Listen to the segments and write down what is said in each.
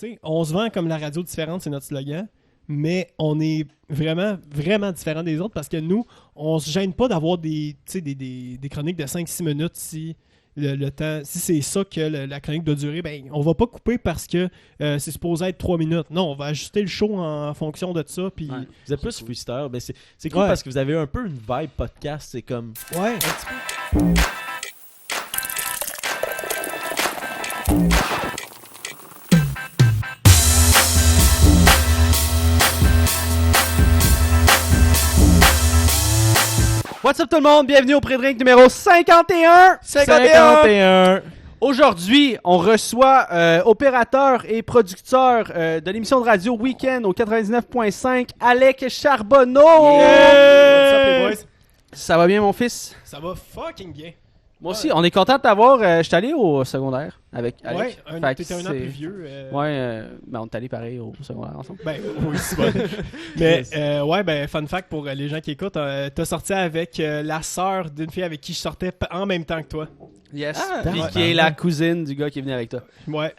sais, on se vend comme la radio différente, c'est notre slogan, mais on est vraiment, vraiment différent des autres parce que nous, on se gêne pas d'avoir des chroniques de 5-6 minutes si le temps, si c'est ça que la chronique doit durer, ben on va pas couper parce que c'est supposé être 3 minutes. Non, on va ajuster le show en fonction de ça. Puis vous êtes plus freestyle, ben c'est cool parce que vous avez un peu une vibe podcast, c'est comme... Ouais, un petit peu. What's up tout le monde? Bienvenue au pré-drink numéro 51! 51! Aujourd'hui, on reçoit opérateur et producteur de l'émission de radio Week-end au 99.5, Alec Charbonneau! What's up les boys? Ça va bien mon fils? Ça va fucking bien. Moi aussi, on est content de t'avoir. Je suis allé au secondaire avec Alec. Ouais, t'étais un an plus vieux. Ben on est allé pareil au secondaire ensemble. Ben oui, c'est bon. Mais fun fact pour les gens qui écoutent, t'as sorti avec la sœur d'une fille avec qui je sortais en même temps que toi. Yes. Puis qui est la cousine du gars qui est venu avec toi. Ouais.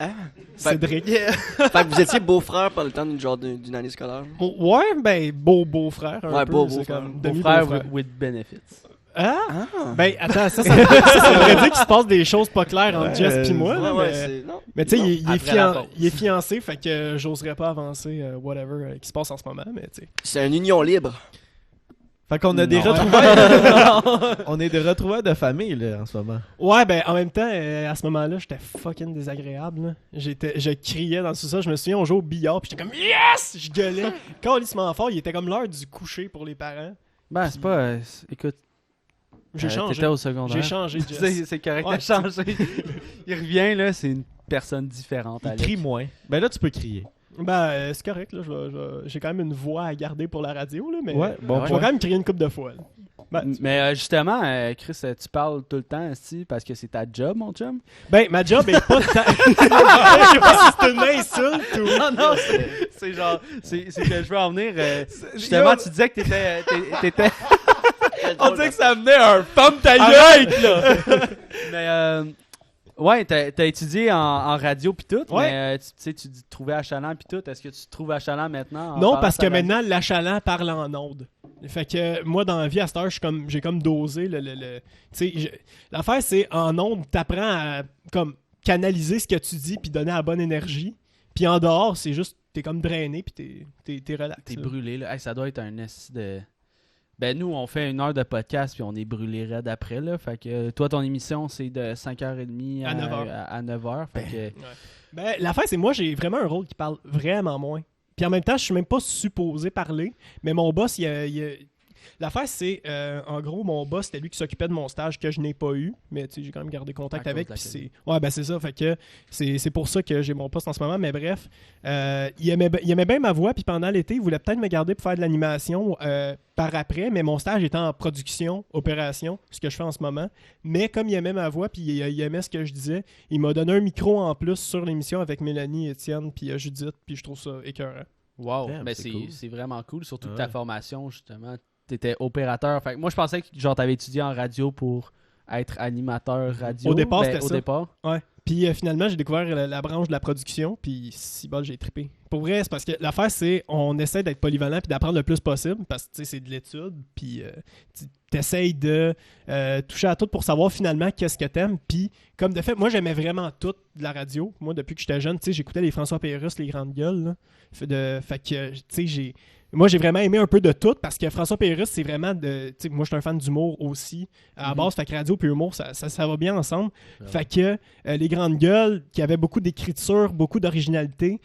Cédric. Fait que vous étiez beau-frère par le temps d'une année scolaire. Ouais, ben beau-frère. Ouais, beau-frère. Beau-frère with benefits. Ah? Ben attends, ça veut dire qu'il se passe des choses pas claires entre Jess et moi. Mais tu sais, il est fiancé, fait que j'oserais pas avancer whatever qui se passe en ce moment, mais tu sais. C'est une union libre. Fait qu'on a des retrouvailles. On est des retrouvailles de famille là en ce moment. Ouais, ben en même temps, à ce moment-là, j'étais fucking désagréable. Là. Je criais dans le sous-sol. Je me souviens, on jouait au billard, puis j'étais comme yes! Je gueulais. Quand on fort, il était comme l'heure du coucher pour les parents. Ben c'est pas. Écoute. J'ai changé. T'étais au secondaire. J'ai changé, Jess. C'est correct, t'as changé. Il revient, là, c'est une personne différente. Il crie moins. Ben là, tu peux crier. Ben, c'est correct, là. J'ai quand même une voix à garder pour la radio, là, mais ouais, bon, je vais quand même crier une couple de fois. Là. Ben, mais justement, Chris, tu parles tout le temps, parce que c'est ta job, mon chum? Ben, ma job est pas tant... Je sais pas si c'est une insulte ou... Non, c'est genre... C'est que je veux en venir... justement, tu disais que t'étais... On dirait que ça venait un femme ta gueule, là! Mais, ouais, t'as étudié en radio pis tout, ouais. Mais tu sais, tu te trouvais achalant pis tout. Est-ce que tu te trouves achalant maintenant? Non, parce que maintenant, l'achalant parle en ondes. Fait que moi, dans la vie, à cette heure, j'ai comme dosé le tu sais, l'affaire, c'est en ondes, t'apprends à comme canaliser ce que tu dis puis donner la bonne énergie. Puis en dehors, c'est juste, t'es comme drainé puis t'es relax. T'es brûlé, là. Hey, ça doit être un esti de... Ben nous, on fait 1 heure de podcast puis on est brûlé raide après, là. Fait que toi, ton émission, c'est de 5h30 à 9h. Fait que... Ouais. Ben, l'affaire, c'est moi, j'ai vraiment un rôle qui parle vraiment moins. Puis en même temps, je suis même pas supposé parler. Mais mon boss, l'affaire, c'est, en gros, mon boss, c'était lui qui s'occupait de mon stage que je n'ai pas eu. Mais tu sais, j'ai quand même gardé contact avec. Puis c'est... Ouais, ben c'est ça. Fait que c'est pour ça que j'ai mon poste en ce moment. Mais bref, il aimait bien ma voix. Puis pendant l'été, il voulait peut-être me garder pour faire de l'animation par après. Mais mon stage était en production, opération, ce que je fais en ce moment. Mais comme il aimait ma voix, puis il aimait ce que je disais, il m'a donné un micro en plus sur l'émission avec Mélanie, Étienne, puis Judith. Puis je trouve ça écœurant. Wow, ben c'est vraiment cool. Surtout que ta formation, justement... T'étais opérateur. Fait que moi, je pensais que genre t'avais étudié en radio pour être animateur radio. Au départ, c'était au ça. Départ. Ouais. Puis finalement, j'ai découvert la branche de la production. Puis si bol, j'ai trippé. Pour vrai, c'est parce que l'affaire, c'est on essaie d'être polyvalent puis d'apprendre le plus possible parce que c'est de l'étude. Puis t'essayes de toucher à tout pour savoir finalement qu'est-ce que t'aimes. Puis comme de fait, moi, j'aimais vraiment tout de la radio. Moi, depuis que j'étais jeune, j'écoutais les François Pérusse, les grandes gueules. Là. Fait que, tu sais, moi, j'ai vraiment aimé un peu de tout parce que François Pérusse, c'est vraiment de... Moi, je suis un fan d'humour aussi. À la base, fait que radio et humour, ça va bien ensemble. Ouais. Fait que les grandes gueules, qui avaient beaucoup d'écriture, beaucoup d'originalité.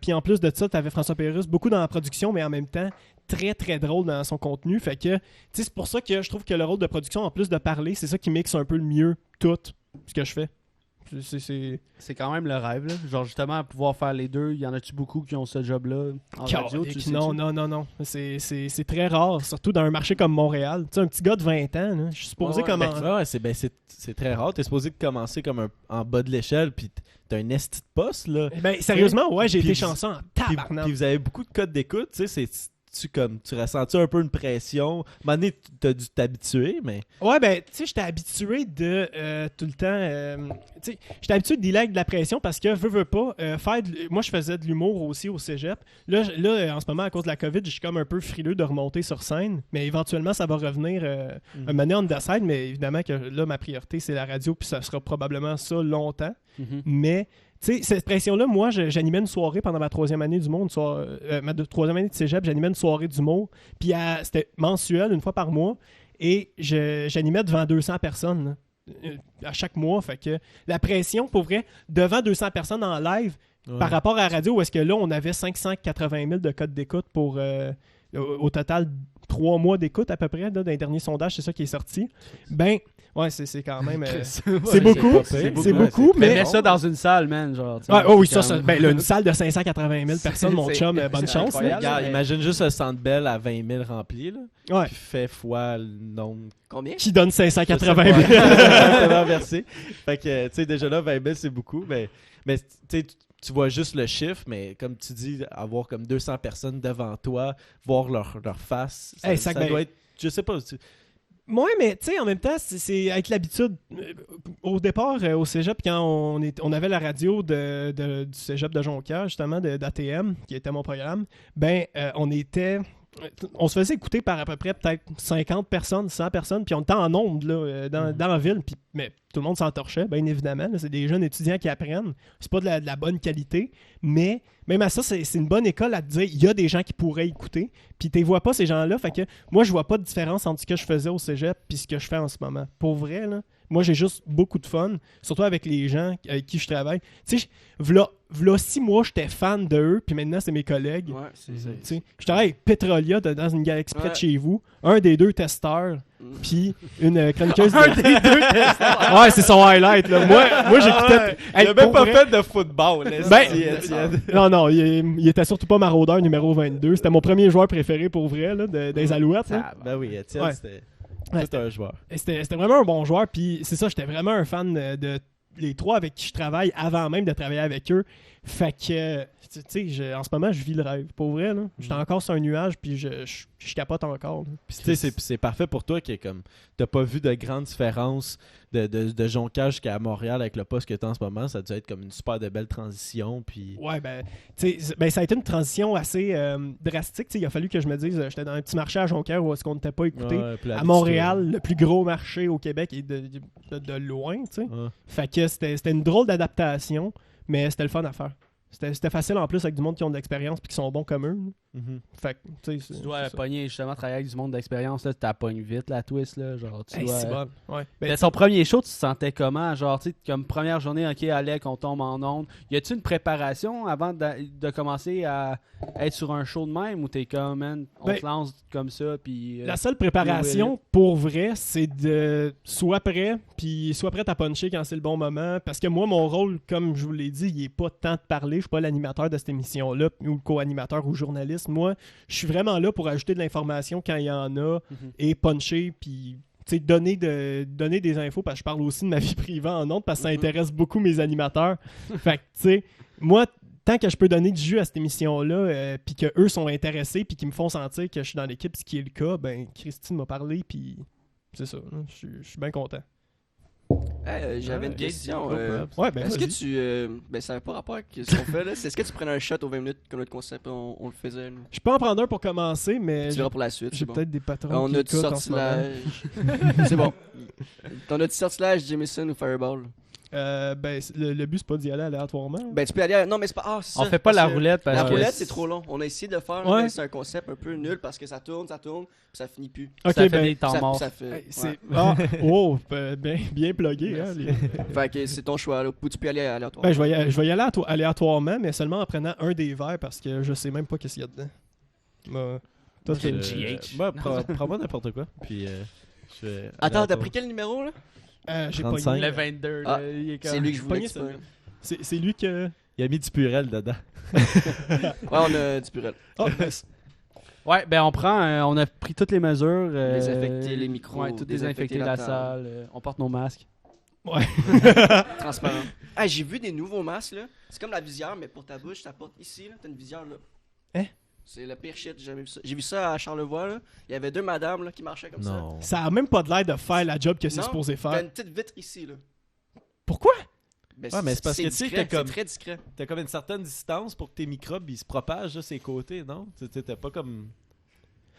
Puis en plus de ça, tu avais François Pérusse, beaucoup dans la production, mais en même temps, très, très drôle dans son contenu. Fait que, c'est pour ça que je trouve que le rôle de production, en plus de parler, c'est ça qui mixe un peu le mieux tout ce que je fais. C'est quand même le rêve, là. Genre, justement, pouvoir faire les deux. Y en a-tu beaucoup qui ont ce job-là en radio? Non. C'est très rare, surtout dans un marché comme Montréal. Tu sais, un petit gars de 20 ans, là, je suis supposé commencer. C'est très rare. T'es supposé commencer comme en bas de l'échelle, puis t'as un esti de poste, là. Ben, sérieusement, ouais, j'ai été chanceux en tabarnak. Puis vous avez beaucoup de codes d'écoute, tu sais, tu ressens-tu un peu une pression? À un moment donné, t'as dû t'habituer, mais... Ouais, ben, tu sais, j'étais habitué de tout le temps... tu sais, j'étais habitué de dealer avec de la pression parce que, veux pas, moi, je faisais de l'humour aussi au cégep. Là, en ce moment, à cause de la COVID, je suis comme un peu frileux de remonter sur scène, mais éventuellement, ça va revenir un moment on the side, mais évidemment que là, ma priorité, c'est la radio, puis ça sera probablement ça longtemps. Mais... Tu sais, cette pression-là, moi, j'animais une soirée pendant ma 3e année d'humour, ma 3e année de cégep, j'animais une soirée d'humour, puis c'était mensuel, une fois par mois, et j'animais devant 200 personnes à chaque mois. Fait que la pression, pour vrai, devant 200 personnes en live, par rapport à la radio, où est-ce que là, on avait 580 000 de codes d'écoute pour, au total, 3 mois d'écoute à peu près, là, dans les derniers sondages, c'est ça qui est sorti. Ben... Ouais, c'est quand même... c'est beaucoup, c'est beaucoup, mais... Mets ça dans une salle, man, genre... Oui, ben, là, une salle de 580 000 personnes, mon chum, bonne chance. Regarde, imagine juste un Centre Bell à 20 000 rempli, là. Puis fait fois le nombre... Combien? Qui donne 580 000. Versé. Fait que, tu sais, déjà là, 20 000, c'est beaucoup, mais tu sais... Tu vois juste le chiffre, mais comme tu dis, avoir comme 200 personnes devant toi, voir leur face, ça doit être... Je sais pas... Ouais, mais tu sais, en même temps, c'est avec l'habitude. Au départ, au cégep, quand on avait la radio du cégep de Jonquière, justement, d'ATM, qui était mon programme, ben, on se faisait écouter par à peu près peut-être 50 personnes, 100 personnes, puis on était en nombre là, dans la ville, mais tout le monde s'entorchait, bien évidemment. Là, c'est des jeunes étudiants qui apprennent. C'est pas de la bonne qualité, mais même à ça, c'est une bonne école à te dire, il y a des gens qui pourraient écouter, puis tu les vois pas, ces gens-là. Fait que moi, je vois pas de différence entre ce que je faisais au cégep puis ce que je fais en ce moment. Pour vrai, là, moi, j'ai juste beaucoup de fun, surtout avec les gens avec qui je travaille. Tu sais, v'là 6 mois, j'étais fan d'eux, puis maintenant, c'est mes collègues. Ouais, c'est ça. Je travaille avec Petrolia dans une galaxie près de chez vous. Un des 2 testeurs, puis une chroniqueuse. Un des 2 testeurs! Ouais, c'est son highlight, là. Moi j'écoutais... Il a même pas fait de football, là. Non, il était surtout pas maraudeur numéro 22. C'était mon premier joueur préféré pour vrai, là, des Alouettes. Là. Ben oui, Étienne, c'était un joueur. C'était vraiment un bon joueur, puis c'est ça, j'étais vraiment un fan de les 3 avec qui je travaille avant même de travailler avec eux. Fait que, tu sais, en ce moment, je vis le rêve. Pour vrai, là. J'étais encore sur un nuage, puis je capote encore. Puis tu sais, c'est parfait pour toi qui est comme... T'as pas vu de grande différence de Jonquière jusqu'à Montréal avec le poste que t'as en ce moment. Ça a dû être comme une super de belle transition, puis... Ouais, ben, tu sais, ça a été une transition assez drastique. T'sais, il a fallu que je me dise, j'étais dans un petit marché à Jonquière où est-ce qu'on n'était pas écouté. À Montréal, le plus gros marché au Québec est de loin, tu sais. Fait que c'était une drôle d'adaptation, mais c'était le fun à faire. C'était facile en plus avec du monde qui ont de l'expérience puis qui sont bons comme eux. Fait que, tu sais, tu dois pogner justement travailler avec du monde d'expérience, là, tu la pognes vite la twist là, genre tu dois... c'est bon. Ouais. Ben, son premier show, tu te sentais comment, genre tu sais comme première journée, OK, Alec, on tombe en onde. Y a-tu une préparation avant de commencer à être sur un show de même ou t'es comme man, on te lance comme ça puis la seule préparation pour vrai, c'est de soit prêt à puncher quand c'est le bon moment parce que moi mon rôle comme je vous l'ai dit, il est pas tant de parler, je suis pas l'animateur de cette émission-là ou le co-animateur ou journaliste. Moi, je suis vraiment là pour ajouter de l'information quand il y en a et puncher, puis donner des infos, parce que je parle aussi de ma vie privée en ondes, parce que ça intéresse beaucoup mes animateurs. Fait que, tu sais, moi, tant que je peux donner du jus à cette émission-là, puis qu'eux sont intéressés, puis qu'ils me font sentir que je suis dans l'équipe, ce qui est le cas, ben, Christine m'a parlé, puis c'est ça. Je suis bien content. J'avais une question. Est-ce que tu. Ça n'a pas rapport avec ce qu'on fait là. Est-ce que tu prenais un shot aux 20 minutes comme notre concept on le faisait? Nous? Je peux en prendre un pour commencer, mais. Tu verras pour la suite. J'ai peut-être des patrons. On a du sortilège. C'est bon. T'en as du sortilège, Jameson ou Fireball? Le but c'est pas d'y aller aléatoirement. Ben tu peux aller non mais c'est pas on fait pas la roulette parce la que roulette c'est trop long. On a essayé de le faire mais c'est un concept un peu nul parce que ça tourne puis ça finit plus. OK, ça fait des temps morts. Ça fait bien plugué hein, Fait que c'est ton choix là. Tu peux aller aléatoirement. Je vais y aller aléatoirement mais seulement en prenant un des verres parce que je sais même pas qu'est-ce qu'il y a dedans. Toi c'est une GH. Prends-moi n'importe quoi puis Attends, t'as pris quel numéro là? J'ai 35. pogné. Le 22, là, il est comme... c'est lui que je voulais. C'est lui que... Il a mis du Purel dedans. Ouais, on a du Purel. Ouais, ben on a pris toutes les mesures. Désinfecter les micros. Ouais, tout désinfecter la salle. On porte nos masques. Ouais. Transparent. J'ai vu des nouveaux masques là. C'est comme la visière, mais pour ta bouche, ça porte ici là. T'as une visière là. C'est le pire shit, j'ai jamais vu ça. J'ai vu ça à Charlevoix, là. Il y avait 2 madames là, qui marchaient comme ça. Non. Ça a même pas de l'air de faire la job que c'est Non, supposé T'as faire. une petite vitre ici, là. Pourquoi? Ben, Ouais, mais c'est parce que, tu sais, discret, t'as comme- c'est très discret. T'as comme une certaine distance pour que tes microbes ils se propagent de ses côtés, non? T'as pas comme.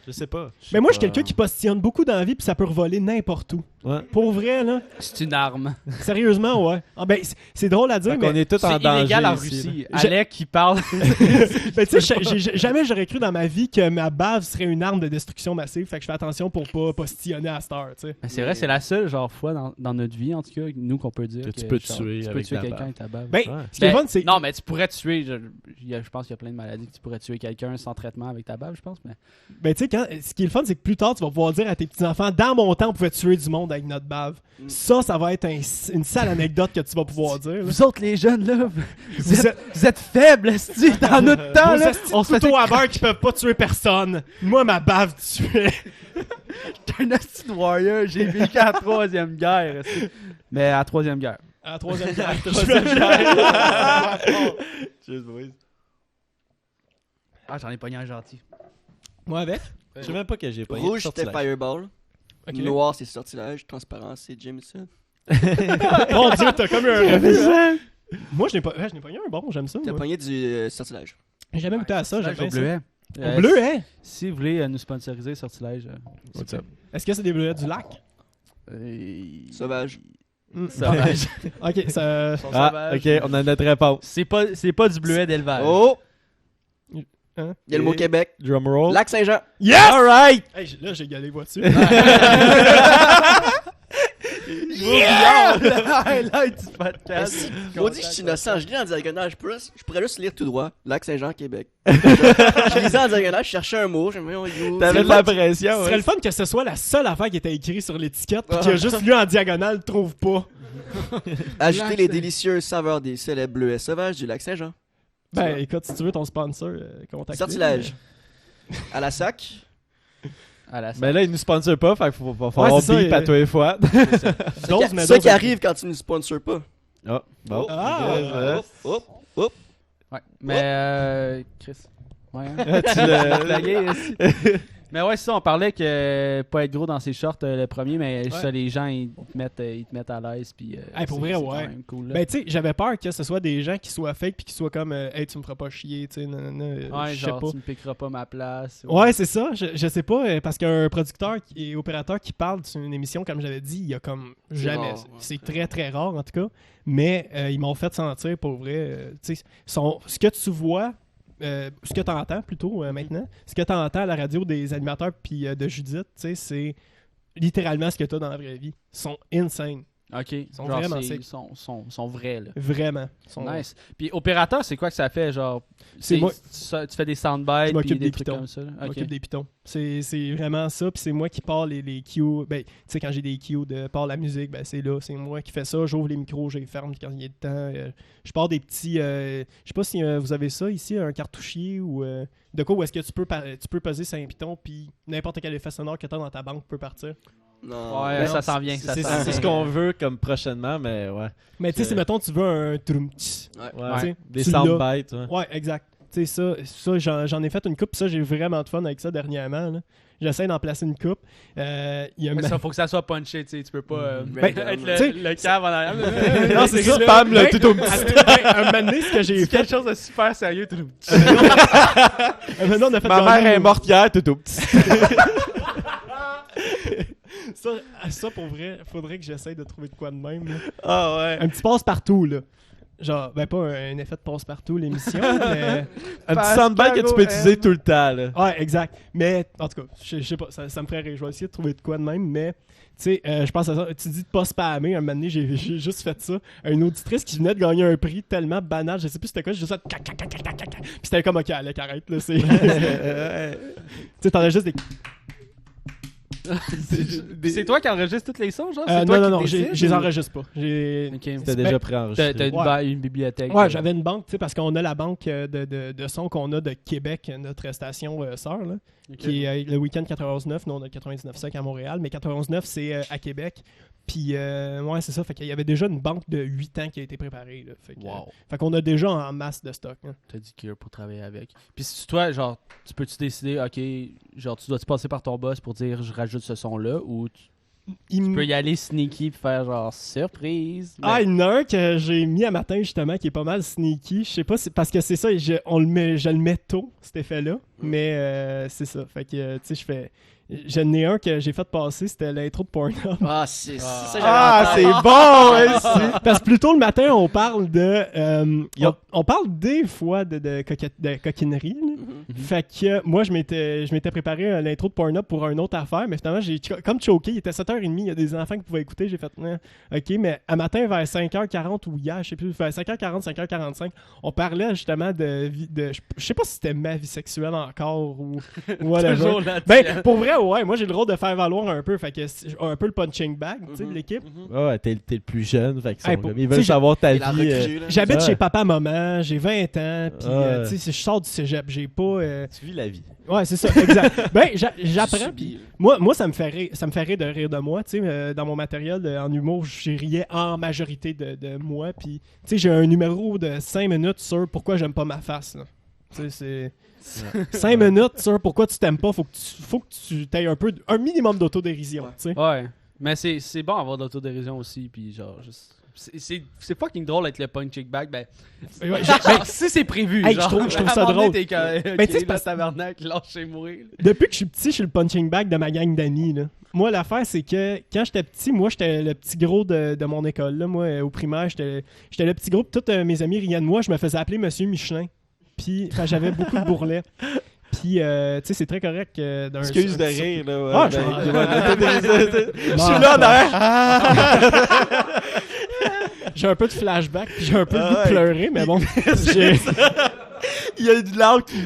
Je sais pas. Mais moi, je suis quelqu'un qui postillonne beaucoup dans la vie, puis ça peut revoler n'importe où. Ouais. Pour vrai, là. C'est une arme. Sérieusement, ouais. Ah, ben, c'est drôle à dire, On mais. est tous en C'est danger. illégal en ici, Russie. là. Alec qui parle. Ben, tu sais, jamais j'aurais cru dans ma vie que ma bave serait une arme de destruction massive. Fait que je fais attention pour pas postillonner à cette heure, tu sais. Mais c'est vrai, c'est la seule genre fois dans notre vie, en tout cas, nous qu'on peut dire Que tu peux te genre, tuer tu peux avec tuer ta quelqu'un bave. avec ta bave. Ben, Ouais. ce qui est Ben, fun, c'est. non, mais tu pourrais tuer. Je pense qu'il y a plein de maladies que tu pourrais tuer quelqu'un sans traitement avec ta bave, je pense. Mais Ben, tu sais, ce qui est le fun, c'est que plus tard, tu vas pouvoir dire à tes petits-enfants, dans mon temps, on pouvait tuer du monde avec notre bave. Mm. Ça va être une sale anecdote que tu vas pouvoir dire. là. vous autres, les jeunes, là, Vous êtes- vous êtes faibles, esti, dans notre temps, Vos là. estis On de se fait couteaux à beurre qui peuvent pas tuer personne. Moi, ma bave tuait. un esti de warrior. J'ai vécu à la 3e guerre. esti. Mais à la 3e guerre. À la troisième guerre. Cheers, boys. Ah, j'en ai pogné un gentil. Moi, avec. Je sais même pas que j'ai pas. Rouge, c'était Fireball. Ok. Noir, c'est Sortilège. Transparent, c'est Jameson. Mon Dieu, t'as comme eu un revue. Moi, je n'ai pas eu un bon, j'aime ça. T'as moi. pogné du Sortilège. J'ai jamais goûté à ça, j'aime bien Au ça. bleuet. Au bleu, hein? Si vous voulez nous sponsoriser, Sortilège. What's up? Est-ce que c'est des bleuets du lac? Sauvage. Sauvage. Ok, ça. Ah, ok, on a notre réponse. C'est pas du bleuet d'élevage. Oh! Hein? Il y a le mot Et- Québec. Drum roll. Lac Saint-Jean. Yes! Alright! Hey, là, j'ai galé voiture. Yeah! Le highlight du podcast. Maudit que je suis innocent. Je lis en diagonale. Je pourrais juste lire tout droit. Lac Saint-Jean, Québec. Je lisais en diagonale. Je cherchais un mot. Je me disais, T'avais de la pression, Ce serait ouais. le fun que ce soit la seule affaire qui était écrite sur l'étiquette, puis Ah. qu'il a juste lu en diagonale, trouve pas. Ajoutez Lac les Saint- délicieuses saveurs des célèbres bleuets sauvages du Lac Saint-Jean. Ben, écoute, si tu veux ton sponsor, contacte. Sortilège. À la sac. À la Mais là, ils nous sponsorent pas, fait qu'il va falloir c'est ça, beep à tous les fois. Dose, mais Ça dose qui un- arrive quand tu ne sponsors pas. Ah, bon. Ah. Hop, hop. Ouais. Mais Chris. Ouais. Hein? Tu l'as- Blagué, ici. Mais ouais, c'est ça, on parlait que pas être gros dans ses shorts le premier, mais ça, les gens ils te mettent à l'aise. Puis, Hey, pour c'est- vrai, c'est quand ouais. même cool, là. Ben, tu sais, j'avais peur que ce soit des gens qui soient fake puis qui soient comme, hey, tu me feras pas chier, tu sais, ouais, je sais genre, pas. tu me piqueras pas ma place. Ouais, c'est ça. Je sais pas, parce qu'un producteur et opérateur qui parle sur une émission, comme j'avais dit, il y a comme jamais. rare, ouais. C'est très, très rare, en tout cas. Mais ils m'ont fait sentir, pour vrai, tu sais, ce que tu vois, ce que tu entends plutôt maintenant, ce que tu entends à la radio des animateurs puis de Judith, tu sais, c'est littéralement ce que tu as dans la vraie vie. Ils sont insane. Ok. sont Genre, vraiment c'est- sick. sont vrais, là. Vraiment. Ils sont- Nice. Puis opérateur, c'est quoi que ça fait? Genre, C'est moi- tu fais des soundbites Je m'occupe puis des des trucs pitons. comme ça. là? Je Ok. m'occupe des pitons. C'est vraiment ça. Puis c'est moi qui pars les cues. Ben, tu sais, quand j'ai des cues de part la musique, ben c'est là. C'est moi qui fais ça. J'ouvre les micros, je les ferme quand il y a de temps. Je pars des petits. Je sais pas si vous avez ça ici, un cartouchier ou de quoi où est-ce que tu peux peser 5 pitons, puis n'importe quel effet sonore que tu as dans ta banque peut partir. Non. Ouais, Ben ça non, s'en vient. Ça C'est s'en c'est vient. ce qu'on veut comme prochainement, mais ouais. Mais tu sais, C'est- si mettons, tu veux un trum-tch. Ouais. Ouais. Tu sais, Des tu l'as. soundbites, ouais. Ouais, exact. Tu sais, ça j'en ai fait une coupe, puis ça, j'ai vraiment de fun avec ça dernièrement. là. J'essaie d'en placer une coupe. Il y a Mais ma- ça, faut que ça soit punché, tu sais. Tu peux pas Ben, être t'sais- le cave en arrière. Non, c'est ça. Spam le Ben, tout au un moment donné, ce que j'ai C'est fait. quelque chose de super sérieux. tout. Un moment donné, on a fait Ma gagner mère est une- morte hier, tout au petit. Ça, pour vrai, faudrait que j'essaye de trouver de quoi de même. là. Ah ouais. Un petit passe-partout, là. Genre, ben pas un effet de passe-partout, l'émission, mais... Un petit soundbite que tu peux utiliser tout le temps, là. Ouais, exact. Mais, en tout cas, je sais pas, ça me ferait rire. Je vais essayer de trouver de quoi de même, mais... Tu sais, je pense à ça. Tu dis de pas spammer. Un moment donné, j'ai juste fait ça. Une auditrice qui venait de gagner un prix tellement banal. Je sais plus c'était quoi. J'ai juste fait... cac, cac, cac, cac, cac, cac. Puis c'était comme, OK, Alec, arrête, là. C'est... Tu sais, t'en as juste des... C'est toi qui enregistres tous les sons, genre? C'est Non, toi non, qui non, décides, je les ou- enregistre pas. Ok. C'était déjà préenregistré. T'as une bibliothèque. Ouais, j'avais une banque, tu sais, parce qu'on a la banque de sons qu'on a de Québec, notre station sœur, là, qui est le week-end 91.9. Nous, on a 99.5 à Montréal, mais 91.9, c'est à Québec. Puis, ouais, c'est ça. Fait qu'il y avait déjà une banque de 8 ans qui a été préparée. Là. Fait qu'on a déjà en masse de stock. Hein. T'as dit Cure pour travailler avec. Puis si toi, genre, tu peux-tu décider, ok, genre, tu dois-tu passer par ton boss pour dire je rajoute ce son-là ou tu peux y aller sneaky et faire genre surprise? Ah, il y en a un que j'ai mis à matin justement qui est pas mal sneaky. Je sais pas, parce que c'est ça, je le mets tôt, cet effet-là. Mais c'est ça. Fait que, tu sais, j'en ai un que j'ai fait passer, c'était l'intro de Pornhub. Ah, c'est ça, j'avais Ah, c'est entendu. bon, ouais, Parce que plus tôt le matin, on parle de. On parle des fois de coquinerie. Là. Fait que moi, je m'étais préparé l'intro de Pornhub pour une autre affaire, mais finalement, j'ai comme choqué. Il était 7h30, il y a des enfants qui pouvaient écouter. J'ai fait, ok, mais à matin, vers 5h40 ou hier, je sais plus, vers 5h40, 5h45, on parlait justement de je sais pas si c'était ma vie sexuelle encore ou whatever. Toujours là. Ben, pour vrai, ouais, moi j'ai le droit de faire valoir un peu, fait que un peu le punching bag, tu sais, de l'équipe. Ouais, t'es le plus jeune, fait qu'ils Hey, sont pour- comme, ils tu sais, veulent savoir ta Il l'a vie. recruté, là. J'habite Ouais. chez papa-maman, j'ai 20 ans, puis Ouais. tu sais, je sors du cégep, j'ai pas... Tu vis la vie. Ouais, c'est ça, exact. Ben, j'apprends, Subi, puis moi ça me fait rire de rire de moi, tu sais, dans mon matériel en humour, j'y riais en majorité de moi, puis tu sais, j'ai un numéro de 5 minutes sur pourquoi j'aime pas ma face, là. Tu sais, c'est 5 minutes sur pourquoi tu t'aimes pas, faut que tu aies un minimum d'autodérision, tu sais. Ouais. Mais c'est bon d'avoir de l'autodérision aussi, puis genre, juste... C'est fucking drôle avec le punching bag, ben... Ouais, genre, si c'est prévu, Hey, genre... je trouve ça à un moment drôle. donné, t'es comme, Ben, tu sais, ok, c'est parce- le tabarnak, lâchez mourir. Depuis que je suis petit, je suis le punching bag de ma gang d'amis. Là. Moi, l'affaire, c'est que quand j'étais petit, moi, j'étais le petit gros de mon école. Là. Moi, au primaire, j'étais le petit gros. Puis tous mes amis riaient de moi. Je me faisais appeler Monsieur Michelin. Puis j'avais beaucoup de bourrelets. Puis, tu sais, c'est très correct d'un... Excuse de rire, là. Ouais, Ah, je suis là, derrière. J'ai un peu de flashback, puis j'ai un peu le goût de ouais. pleurer, mais bon. j'ai... Il y a une larme qui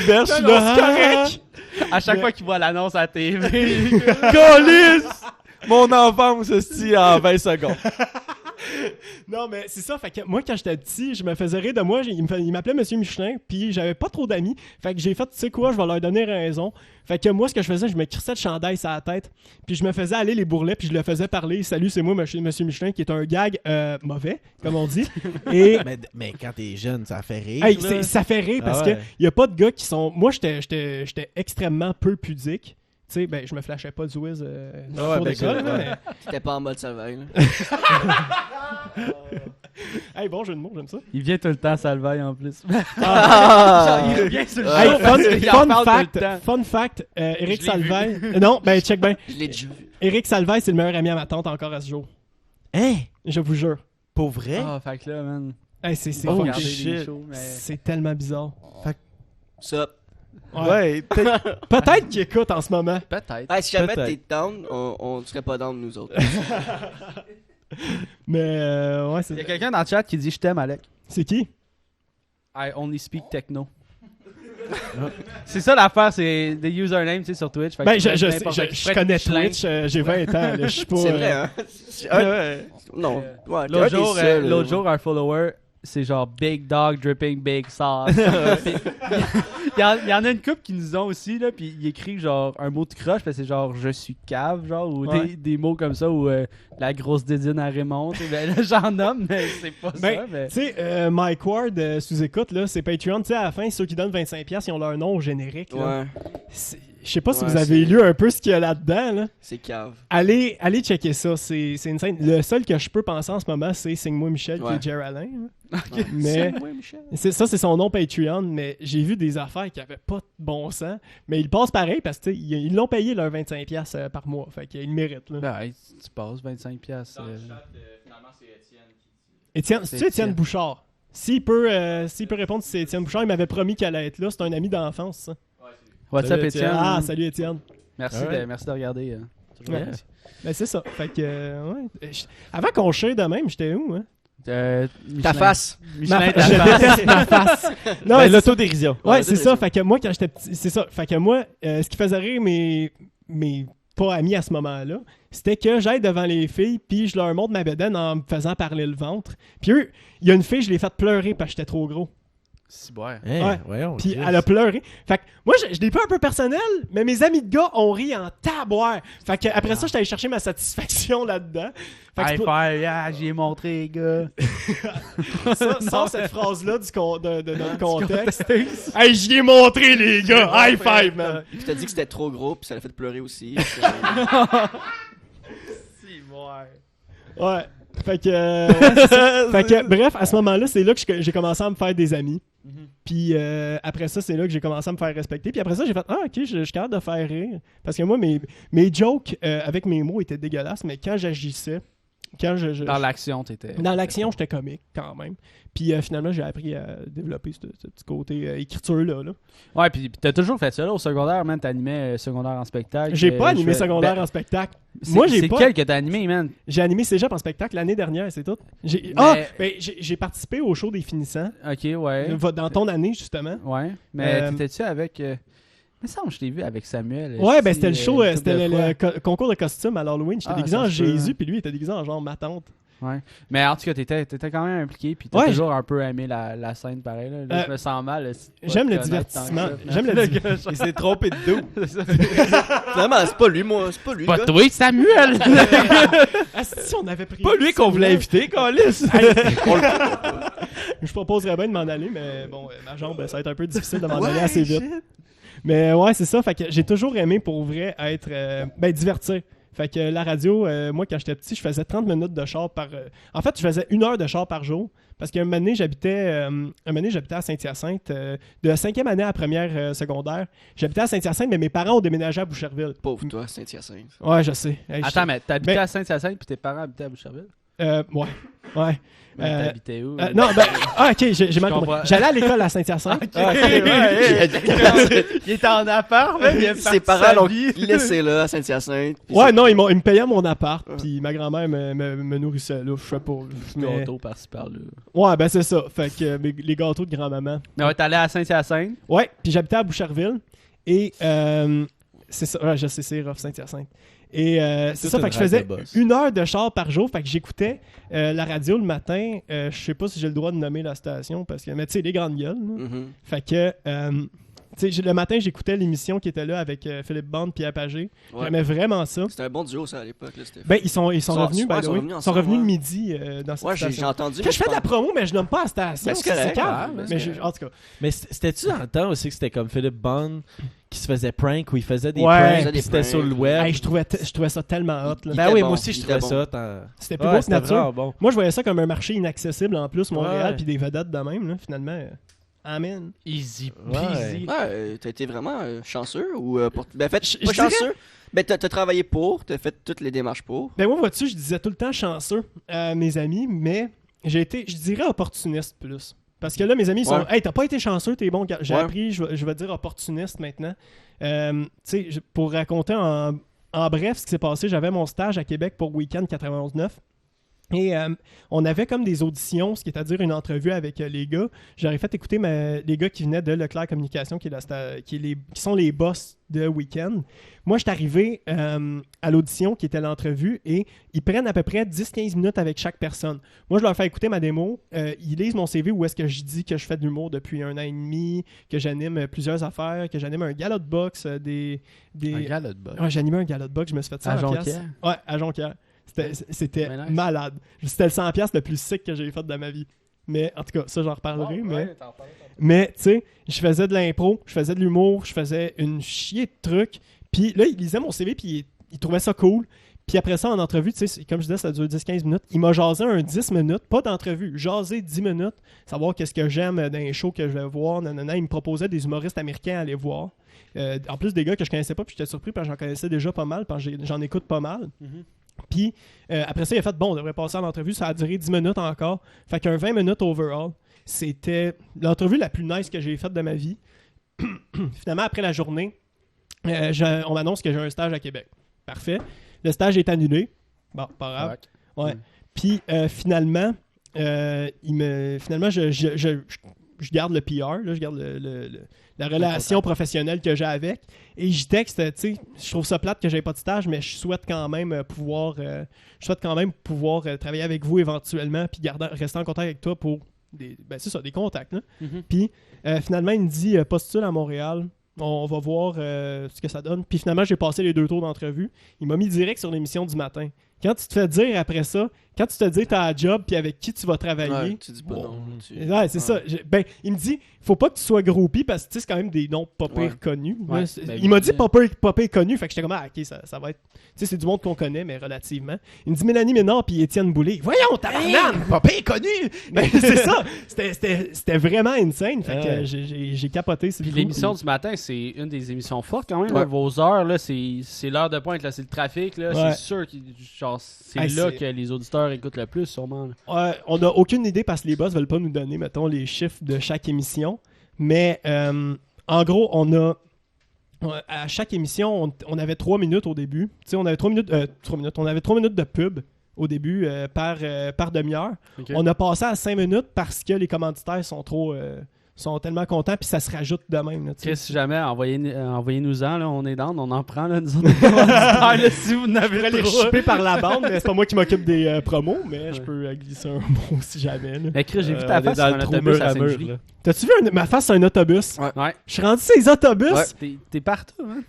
verse Non, là. c'est correct. À chaque fois qu'il voit l'annonce à la TV. Colisse! Mon enfance, se en 20 secondes. Non, mais c'est ça. Fait que moi, quand j'étais petit, je me faisais rire de moi. Il m'appelait Monsieur Michelin, puis j'avais pas trop d'amis. Fait que j'ai fait, tu sais quoi, je vais leur donner raison. Fait que moi, ce que je faisais, je me crissais de chandail sur la tête, puis je me faisais aller les bourrelets, puis je le faisais parler. Salut, c'est moi, Monsieur Michelin, qui est un gag mauvais, comme on dit. Et. Mais quand t'es jeune, ça fait rire. Hey, là. ça fait rire parce Ah ouais. que y a pas de gars qui sont. Moi, j'étais extrêmement peu pudique. Tu sais, ben, je me flashais pas du whiz dans Ouais, le cours ben, d'école, ouais. là, mais- T'étais pas en mode salvaille, là. Hey, bon jeu de mots, j'aime ça. Il vient tout le temps, Salvaille, en plus. Ah! Il revient sur le Hey, show, Hey, parce qu'il en parle tout le temps. fun fact, Eric Je l'ai vu. Salvaille. Non, ben check bien. Je l'ai déjà vu. Eric Salvaille, c'est le meilleur ami à ma tante encore à ce jour. Hein? Je vous jure. Pour vrai? Ah, fait que là, man. Hey, c'est Pas Oh, fucking- regarder shit. les shows, mais... c'est tellement bizarre. Ça. Ouais. Peut-être qu'il écoute en ce moment. Peut-être. Hey, si jamais Peut-être. t'es down, on serait pas down, nous autres. Mais ouais, Il y a quelqu'un dans le chat qui dit « Je t'aime, Alec. c'est qui? I only speak techno. » C'est ça l'affaire, c'est des usernames, tu sais, sur Twitch. Fait que Ben, tu je peux sais, mettre n'importe je quoi. connais Michelin. Twitch, j'ai 20 ans, là, je suis pas... C'est vrai, hein? Ouais. Non. Ouais, t'es un L'autre des jour, seuls, l'autre jour, un follower, c'est genre Big Dog Dripping Big Sauce. Puis, il y en a une couple qui nous ont aussi, là, puis il écrit genre un mot de croche, puis c'est genre je suis cave, genre, ou Ouais. des mots comme ça, ou la grosse dédine à Raymond. Ben, là, j'en nomme, mais c'est pas ça. Ben, Mais... tu sais, Mike Ward, sous écoute, là, c'est Patreon, tu sais, à la fin, ceux qui donnent 25$, ils ont leur nom au générique, là. Ouais, Je sais pas si Ouais, vous avez lu un peu ce qu'il y a là-dedans, là. c'est cave. Allez checker ça, c'est une scène. Le seul que je peux penser en ce moment, c'est Signe-moi Michel, Ouais. qui est Jer Alain. là. Mais ça, c'est son nom Patreon, mais j'ai vu des affaires qui avaient pas de bon sens. Mais ils passent pareil parce que tu sais, ils l'ont payé leur 25$ par mois. Fait qu'ils le méritent. Là. Ben, hey, tu passes 25$. Finalement, c'est Étienne qui. Étienne, c'est c'est Étienne Étienne. Bouchard. S'il peut répondre si c'est Étienne Bouchard, il m'avait promis qu'elle allait être là. C'est un ami d'enfance, ça. What's Salut, up, Étienne. Étienne? Ah, salut Étienne. Merci, Ouais. merci de regarder. Toujours Ouais. apprécié. Ben c'est ça. Fait que, ouais. Avant qu'on share de même, j'étais où, hein? Ta Michelin. face. Michelin, ta Je face. déteste ma face. Non, Ben, mais l'autodérision. Ouais, Ouais, c'est c'est ça. ça. Fait que moi, quand j'étais petit, c'est ça. Fait que moi, ce qui faisait rire mes pas amis à ce moment-là, c'était que j'aille devant les filles, puis je leur montre ma bédaine en me faisant parler le ventre. Puis eux, il y a une fille, je l'ai fait pleurer parce que j'étais trop gros. C'est bon. Hey, Ouais. voyons, Puis Chris. elle a pleuré. Fait que moi, je l'ai pris un peu personnel, mais mes amis de gars ont ri en taboire. Fait que après ça, j'étais allé chercher ma satisfaction là-dedans. Fait que c'est High pour- five, yeah, j'y ai montré, les gars. ça, sort cette phrase-là de notre contexte. Hey, j'y ai montré, les gars! High five, man! Je t'ai dit que c'était trop gros, puis ça l'a fait pleurer aussi. Ouais. Fait que, ouais, c'est ça. Fait que, bref, à ce moment-là, c'est là que j'ai commencé à me faire des amis. Puis après ça, c'est là que j'ai commencé à me faire respecter. Puis après ça, j'ai fait ok, je suis capable de faire rire. Parce que moi, mes jokes avec mes mots étaient dégueulasses, mais quand j'agissais, Dans l'action, t'étais. dans l'action, j'étais comique quand même. Puis finalement, j'ai appris à développer ce petit côté écriture-là. Là. Ouais, puis t'as toujours fait ça, là, au secondaire, man. T'animais secondaire en spectacle. J'ai pas animé secondaire en spectacle. Moi, j'ai pas. C'est quel que t'as animé, man? J'ai animé Cégep en spectacle l'année dernière, c'est tout. J'ai participé au show des finissants. Ok, ouais. Dans ton année, justement. Ouais. Mais Euh, t'étais-tu avec. Il me semble que je t'ai vu avec Samuel. Ouais, ben c'était le show, une couple c'était de fois. le concours de costumes à l'Halloween. J'étais Ah, déguisé ça en se peut. Jésus, puis lui, il était déguisé en genre ma tante. Ouais. Mais en tout cas, t'étais quand même impliqué, puis t'as Ouais, toujours un peu aimé la scène pareil. Là. Là, je me sens mal. là, c'est pas J'aime le te connaître tant que divertissement. ça. J'aime le divertissement. Il s'est trompé de dos. Finalement, c'est pas lui, moi. C'est pas lui. Pas le gars. toi, Samuel! Ah, si on avait pris. Pas lui qu'on voulait inviter, Calis. Je proposerais bien de m'en aller, mais bon, ma jambe, ça va être un peu difficile de m'en aller assez vite. Mais ouais, c'est ça. Fait que j'ai toujours aimé pour vrai être. Divertir. Fait que la radio, moi, quand j'étais petit, je faisais 30 minutes de char par. En fait, je faisais 1 heure de char par jour. Parce qu'un moment donné, j'habitais à Saint-Hyacinthe. De la 5e année à la première secondaire, j'habitais à Saint-Hyacinthe, mais mes parents ont déménagé à Boucherville. Pauvre toi, Saint-Hyacinthe. Ouais, je sais. Hey, Attends, mais t'habitais Ben- à Saint-Hyacinthe, puis tes parents habitaient à Boucherville? Ouais. Ouais. Mais t'habitais où? Non, ok, j'ai mal compris. comprends. J'allais à l'école à Saint-Hyacinthe. Il était en appart, même, il est Ses parents l'ont laissé là à Saint-Hyacinthe. puis Ouais, c'est- non, ils me payaient mon appart, puis ma grand-mère me nourrissait, là, je sais pas. Mais... Gâteau par-ci par-là. Ouais, ben c'est ça. Fait que les gâteaux de grand-maman. Mais ouais, t'allais à Saint-Hyacinthe. Ouais, puis j'habitais à Boucherville, et c'est ça, ouais, je sais, c'est rough, Saint-Hyacinthe. Et c'est ça, une fait que je ride faisais de boss. 1 heure de char par jour, fait que j'écoutais la radio le matin. Je sais pas si j'ai le droit de nommer la station, parce que, mais tu sais, les grandes gueules, là. Mhm. Fait que, tu sais, le matin, j'écoutais l'émission qui était là avec Philippe Bond et Pierre Pagé. Ouais. J'aimais vraiment ça. C'était un bon duo, ça, à l'époque. Là, c'était- Ben, ils sont revenus, ouais, by the ils sont way. revenus Ils sont ensemble, revenus le ouais. midi dans cette Ouais, j'ai station. entendu. Quand mais je fais de la pense- promo, mais je nomme pas la station. Ben, c'est c'est correct, calme. ouais, Mais c'est correct. en tout cas, Mais c'était-tu dans le temps aussi que c'était comme Philippe Bond qui se faisait prank, où il faisait des Ouais. pranks, Il faisait puis des c'était pranks. sur le web. hey, je trouvais ça tellement hot. Là. Il Ben était oui, bon, moi aussi, je il trouvais était ça. C'était plus beau que c'était nature. vraiment bon. Moi, je voyais ça comme un marché inaccessible en plus, Montréal, Ouais. puis des vedettes de même, là, finalement. Amen. Easy Ouais. peasy. Ouais, t'as été vraiment chanceux ou ben, fait, Je pas dirais- chanceux. Ben, t'as travaillé pour, t'as fait toutes les démarches pour. Ben moi, vois-tu, je disais tout le temps chanceux à mes amis, mais j'ai été, je dirais, opportuniste plus. Parce que là, mes amis ils sont Ouais. hey, t'as pas été chanceux, t'es bon. J'ai Ouais. appris, je vais dire opportuniste maintenant. Tu sais, pour raconter en bref ce qui s'est passé, j'avais mon stage à Québec pour Weekend 91.9. Et on avait comme des auditions, ce qui est à dire une entrevue avec les gars. J'aurais fait écouter les gars qui venaient de Leclerc Communication, qui sont les boss de Weekend. Moi, je suis arrivé à l'audition, qui était l'entrevue, et ils prennent à peu près 10-15 minutes avec chaque personne. Moi, je leur fais écouter ma démo. Ils lisent mon CV où est-ce que je dis que je fais de l'humour depuis 1 an et demi, que j'anime plusieurs affaires, que j'anime un gala de boxe, Un gars là de bas. Ouais, j'animais un gala de boxe, je me suis fait ça À à Jonquière? Ouais, à Jonquière. C'était Mais nice. malade. C'était le 100$ le plus sick que j'ai fait de ma vie. Mais en tout cas, ça, j'en reparlerai. Mais tu sais, je faisais de l'impro, je faisais de l'humour, je faisais une chier de trucs. Puis là, il lisait mon CV, puis il trouvait ça cool. Puis après ça, en entrevue, tu sais, comme je disais, ça dure 10-15 minutes. Il m'a jasé un 10 minutes, pas d'entrevue, jasé 10 minutes, savoir qu'est-ce que j'aime dans les shows que je vais voir. Nanana. Il me proposait des humoristes américains à aller voir. En plus, des gars que je connaissais pas, puis j'étais surpris parce que j'en connaissais déjà pas mal, parce que j'en écoute pas mal. Puis après ça, il a fait bon, on devrait passer à l'entrevue. Ça a duré 10 minutes encore. Fait qu'un 20 minutes overall, c'était l'entrevue la plus nice que j'ai faite de ma vie. Finalement, après la journée, on m'annonce que j'ai un stage à Québec. Parfait. Le stage est annulé. Bon, pas grave. Ouais. Puis finalement, finalement je je garde le PR, là, je garde la relation professionnelle que j'ai avec. Et j'y texte, tu sais, je trouve ça plate que j'ai pas de stage, mais je souhaite quand même pouvoir travailler avec vous éventuellement, puis rester en contact avec toi pour des contacts. Là. Mhm. Puis finalement, il me dit postule à Montréal. On va voir ce que ça donne. Puis finalement, j'ai passé les 2 tours d'entrevue. Il m'a mis direct sur l'émission du matin. Quand tu te fais dire après ça, quand tu te dis t'as un job puis avec qui tu vas travailler, Ouais, tu dis pas non. ouais, c'est ça. Il me dit, faut pas que tu sois groupie parce que c'est quand même des noms pas pire Ouais. connus. Ouais, Là, ben il m'a oui. dit pas pire connus, fait que j'étais comme ok, ça va être. Tu sais, c'est du monde qu'on connaît, mais relativement. Il me dit Mélanie Ménard puis Étienne Boulay. Voyons, tabarnak, pas pire connu. Ben, c'est ça. C'était vraiment insane. Fait que j'ai capoté. C'est Puis fou. l'émission du matin, c'est une des émissions fortes quand même. Ouais. Là. Vos heures, là, c'est l'heure de pointe, là, c'est le trafic. Là, Ouais. C'est sûr que c'est Hey, là c'est- que les auditeurs écoutent le plus, sûrement. là. Ouais, on n'a aucune idée parce que les boss veulent pas nous donner, mettons, les chiffres de chaque émission. Mais en gros, à chaque émission, on avait 3 minutes au début. Tu sais, on avait 3 minutes de pub au début par demi-heure. Ok. On a passé à 5 minutes parce que les commanditaires sont tellement contents puis ça se rajoute de même. Là, tu sais. Chris, si jamais, envoyez-nous-en, là, on est down, on en prend, là, nous autres. Ah, là, si vous Je n'avez pourrais les pas. shipper par la bande, mais c'est pas moi qui m'occupe des promos, mais je peux glisser un mot si jamais. Là. Mais Chris, j'ai vu On ta est face dans sur le un trou autobus mur à à mur, Saint-Julie. là. T'as-tu vu ma face sur un autobus? Ouais. Je suis rendu sur les autobus. Ouais. T'es partout, hein?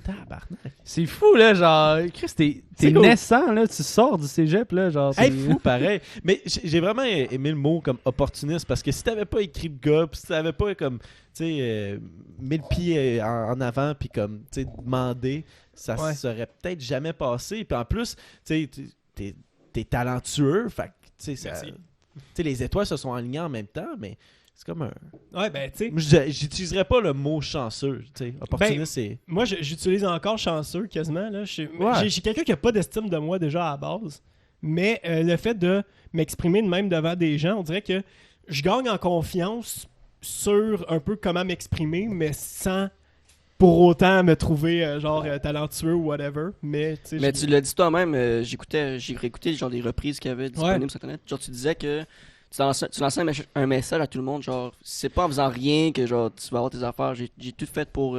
C'est fou, là, genre, Chris, t'es C'est cool. naissant, là, tu sors du cégep, là, genre. Hey, c'est- fou, pareil. Mais j'ai vraiment aimé le mot comme opportuniste parce que si t'avais pas écrit le gars, pis si t'avais pas comme, tu sais, mis le pied en avant, puis comme, tu sais, demandé, ça Ouais. serait peut-être jamais passé. Puis en plus, tu sais, t'es talentueux, fait que, tu sais, Merci. tu sais, les étoiles se sont alignées en même temps, mais c'est comme un. Ouais, ben, tu sais. Moi, j'utiliserais pas le mot chanceux, tu sais. Opportuniste, c'est. Moi, j'utilise encore chanceux quasiment. Là. Ouais. J'ai quelqu'un qui a pas d'estime de moi déjà à la base. Mais le fait de m'exprimer de même devant des gens, on dirait que je gagne en confiance sur un peu comment m'exprimer, mais sans pour autant me trouver talentueux ou whatever. Mais, Mais tu l'as dit toi-même, j'ai réécouté genre des reprises qu'il y avait disponibles sur Internet. Genre, tu disais que tu lançais un message à tout le monde, genre, c'est pas en faisant rien que genre tu vas avoir tes affaires. J'ai tout fait pour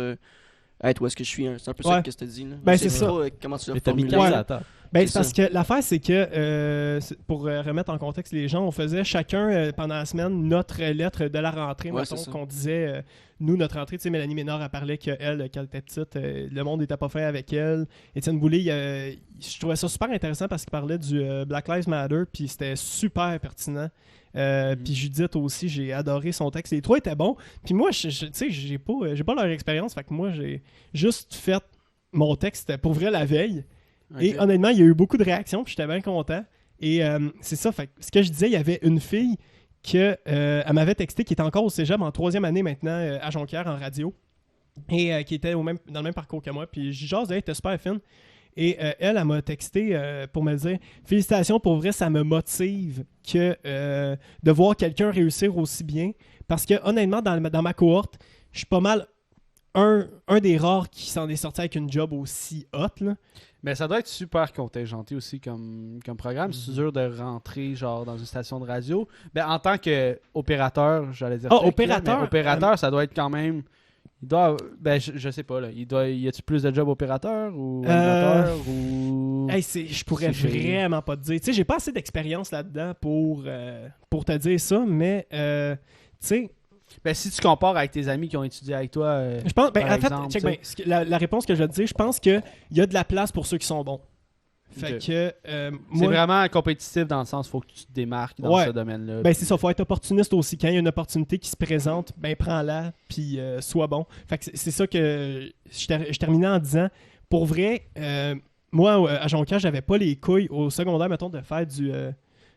être où est-ce que je suis. Hein. C'est un peu ça Ouais. que je te dis. Là. Ben, Je c'est sais ça. pas, comment tu l'as Mais t'as mis formulé. 15 Ouais. à terre. Ben, C'est c'est parce que l'affaire, c'est que, pour remettre en contexte les gens, on faisait chacun pendant la semaine notre lettre de la rentrée. Ouais, Mettons c'est ça. qu'on disait, nous, notre rentrée, tu sais, Mélanie Ménard, elle parlait qu'elle, quand elle était petite, le monde n'était pas fait avec elle. Étienne Boulay, je trouvais ça super intéressant parce qu'il parlait du Black Lives Matter, puis c'était super pertinent. Puis Judith aussi, j'ai adoré son texte. Les trois étaient bons. Puis moi, tu sais, j'ai pas leur expérience, fait que moi, j'ai juste fait mon texte pour vrai la veille. Et Ok. honnêtement, il y a eu beaucoup de réactions, puis j'étais bien content. Et c'est ça, fait que ce que je disais, il y avait une fille elle m'avait texté qui était encore au cégep en 3e année maintenant à Jonquière en radio et qui était dans le même parcours que moi. Puis je jase, elle était super fine. Et elle m'a texté pour me dire « Félicitations, pour vrai, ça me motive que de voir quelqu'un réussir aussi bien. » Parce que honnêtement, dans ma cohorte, je suis pas mal un des rares qui s'en est sorti avec une job aussi hot, là. Mais ça doit être super contingenté aussi comme programme. C'est dur de rentrer genre dans une station de radio. Ben, en tant qu'opérateur, j'allais dire. Ah, tech, là, opérateur. mais opérateur, ça doit être quand même. Il doit. Ben, je sais pas, là. Y a-tu plus de job opérateur ou animateur ou. Hey, je pourrais C'est vraiment pas te dire. Tu sais, j'ai pas assez d'expérience là-dedans pour te dire ça, mais tu sais, Ben, si tu compares avec tes amis qui ont étudié avec toi. je pense. Ben, Par en fait, exemple, check tu bien. La réponse que je vais te dire, je pense qu'il y a de la place pour ceux qui sont bons. Fait Ok. que c'est moi, vraiment compétitif dans le sens faut que tu te démarques dans Ouais. ce domaine-là. ben c'est ça, faut être opportuniste aussi. Quand il y a une opportunité qui se présente, ben prends-la, puis sois bon. Fait que c'est ça que je terminais en disant. Pour vrai, moi, à Jonquière, j'avais pas les couilles au secondaire, mettons, de faire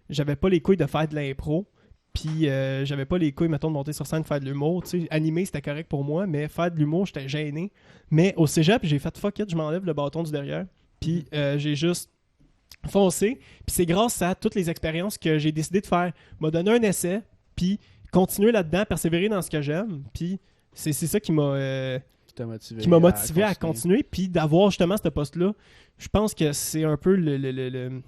j'avais pas les couilles de faire de l'impro. Puis j'avais pas les couilles, mettons, de monter sur scène, faire de l'humour. Tu sais, animer, c'était correct pour moi, mais faire de l'humour, j'étais gêné. Mais au cégep, j'ai fait fuck it, je m'enlève le bâton du derrière. Puis j'ai juste foncé. Puis c'est grâce à toutes les expériences que j'ai décidé de faire. M'a donné un essai, puis continuer là-dedans, persévérer dans ce que j'aime. Puis c'est ça qui m'a Qui m'a motivé à continuer. Puis d'avoir justement ce poste-là, je pense que c'est un peu le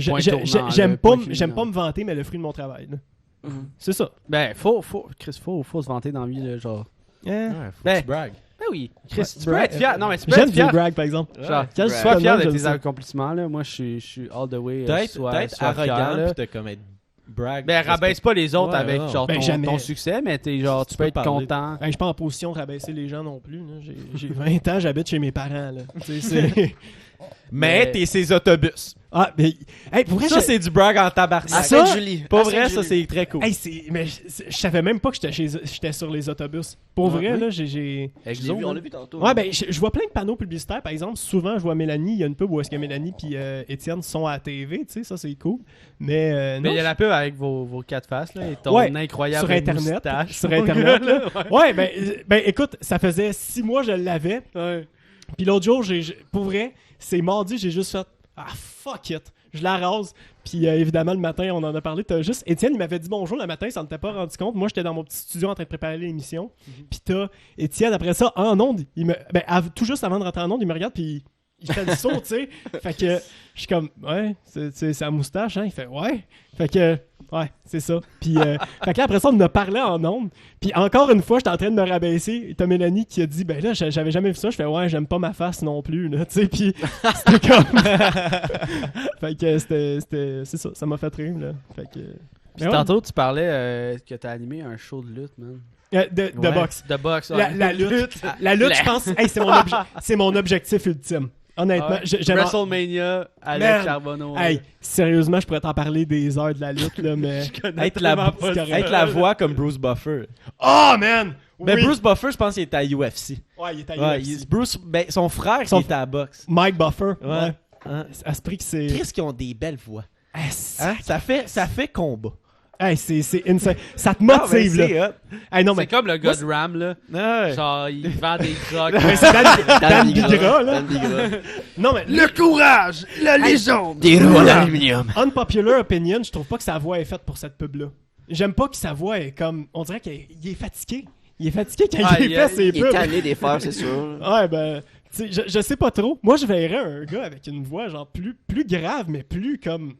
point tournant, j'aime le pas point j'aime pas culminant. me vanter, mais le fruit de mon travail. Là. C'est ça. Ben, Chris, faut se vanter dans la vie, là, genre. Eh. Ouais, faut Ben, que tu bragues. Ben oui. Chris, tu peux brag. être fier. Non, mais tu peux J'aime être dire fier. brag, par exemple. Genre, Quand je sois suis fier de j'aime tes ça. accomplissements, là. Moi, je suis all the way. Peut-être sois fier, arrogant, là. puis t'as comme être brag. Ben, rabaisse pas les autres Ouais, avec ouais. genre Ben, ton, jamais. ton succès, mais t'es genre, tu peux être parler. content. Ben, je suis pas en position de rabaisser les gens non plus. Là. J'ai 20 ans, j'habite chez mes parents. Là. Tu sais, c'est... Mais t'es ses autobus. Ah, mais... Hey, pour vrai, Ça, c'est du brag en tabarnak. À Ça, Sainte-Julie. Pas À vrai, ça, Sainte-Julie. c'est très cool. Hey, mais je savais même pas que j'étais sur les autobus. Pour vrai, oui? là, j'ai... Je l'ai vu, on l'a vu tantôt. Ouais, ben, je vois plein de panneaux publicitaires. Par exemple, souvent, je vois Mélanie. Il y a une pub où est-ce que Mélanie et Étienne sont à la TV. Tu sais, ça, c'est cool. Mais, Mais non, il y a la pub avec vos quatre faces, là, et ton Ouais, incroyable sur Internet. moustache. Sur Internet, là. Ouais, ben, écoute, ça faisait 6 mois que je l'avais. Puis l'autre jour, pour vrai, c'est mardi, j'ai juste fait « Ah, fuck it! » Je la rase. Puis évidemment, le matin, on en a parlé. T'as juste... Étienne, il m'avait dit bonjour le matin, ça ne t'était pas rendu compte. Moi, j'étais dans mon petit studio en train de préparer l'émission. Puis t'as Étienne, après ça, en ondes, tout juste avant de rentrer en ondes, il me regarde, puis il fait le saut, tu sais. Fait que je suis comme, ouais, c'est la moustache, hein. Il fait, ouais. Fait que, ouais, c'est ça. Puis, fait que là, après ça, on en a parlé en ondes. Puis encore une fois, j'étais en train de me rabaisser. T'as Mélanie qui a dit, ben là, j'avais jamais vu ça. Je fais, ouais, j'aime pas ma face non plus, là, tu sais. Puis c'était comme. Fait que c'est ça. Ça m'a fait rire, là. Fait que. Puis Mais ouais. tantôt, tu parlais que t'as animé un show de lutte, man. De Ouais. boxe. De boxe, ouais. La lutte, je pense, hey, c'est mon objectif ultime. Honnêtement, Ouais. j'aime. WrestleMania, Alex Man. Charbonneau. Hey, sérieusement, je pourrais t'en parler des heures de la lutte, là, mais. Être la, pas ça. être la voix comme Bruce Buffer. Oh, man! Mais Oui. Bruce Buffer, je pense qu'il était à UFC. Ouais, il est à Ouais, UFC. Bruce, ben, son frère qui Son- était à la boxe. Mike Buffer. Ouais. Ouais. Hein? À ce prix que c'est. Chris qui ont des belles voix. Ah, Hein? Ça fait combat. Hey, c'est insane. Ça te Ah, motive, ben, là. c'est hot. Hey, non, C'est mais. comme le gars de Ram, là. Ouais. Genre, il vend des crocs. Mais c'est Dan Bigra, là. Dan Bigra. Non, mais. courage, la légende. Des roues en aluminium. Unpopular opinion, je trouve pas que sa voix est faite pour cette pub-là. J'aime pas que sa voix est comme. On dirait qu'il est fatigué. Il est fatigué quand Ah, il fait ses Il est pubs. tanné des fers, c'est sûr. Ouais, ben. Tu sais, je sais pas trop. Moi, je verrais un gars avec une voix, genre, plus grave, mais plus comme.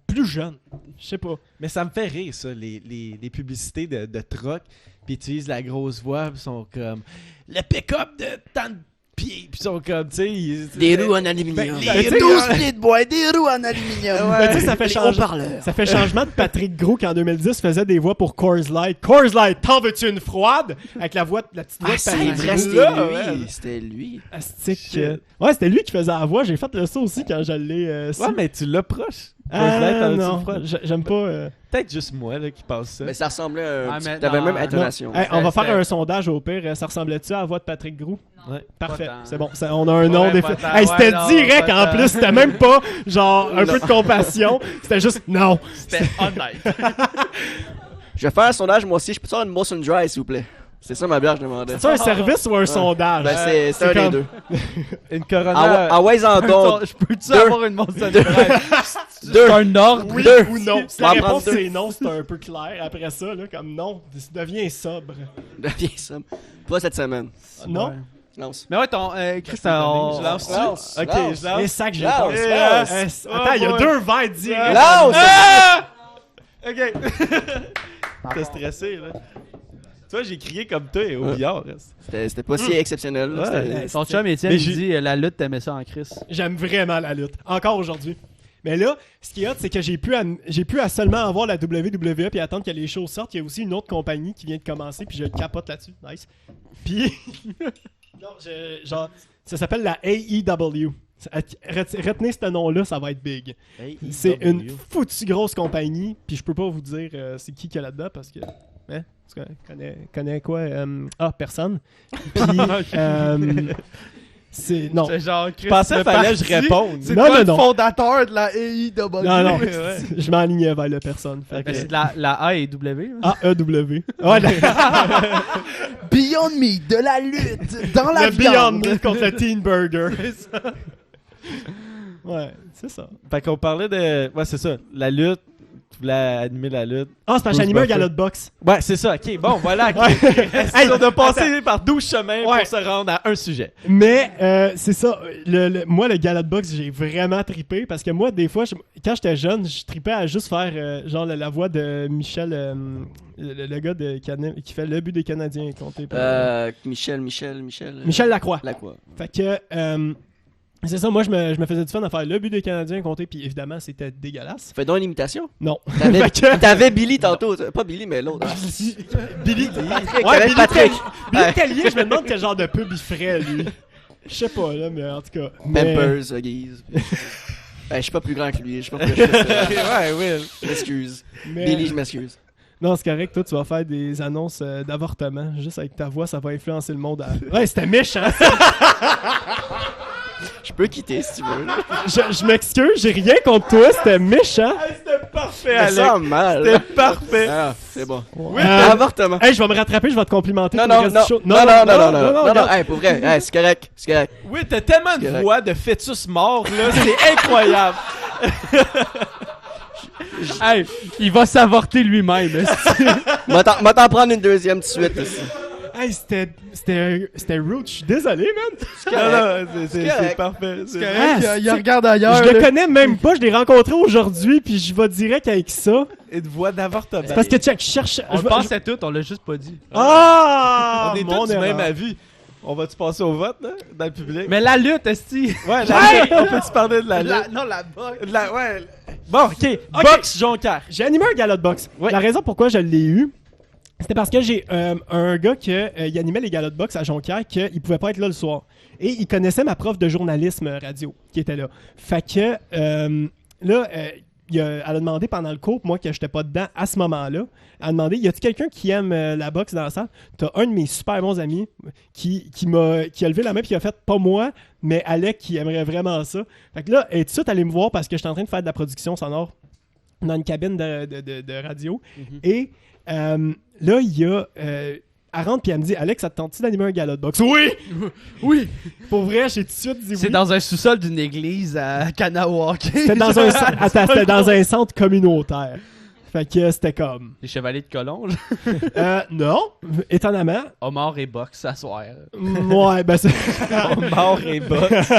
Plus jeune. Je sais pas. Mais ça me fait rire, ça, les publicités de truck. Puis ils utilisent la grosse voix, puis ils sont comme le pick-up de tant de pieds. Puis ils sont comme, tu sais. Des roues en aluminium. Ben, tu sais, 12 pieds de bois, des roues en aluminium. Ben, tu sais, ça fait haut-parleurs. Ça fait changement de Patrick Gros qui en 2010 faisait des voix pour Coors Light. Coors Light, t'en veux-tu une froide? Avec la petite voix Ah, de c'est Patrick vrai, Gros. c'était Là, lui. ouais. C'était lui. Astique. Shit. Ouais, c'était lui qui faisait la voix. J'ai fait le saut aussi quand je l'ai su. Ouais, mais tu l'approches. Coors Light, Ah, t'en as-tu non, une fois? j'aime pas. Peut-être juste moi là, qui pense ça. Mais ça ressemblait à Ah, un. mais T'avais non, même non. intonation. Hey, on va C'était- faire un sondage au pire. Ça ressemblait-tu à la voix de Patrick Gros? Ouais. Parfait, Pas tant. c'est bon. On a un nom Ouais, des pas fois. tant. Hey, Ouais, c'était non, direct pas en tant. plus. C'était même pas genre un peu de compassion. C'était juste non. C'était honnête. Je vais faire un sondage, moi aussi. Je peux te faire une Molson Dry, s'il vous plaît? C'est ça ma bière, je demandais. C'est un service ou un sondage? Ben, c'est c'est un des comme- deux. Une Corona. Ah ouais, en don. Je peux-tu Deux. avoir une Monster Dry? Deux. C'est un ordre. Oui Deux. ou non. Si On la va en réponse prendre deux. c'est non, c'est un peu clair. Après ça, là, comme non, deviens sobre. Deviens ça. Pas cette semaine. Non? Lance. Mais ouais, Christian, Je lance. Lance. Ok, Lance. je lance. Les sacs, j'ai Lance, pas. lance. Attends, il y a boy. 2 verres directs. Lance! Ok. T'es stressé, là. Tu vois, j'ai crié comme toi au billard. reste. C'était pas si exceptionnel. là. Ouais. C'était- Son chum Étienne, Mais il j'ai- dit la lutte, t'aimais ça en Chris. J'aime vraiment la lutte. Encore aujourd'hui. Mais là, ce qui est hot, c'est que j'ai pu à seulement avoir la WWE puis attendre que les choses sortent. Il y a aussi une autre compagnie qui vient de commencer puis je capote là-dessus. Nice. Puis, non, genre, ça s'appelle la AEW. Retenez ce nom-là, ça va être big. C'est une foutue grosse compagnie, puis je peux pas vous dire c'est qui qu'il y a là-dedans parce que. Hein? Tu connais quoi? Personne. Puis, c'est. Non. C'est genre, Chris, Je pensais qu'il fallait que je réponde. C'est Non, toi non, le non. fondateur de la AEW. Non, non. Ouais. Je m'enlignais vers la personne. Fait que- Ben, c'est de la A et W. là. AEW. Ouais, Beyond Me, de la lutte, dans le Beyond Meat contre le Teen Burger. Ouais, c'est ça. Fait qu'on parlait de. Ouais, c'est ça. La lutte. tu voulais animer la lutte. Ah, c'est parce que Bruce j'animais un Buffer. gala de boxe. Ouais, c'est ça. OK, bon, voilà. Okay. Hey, on a passé par 12 chemins Ouais. pour se rendre à un sujet. Mais c'est ça, moi le gala de boxe, j'ai vraiment trippé parce que moi des fois quand j'étais jeune, je trippais à juste faire genre la voix de Michel le gars qui fait le but des Canadiens compté par Michel. Michel Lacroix. Fait que c'est ça, moi je me faisais du fun à faire le but des Canadiens compté puis évidemment c'était dégueulasse. Fais donc une imitation. Non. T'avais Billy tantôt, pas Billy mais l'autre. Billy Avec Patrick. Billy Tellier, je me demande quel genre de pub il ferait lui. Je sais pas là, mais en tout cas. Mais- Pampers, Guise. Je suis pas plus grand que lui, je sais pas pourquoi je fais ça. Ouais, oui. Je m'excuse. mais- Billy, je m'excuse. Non, c'est correct, toi tu vas faire des annonces d'avortement. Juste avec ta voix, ça va influencer le monde. Ouais, c'était méchant. Je peux quitter si tu veux. là. Je m'excuse, j'ai rien contre toi, c'était méchant. C'était parfait, Mais Alex. ça mal. C'était parfait. Ah, c'est bon. Avortement. Hey, je vais me rattraper, je vais te complimenter. Non, pour le non, reste non, du show. non, regarde. hey, pour vrai, hey, c'est correct, c'est correct. Oui, t'as tellement C'est de correct. voix de fœtus mort, là. C'est incroyable. Hey, il va s'avorter lui-même. M'a t'en prendre une deuxième tout de suite. Ici. Hey, c'était rude, je suis désolé, man. C'est correct. parfait. C'est Ah, il regarde ailleurs. Je le connais même pas, je l'ai rencontré aujourd'hui, puis je vais direct avec ça. une voix d'avortement. C'est parce que check, je cherche. On je le vais- pensait tout, on l'a juste pas dit. Ah! On est mon tous du erreur. même avis. On va-tu passer au vote, là, dans le public? Mais la lutte, esti. Ouais, on peut-tu parler de la lutte? Non, la boxe. Ouais. Bon, OK. Box Jonquière. J'ai animé un gala de boxe. Ouais. La raison pourquoi je l'ai eu, c'était parce que j'ai un gars qui animait les galas de boxe à Jonquière qu'il pouvait pas être là le soir. Et il connaissait ma prof de journalisme radio qui était là. Fait que là, elle a demandé pendant le cours, moi que j'étais pas dedans à ce moment-là, elle a demandé y a-t-il quelqu'un qui aime la boxe dans la salle? T'as un de mes super bons amis qui a levé la main et qui a fait pas moi, mais Alec qui aimerait vraiment ça. Fait que là, elle est tout de suite allée me voir parce que j'étais en train de faire de la production sonore dans une cabine de radio. Et là, il y a. Elle rentre puis elle me dit Alex, ça te tente-tu d'animer un gala de boxe? Oui! Oui! Pour vrai, j'ai tout de suite dit oui. C'est dans un sous-sol d'une église à Kanawake. C'était dans un centre, attends, c'était dans un centre communautaire. Fait que c'était comme. Les chevaliers de Collonges. Non, étonnamment. Omar et boxe, s'asseoir. Ouais, ben c'est. Mort et box.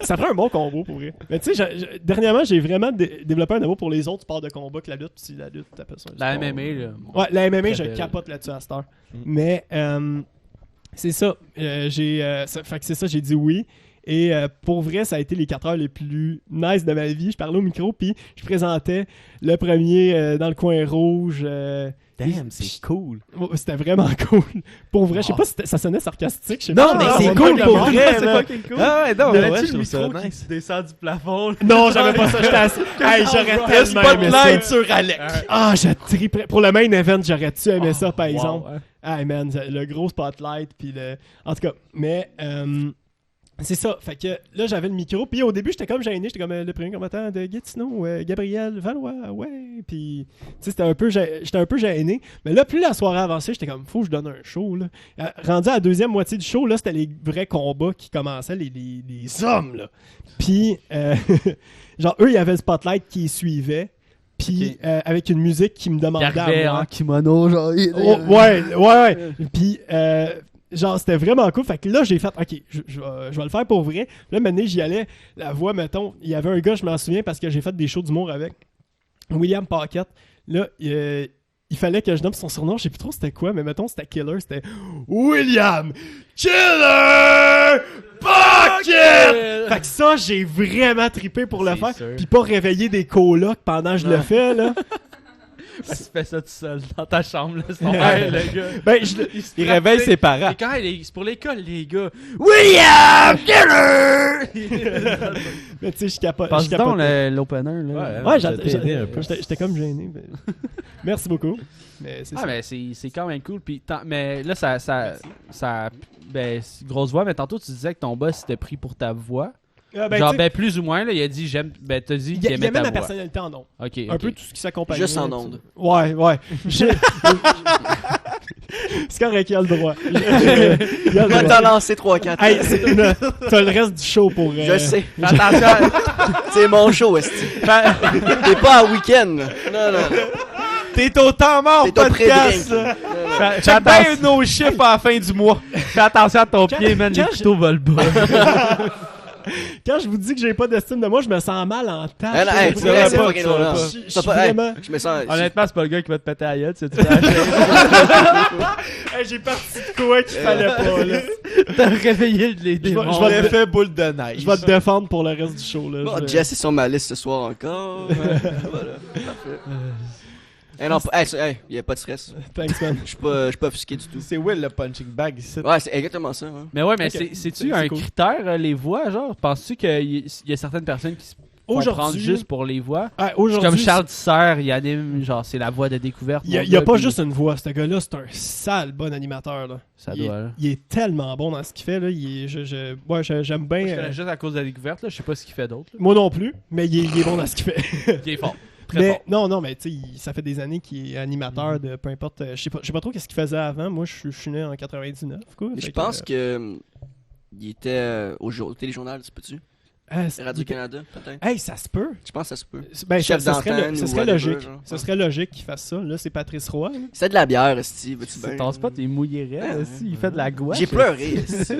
Ça prend un bon combo pour vrai. Mais tu sais, dernièrement, j'ai vraiment développé un amour pour les autres sports de combat que la lutte. Puis la lutte, t'appelles ça un La sport. MMA, là. Ouais, la MMA, Très je belle. capote là-dessus à cette heure. Mais c'est ça. Fait que c'est ça, j'ai dit oui. Et pour vrai, ça a été les 4 heures les plus nice de ma vie. Je parlais au micro, puis je présentais le premier dans le coin rouge. Damn, c'est cool. C'était vraiment cool. Pour vrai, je sais pas si ça sonnait sarcastique. je sais Non, pas. mais Ah, c'est on cool manque pour le monde. vrai, c'est là. fucking cool. Ah ouais, non, T'avais-tu ouais, le je trouve ça micro nice. qui descend du plafond? Non, j'avais pas ça. J'étais assis. Hey, j'aurais Le tellement aimé ça. spotlight sur Alex. Ah, je triperais. Pour le main event, j'aurais-tu aimé ça, par Wow, exemple. ouais. Ah, man, le gros spotlight, puis le... En tout cas, mais... c'est ça, fait que là j'avais le micro, puis au début j'étais comme gêné, j'étais comme le premier combattant de Gatineau, Gabriel Valois, ouais, puis tu sais j'étais un peu gêné, mais là plus la soirée avançait, j'étais comme faut que je donne un show là. Rendu à la deuxième moitié du show, là c'était les vrais combats qui commençaient, les hommes là, puis genre eux il y avait le spotlight qui suivait, puis avec une musique qui me Il demandait arrivait à moi. en kimono, genre. Oh, ouais. Puis, genre, c'était vraiment cool. Fait que là, j'ai fait, OK, je vais le faire pour vrai. Là, maintenant, j'y allais. La voix, mettons, il y avait un gars, je m'en souviens, parce que j'ai fait des shows d'humour avec William Paquette. Là, il fallait que je nomme son surnom. Je sais plus trop c'était quoi, mais mettons, c'était Killer. C'était William Killer Paquette! Fait que ça, j'ai vraiment trippé pour le C'est faire. sûr. Puis pas réveiller des colocs pendant que je le fais, là. Tu fais ça tout seul dans ta chambre, là. C'est ouais, le gars. Ben, Il réveille ses parents. Et quand c'est pour l'école, les gars. William Killer! Mais tu sais, je capote. Passe je capote. donc l'opener, là. Ouais, je vais t'aider un peu. j'étais comme gêné. Mais... Merci beaucoup. Mais c'est Ah, ça. mais c'est quand même cool. Puis, mais là, ça ben, grosse voix, mais tantôt, tu disais que ton boss était pris pour ta voix. Ben, Genre, tu sais, ben, plus ou moins, là, il a dit, ben, t'as dit il qu'il y aimait avait ta ma voix. personnalité en ondes. Ok, Un ok. peu tout ce qui s'accompagne. Juste en ondes. Ouais. C'est correct, il a le droit. Il a Il le va droit. t'en lancer 3-4. Hey, t'as le reste du show pour... Je sais. Attention, C'est mon show, esti. T'es pas en week-end. là. Non. T'es au temps mort, T'es au podcast! pré-drink. là. fais Check bien nos chiffres à la fin du mois. fais attention à ton pied, man, les quand couteaux volent bas. Quand je vous dis que j'ai pas d'estime de moi, je me sens mal en temps. Hey, hey, tu c'est devrais c'est pas, fucking tu devrais drôle, pas. là. Je T'as suis pas- hey, vraiment... Je me sens. Honnêtement, c'est pas le gars qui va te péter à la gueule, c'est la chaise. Hey, j'ai parti de quoi qu'il fallait pas, là. T'as réveillé les démons. Je vais l'effet boule de neige. Je vais te défendre pour le reste du show, là. Bon, Je vais- Jess est sur ma liste ce soir encore. Voilà. Parfait. Hey, non, y a pas de stress. Thanks, man. Je suis pas offusqué du tout. C'est Will le punching bag ici. Ouais, c'est exactement ça. Ouais. Mais ouais, mais Ok. c'est-tu C'est un cool. critère, les voix, genre? Penses-tu qu'il y a certaines personnes qui se font prendre Aujourd'hui... juste pour les voix? Ah, C'est aujourd'hui, comme Charles Tisser, il anime, genre, c'est la voix de découverte. il y a, mon il y a gars, pas puis juste une voix. Ce gars-là, c'est un sale bon animateur, là. Ça il, doit, est, là. il est tellement bon dans ce qu'il fait, là. J'aime bien... Moi, je connais juste à cause de la découverte, là. Je sais pas ce qu'il fait d'autre. là. Moi non plus, mais il est bon dans ce qu'il fait. Il est fort. Très Mais fort. non, mais tu sais, ça fait des années qu'il est animateur de peu importe. Je sais pas trop qu'est-ce qu'il faisait avant. Moi, je suis né en 99, quoi. Mais Fait je pense que il était au téléjournal, tu peux-tu? Radio-Canada, peut-être? Hey, ça se peut. Je pense que ça se peut. Ben, Chef ça serait, d'antenne ce ou serait whatever, logique. genre. Ce serait logique qu'il fasse ça. Là, c'est Patrice Roy. là. C'est de la bière, esti, veux-tu C'est bien? ton spot, il mouillerait, Ouais, aussi. Il fait de la gouache. J'ai pleuré, esti.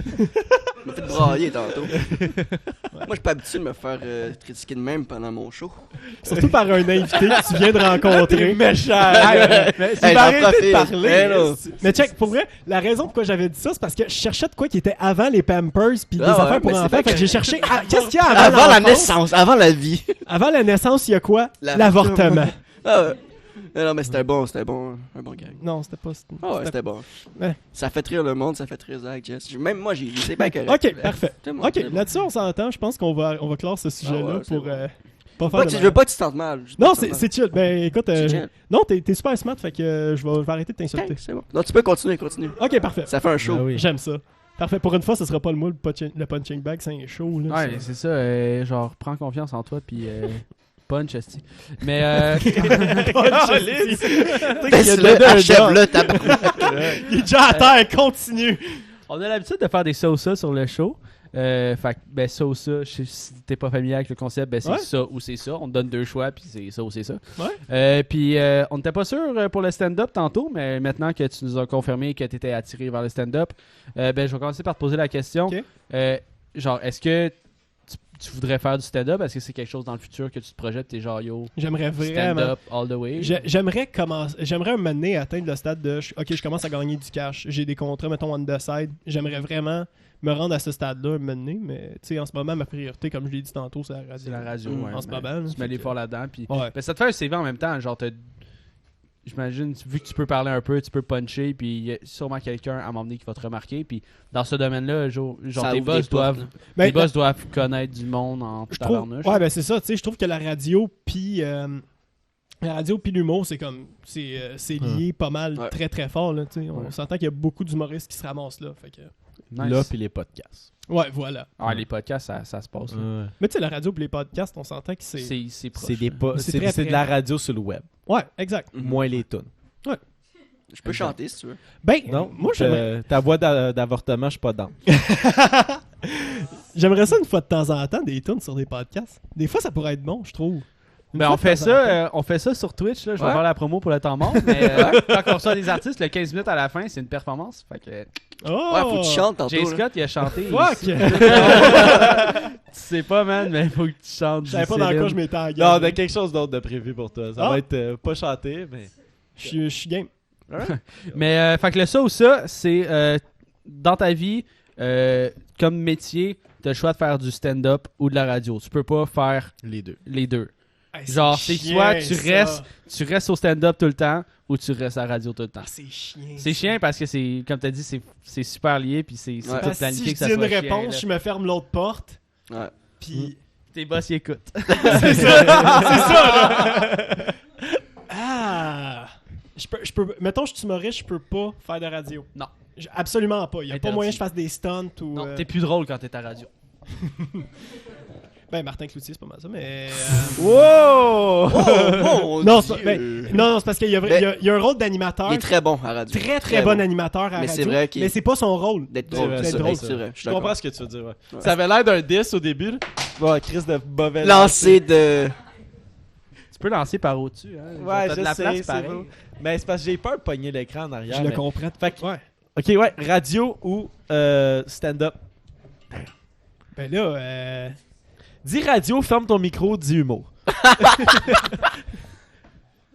Il m'a fait brailler tantôt. Moi, je suis pas habitué de me faire critiquer de même pendant mon show. Surtout par un invité que tu viens de rencontrer. méchant. Mais Hey, j'en arrêté de profite. parler. Hey, là. Mais check, pour vrai, la raison pourquoi j'avais dit ça, c'est parce que je cherchais de quoi qui était avant les Pampers puis des Ah ouais, affaires pour mais c'est enfants. vrai Fait que que- j'ai cherché qu'est-ce qu'il y a Avant la l'enfance? naissance, avant la vie. Avant la naissance, il y a quoi? L'avortement. L'avortement. Ah ouais. Non, mais c'était bon gag. Non, c'était pas. Ah ouais, c'était bon. Ouais. Ça fait rire le monde, ça fait rire Zach, Jess. Même moi, c'est pas correct. Ok, parfait. C'est bon, Ok, c'est bon. là-dessus, on s'entend. Je pense qu'on va clore ce sujet-là ouais, c'est pour bon. pas faire Pas de que- je mal. veux pas que tu te sentes mal. Je veux Non, pas que tu te sentes c'est chill. Ben écoute, mal. C'est chill. non, t'es super smart, fait que je vais arrêter de t'insulter. Ok, c'est bon. Non, tu peux continuer. Ok, parfait. Ça fait un show. Ah oui. J'aime ça. Parfait. Pour une fois, ce sera pas le punching bag, c'est un show. Là, Ouais, c'est ça. Genre, prends confiance en toi, puis punch, esti. Mais, Laisse-le, achève-le, tabarnak. Il est déjà à terre, continue. on a l'habitude de faire des sauces sur le show. Fait que, ben, sauce, si t'es pas familier avec le concept, ben, c'est Ouais. ça ou c'est ça. On te donne deux choix, puis c'est ça ou c'est ça. Ouais. Puis, on n'était pas sûr pour le stand-up tantôt, mais maintenant que tu nous as confirmé que t'étais attiré vers le stand-up, ben, je vais commencer par te poser la question. Ok. Genre, est-ce que tu voudrais faire du stand-up? Est-ce que c'est quelque chose dans le futur que tu te projettes? T'es genre, yo, J'aimerais vraiment. stand-up all the way? J'aimerais un moment donné atteindre le stade de ok, je commence à gagner du cash. J'ai des contrats, mettons, on the side. J'aimerais vraiment me rendre à ce stade-là un moment donné, mais tu sais, en ce moment, ma priorité, comme je l'ai dit tantôt, c'est la radio. C'est la radio, Mm. ouais. En ce Ben, moment, là, tu mets les fait que- forts là-dedans, puis... Ouais. Ben, ça te fait un CV en même temps, genre, j'imagine, vu que tu peux parler un peu, tu peux puncher, puis il y a sûrement quelqu'un à m'emmener qui va te remarquer, puis dans ce domaine-là, genre Ça tes ouvre boss des portes, doivent... là. Ben, les boss doivent connaître du monde en je trouve, tabarnouche. ouais, ben c'est ça, tu sais, je trouve que la radio puis l'humour, c'est comme c'est lié pas mal Ouais. très très fort là, tu sais. On Ouais. s'entend qu'il y a beaucoup d'humoristes qui se ramassent là, fait que Nice. Là, puis les podcasts. ouais, voilà. Ah, les podcasts, ça se passe. là. Mais tu sais, la radio puis les podcasts, on s'entend que c'est C'est proche. C'est des là. po- C'est c'est très, c'est de très- la radio sur le web. ouais, exact. Mhm. Moins les tunes. Je peux chanter si tu veux. Ben Non, moi j'aimerais ta voix d'avortement, je suis pas dans. j'aimerais ça une fois de temps en temps des tunes sur des podcasts. Des fois ça pourrait être bon, je trouve. Une Ben, fois on fait de temps en temps. ça, on fait ça sur Twitch, là. Je vais Ouais. faire la promo pour le temps mort, mais quand on reçoit des artistes, le 15 minutes à la fin, c'est une performance. Fait que Oh! Ouais, faut que tu chantes tantôt. Jay là. Scott, il a chanté. Fuck! ici. Tu sais pas, man, mais il faut que tu chantes. Je savais pas dans Céline. quoi je m'étais Non, engagé. on a quelque chose d'autre de prévu pour toi. Ça Ah. va être pas chanté, mais. Je suis game. Mais, fait que le ça ou ça, c'est dans ta vie, comme métier, t'as le choix de faire du stand-up ou de la radio. Tu peux pas faire Les deux. les deux. Hey, Genre, c'est chiant, soit tu ça. restes au stand-up tout le temps ou tu restes à la radio tout le temps. Ah, c'est chiant. C'est chiant parce que c'est, comme t'as dit, c'est super lié puis c'est Ouais. tout Parce que planifié si que je ça dis soit une chiant, réponse, là. je me ferme l'autre porte. Ouais. Puis Tes boss y écoutent. c'est ça, là. Ah! Je peux, mettons, je suis humoriste, je peux pas faire de radio. Non. Absolument pas. Il y a pas Interdit. moyen que je fasse des stunts ou. Non, t'es plus drôle quand t'es à radio. Ben, Martin Cloutier, c'est pas mal ça, mais... Wow! Oh, non, mon c'est, Dieu. non, c'est parce qu'il y a, il y a un rôle d'animateur. Il est très bon à radio. Très bon animateur à Mais radio. c'est vrai qu'il- Mais c'est pas son rôle. D'être C'est drôle, vrai, c'est c'est vrai, vrai, c'est vrai. Je suis Je comprends d'accord. ce que tu veux dire, ouais. Ça avait l'air d'un 10 au début, là. Bon, Chris de mauvais Lancer de... Tu peux lancer par au-dessus. Hein. Ouais, T'as je de la sais, place c'est pareil. beau. Mais c'est parce que j'ai peur de pogner l'écran en arrière. Je le mais- comprends. Fait que- Ouais. Ok, ouais, radio ou stand-up. Ben là, Dis radio, ferme ton micro, dis humour.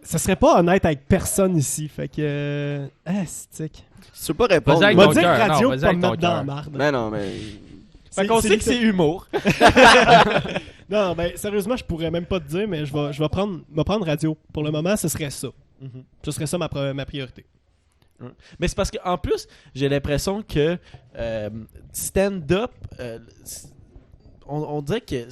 ça serait pas honnête avec personne ici. Fait que... stick. Tu peux pas répondre. Vas-y avec M'a ton dit cœur, radio non, pour vas-y pas me avec ton mettre dans la cœur. marde. Mais non, mais... Fait qu'on sait que c'est humour. Non, ben sérieusement, je pourrais même pas te dire, mais je vais prendre radio. Pour le moment, ce serait ça. Mhm. Ce serait ça ma priorité. Mais c'est parce qu'en plus, j'ai l'impression que stand-up, on dirait qu'il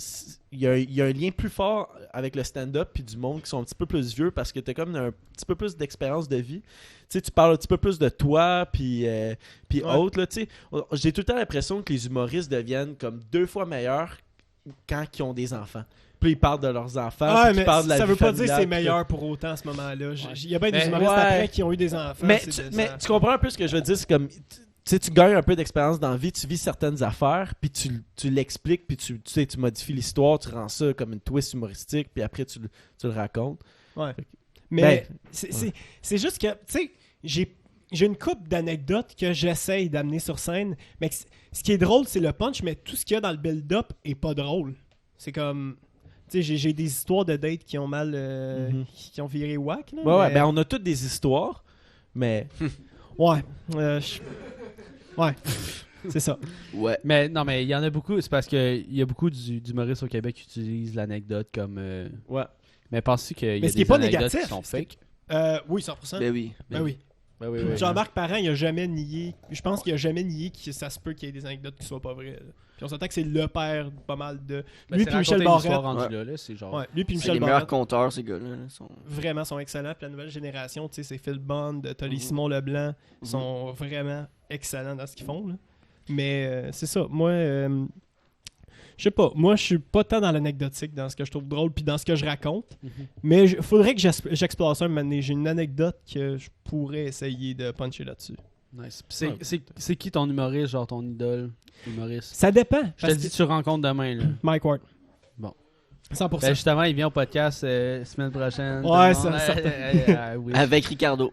y a un lien plus fort avec le stand-up puis du monde qui sont un petit peu plus vieux parce que t'as comme un petit peu plus d'expérience de vie. Tu sais, tu parles un petit peu plus de toi puis autres, là, tu sais. J'ai tout le temps l'impression que les humoristes deviennent comme 2 fois meilleurs quand ils ont des enfants. Puis ils parlent de leurs enfants, Ah, puis ils mais parlent de la ça vie veut pas dire que familiale, c'est puis meilleur pour autant à ce moment-là. Il y a bien des Mais humoristes ouais. après qui ont eu des enfants. Mais, c'est tu, de mais ça. tu comprends un peu ce que je veux dire, c'est comme tu sais, tu gagnes un peu d'expérience dans la vie, tu vis certaines affaires, puis tu l'expliques, puis tu sais, tu modifies l'histoire, tu rends ça comme une twist humoristique, puis après tu le racontes. Ouais. Mais Ben, c'est juste que, tu sais, j'ai une couple d'anecdotes que j'essaye d'amener sur scène, mais ce qui est drôle, c'est le punch, mais tout ce qu'il y a dans le build-up est pas drôle. C'est comme... Tu sais, j'ai des histoires de dates qui ont mal... qui ont viré whack, là. Ouais, mais- ben on a toutes des histoires, mais Ouais. Ouais. C'est ça. Ouais. Mais non, mais il y en a beaucoup. C'est parce qu'il y a beaucoup d'humoristes au Québec qui utilisent l'anecdote comme. ouais. Mais penses-tu qu'il y a Mais ce qui des est pas anecdotes négatif, qui sont c'est- fake? Oui, 100%. Ben oui. Ben oui. Ben oui, oui. Jean-Marc Parent, il a jamais nié. Je pense qu'il a jamais nié que ça se peut qu'il y ait des anecdotes qui soient pas vraies. Là. Puis on s'entend que c'est le père de pas mal de. Ben, Lui c'est puis Michel raconter une Barrette. histoire rendue Ouais. là, c'est genre. Ouais, lui puis C'est Michel les meilleurs Barrette. conteurs, ces gars-là. là, sont... Vraiment sont excellents. Puis la nouvelle génération, tu sais, c'est Phil Bond, t'as les Simon Leblanc, sont vraiment excellents dans ce qu'ils font. Là. Mais c'est ça. Moi, je sais pas. Moi, je suis pas tant dans l'anecdotique, dans ce que je trouve drôle, puis dans ce que je raconte. Mais il faudrait que j'explore ça un moment donné. J'ai une anecdote que je pourrais essayer de puncher là-dessus. Nice. Puis c'est qui ton humoriste, genre ton idole humoriste? Ça dépend. Je te parce dis, que- tu rencontres demain, là. Mike Ward. Bon. 100%. Ben, justement, il vient au podcast semaine prochaine. Ouais, tout le monde. ça- Oui. Avec Ricardo.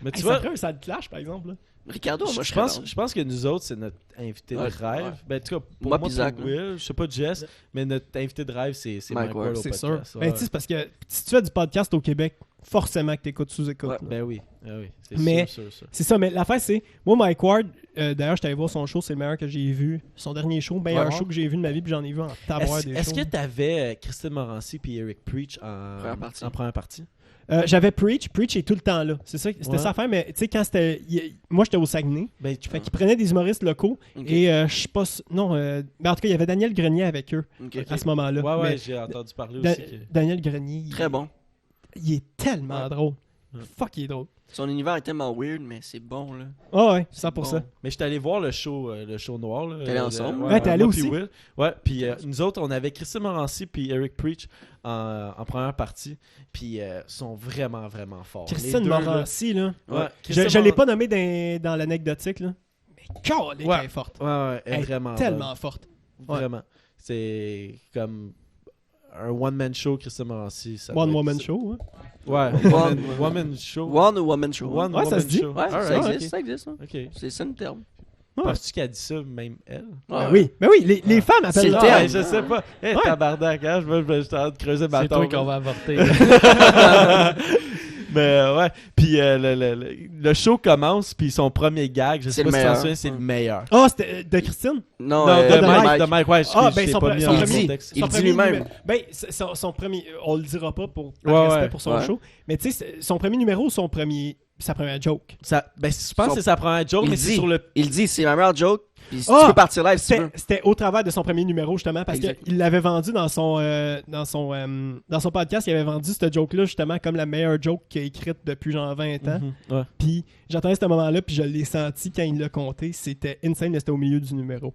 Mais tu Hey, vois, ça ferait un sale clash, par exemple. Là. Ricardo, moi, je pense que nous autres, c'est notre invité Ouais, de rêve. ouais. Ben, en tout cas, pour Moi moi, pis Zach, pour Will, je sais pas Jess, mais notre invité de rêve, c'est Mike Mike Ward, Ward au C'est sûr. podcast. Ben, tu sais, c'est parce que si tu fais du podcast au Québec, forcément que tu écoutes sous-écoute. Ouais. là. Ben oui, c'est Mais- sûr, sûr. C'est ça, mais l'affaire, c'est. Moi, Mike Ward, d'ailleurs, j'étais allé voir son show, c'est le meilleur que j'ai vu. Son dernier show, meilleur Ouais. show que j'ai vu de ma vie, puis j'en ai vu en taboire des Est-ce shows. que t'avais Christine Morancy puis Eric Preach en première partie? J'avais Preach. Preach est tout le temps là. C'est ça, c'était Ouais. ça à faire, mais tu sais, quand c'était. Moi, j'étais au Saguenay. Ben, tu Fait qu'ils prenaient des humoristes locaux. Ok. Et je sais pas. Non, mais en tout cas, il y avait Daniel Grenier avec eux Ok. à ce moment-là. Ouais, ouais, Mais j'ai entendu parler Da- aussi. Que... Daniel Grenier. Très bon. Il est tellement Ouais. drôle. Ouais. Fuck, il est drôle. Son univers est tellement weird, mais c'est bon, là. Ah ouais, 100%. Bon. Mais j'étais allé voir le show noir. Là, T'es allé ensemble? Ouais, t'es allé moi aussi? puis Will. Ouais, puis nous autres, on avait Christine Morancy puis Eric Preach en première partie. Puis sont vraiment, vraiment forts. Les Christine deux, là. Morancy, là. Ouais, Je Christine l'ai Moran- pas nommé dans l'anecdotique, là. Mais calique, Ouais. elle est forte. Ouais, ouais, elle est Elle est vraiment tellement forte. bonne. Vraiment. C'est comme un one-man show, Christine Morancy. ça doit One être Woman ça. Show. Hein. Ouais, One- woman show. One Woman Show. One Ouais, ça woman se dit. show. Ouais, Alright, ça ok. existe, ça existe. hein. Ok. C'est ça le terme. Ouais. Penses-tu qu'elle dit ça, même elle? Ben oui, les femmes C'est appellent le ça. terme. Ouais, je sais pas. Hey, Ouais. tabarnak, hein? J'étais en train de creuser ma C'est toi tombe. qu'on va avorter. Mais ouais. Puis le show commence, puis son premier gag, je sais C'est pas le si tu t'en meilleur. souviens, c'est le meilleur. Ah, c'était de Christine? Non, Non, de Mike. de Mike, ouais, Ah, je ben t'ai son pas mis son en Il premier. dit. contexte. Il son dit premier lui-même. numéro- Ben, son premier. On le dira pas pour par Ouais, respect ouais. pour son Ouais. show. Mais tu sais, son premier numéro, sa première joke. Ben, je pense Son- que c'est sa première joke, Il mais c'est dit. sur le. Il dit, c'est ma meilleure joke. Puis si Ah! tu peux partir live si tu veux. C'était au travers de son premier numéro, justement, parce Exact. qu'il l'avait vendu dans son podcast. Il avait vendu cette joke-là, justement, comme la meilleure joke qu'il a écrite depuis genre 20 ans. Ouais. Puis j'attendais ce moment-là, puis je l'ai senti quand il l'a compté. C'était insane, mais c'était au milieu du numéro.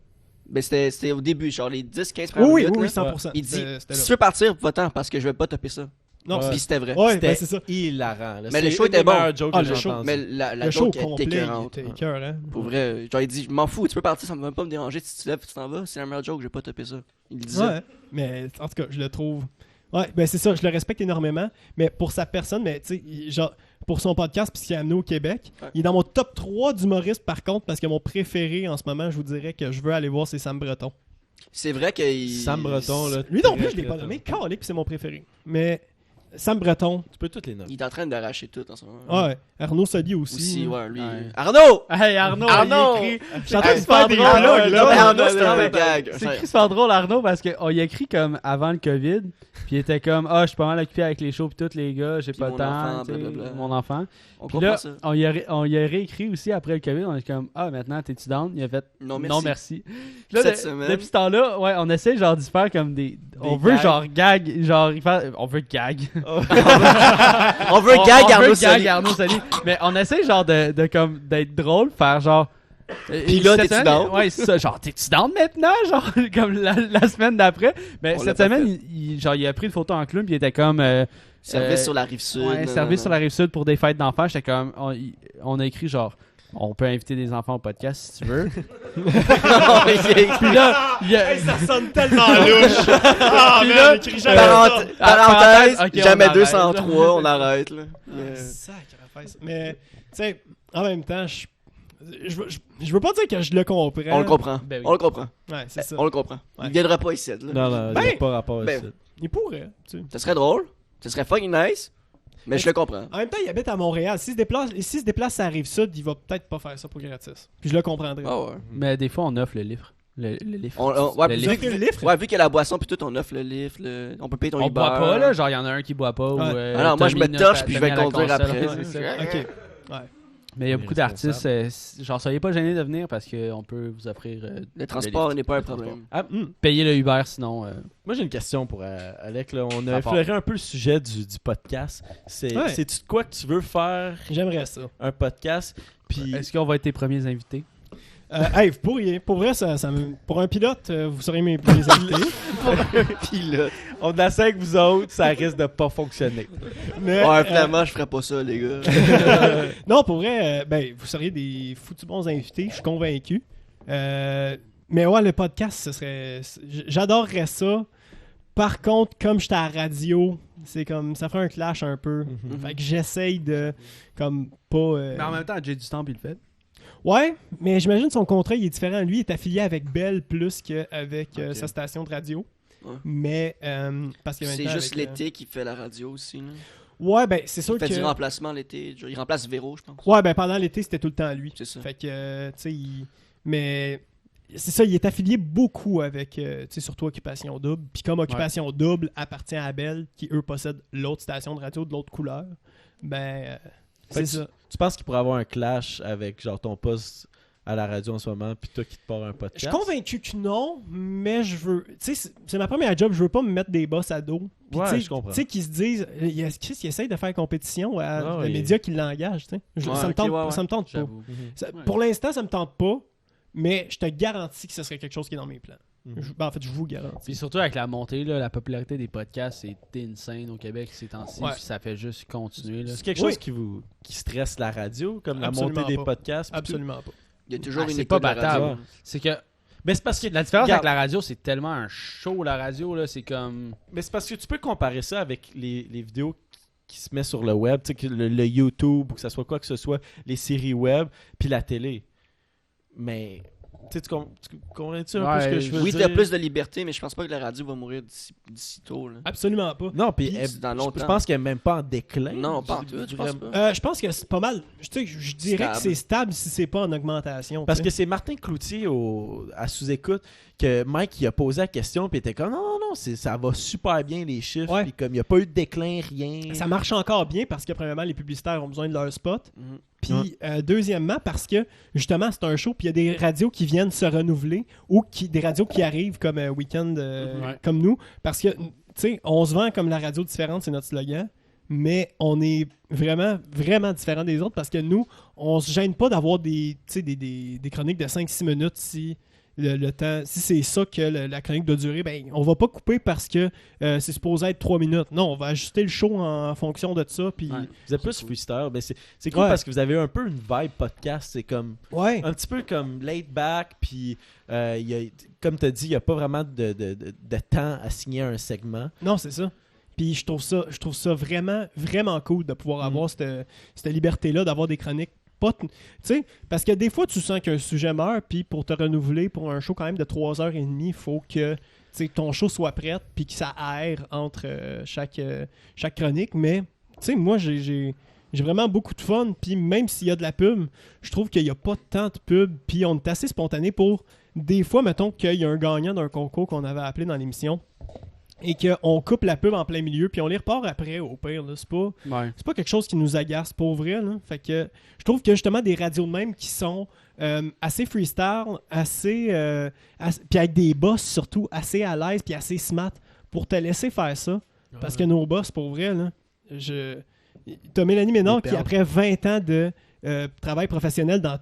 Ben, c'était au début, genre les 10-15 premières Oui, minutes. oui, là. 100%. Il dit, C'était si là. tu veux partir, va-t'en, parce que je vais pas topper ça. Non, Ouais. Puis c'était vrai. Ouais, C'était ben c'est ça. hilarant. Là. Mais le C'est show une des était bon. meilleures jokes Ah, que le j'ai show. entendues. Mais la Le show joke était complet, il écœurante. était écœurant. Pour vrai, genre, il dit, je m'en fous, tu peux partir, ça va pas me déranger si tu te lèves et tu t'en vas. C'est la meilleure joke, je vais pas topper ça. Il le disait. Ouais, mais en tout cas, je le trouve. Ouais, ben c'est ça, je le respecte énormément. Mais pour sa personne, mais tu sais, genre, pour son podcast, puisqu'il est amené au Québec, Ouais. il est dans mon top 3 d'humoristes par contre, parce que mon préféré en ce moment, je vous dirais que je veux aller voir, c'est Sam Breton. C'est vrai que. Sam Breton, là. Lui non plus, très, je l'ai pas très nommé. Calique, c'est mon préféré. Mais Sam Breton, Tu peux toutes les nommer. Il est en train d'arracher tout en ce moment. ouais, Arnaud Soli aussi. Aussi, ouais, lui. Ouais. Arnaud! Hey Arnaud, Arnaud! il écrit. Je suis en train de Hey, faire des c'est pas drôle, vlogs, là. là. Mais Arnaud, non, c'était non, un non, gag. C'est super drôle Arnaud parce qu'il a écrit comme avant le COVID, puis il était comme je suis pas mal occupé avec les shows puis tous les gars, j'ai Puis pas mon le temps, enfant, tu sais, blablabla. mon enfant. On Puis comprend là, ça. on y a réécrit aussi après le COVID, on est comme maintenant t'es-tu down? Il a fait Non, merci. non merci. Puis là, Cette semaine. depuis ce temps-là, ouais, on essaie genre d'y faire comme on veut gags. genre gag, genre on veut gag. On veut gag on Arnaud veut Soli. gag Arnaud Soli. Mais on essaie genre de comme d'être drôle, faire genre. Puis là, cette t'es-tu semaine- down? Ouais, c'est ça. Genre, t'es-tu down maintenant? Genre, comme la semaine d'après. Mais On cette l'a pas semaine, il a pris une photo en clown, puis il était comme. Service sur la rive sud. Ouais, service sur la rive sud pour des fêtes d'enfants. J'étais comme. On a écrit genre. On peut inviter des enfants au podcast si tu veux. Puis là, il y a. Ça sonne tellement louche. Ah, Puis man, là, écris jamais ça. Parenthèse, ok, on jamais arrête, 203, on arrête. Là. Sacrifice. Mais, tu sais, en même temps, je veux pas dire que je le comprends. On le comprend. Ben oui. On le comprend. Ouais, c'est ça. On le comprend. Ouais. Il viendra pas ici. Là. Non, non, il n'y Ben, a pas rapport ben, à ça. Il pourrait, tu sais. Ça serait drôle. Ça serait fucking nice. Mais je le comprends. En même temps, il habite à Montréal. S'il se déplace à la Rive-Sud, il va peut-être pas faire ça pour gratis. Puis je le comprendrais. Ah ouais. Mais des fois, on offre le livre. Le livre. Ouais, Le vu, livre. Offrir le livre? ouais, vu qu'il y a la boisson, puis tout, on offre le livre. On peut payer ton On Uber. boit pas, là. Genre, il y en a un qui boit pas. Ouais. Ou, Ah non, moi, je me Tommy torche, n'a- puis je Tommy vais à la conduire console, après. ouais, c'est ça. Ok. Ouais. Mais il y a On est beaucoup d'artistes, responsable. genre, soyez pas gênés de venir parce qu'on peut vous offrir Le transport livre. n'est pas un problème. Ah, Payer le Uber, sinon. moi, j'ai une question pour Alec. Là. On a Ça part. effleuré un peu le sujet du podcast. Ouais. C'est-tu de quoi que tu veux faire J'aimerais ça. un podcast? Puis, Est-ce qu'on va être tes premiers invités? Hey, vous pourriez. Pour vrai, pour un pilote, vous serez mes premiers invités. Pilote. on essaie avec vous autres, ça risque de pas fonctionner. Mais, Ouais, finalement, je ferais pas ça, les gars. non, pour vrai, ben, vous seriez des foutus bons invités, je suis convaincu. Mais ouais, le podcast, ce serait. J'adorerais ça. Par contre, comme j'étais à la radio, c'est comme. Ça ferait un clash un peu. Fait que j'essaye de. Comme pas. Mais en même temps, Jay du Temple, il le fait. Ouais, mais j'imagine son contrat il est différent. Lui, il est affilié avec Bell plus qu'avec Ok. sa station de radio. Ouais. Mais. Parce que C'est juste l'été qui fait la radio aussi. Là. Ouais, ben, c'est sûr Il fait que. du remplacement l'été. Il remplace Véro, je pense. Ouais, ben, pendant l'été, c'était tout le temps lui. C'est ça. Fait que, tu sais, mais c'est ça, il est affilié beaucoup avec, tu sais, surtout Occupation Double. Puis comme Occupation Double appartient à Bell, qui eux possèdent l'autre station de radio de l'autre couleur, ben, c'est Fait que ça. Tu penses qu'il pourrait avoir un clash avec genre ton poste à la radio en ce moment, puis toi qui te pars un Je podcast? suis convaincu que non, mais je veux. Tu sais, c'est ma première job, je veux pas me mettre des boss à dos. Puis, Ouais, tu sais, je comprends. Tu sais, qu'ils se disent, il y a Chris qui essaye de faire compétition à Ah, les oui. médias qui l'engagent, tu sais. Ouais, Ça me ok, tente, ouais, ouais. ça me tente pas. J'avoue. Ça- Ouais. Pour l'instant, ça me tente pas, mais je te garantis que ce serait quelque chose qui est dans mes plans. Mhm. Ben, en fait, je vous garantis. Puis surtout avec la montée, là, la popularité des podcasts, c'est insane au Québec ces temps-ci. Ouais. Puis ça fait juste continuer. Là. C'est quelque Oui. chose qui stresse la radio, comme la Absolument montée des pas. podcasts? puis tout? Absolument pas. Il y a toujours Ah, une c'est écoute pas de la radio. battable. C'est que Mais c'est parce que la différence Regarde. avec la radio, c'est tellement un show, la radio. Là, c'est comme. Mais c'est parce que tu peux comparer ça avec les vidéos qui se mettent sur le web, tu sais, que le YouTube ou que ça soit quoi que ce soit, les séries web, puis la télé. Mais tu sais, tu comprends-tu un peu ce que je veux Oui, dire? t'as plus de liberté, mais je pense pas que la radio va mourir d'ici tôt. Là. Absolument pas. Non, puis Puis, elle- c'est dans je longtemps. pense qu'elle est même pas en déclin. Non, pas en tout, je pense Vraiment. pas. Je pense que c'est pas mal. Tu sais, je dirais Stable. que c'est stable si c'est pas en augmentation. Parce tu que sais. c'est Martin Cloutier à sous-écoute que Mike il a posé la question puis il était comme non, ça va super bien les chiffres Ouais. puis comme il n'y a pas eu de déclin, rien. Ça marche encore bien parce que, premièrement, les publicitaires ont besoin de leur spot. Mhm. Puis, deuxièmement, parce que, justement, c'est un show, puis il y a des radios qui viennent se renouveler ou des radios qui arrivent comme Weekend, Ouais. comme nous. Parce que, tu sais, on se vend comme la radio différente, c'est notre slogan. Mais on est vraiment, vraiment différent des autres parce que nous, on se gêne pas d'avoir des chroniques de 5-6 minutes si le temps, si c'est ça que la chronique doit durer, ben on va pas couper parce que c'est supposé être 3 minutes. Non, on va ajuster le show en fonction de ça. Puis Vous êtes plus freestyle. Ben c'est cool parce que vous avez un peu une vibe podcast. C'est comme un petit peu comme laid back. Puis comme tu as dit, il n'y a pas vraiment de temps à signer un segment. Non, c'est ça. Puis je trouve ça vraiment, vraiment cool de pouvoir avoir cette liberté-là, d'avoir des chroniques. Tu sais, parce que des fois, tu sens qu'un sujet meurt, puis pour te renouveler pour un show quand même de 3h30, il faut que ton show soit prêt, puis que ça aère entre chaque chronique. Mais, tu sais, moi, j'ai vraiment beaucoup de fun, puis même s'il y a de la pub, je trouve qu'il n'y a pas tant de pub, puis on est assez spontané pour, des fois, mettons qu'il y a un gagnant d'un concours qu'on avait appelé dans l'émission, et qu'on coupe la pub en plein milieu, puis on les repart après, au pire. Là. C'est pas quelque chose qui nous agace, pour vrai. Là. Fait que je trouve que justement des radios de même qui sont assez freestyle, puis avec des boss surtout, assez à l'aise, puis assez smart, pour te laisser faire ça. Parce que nos boss, pour vrai, là, t'as Mélanie Ménard qui, après 20 ans de travail professionnel dans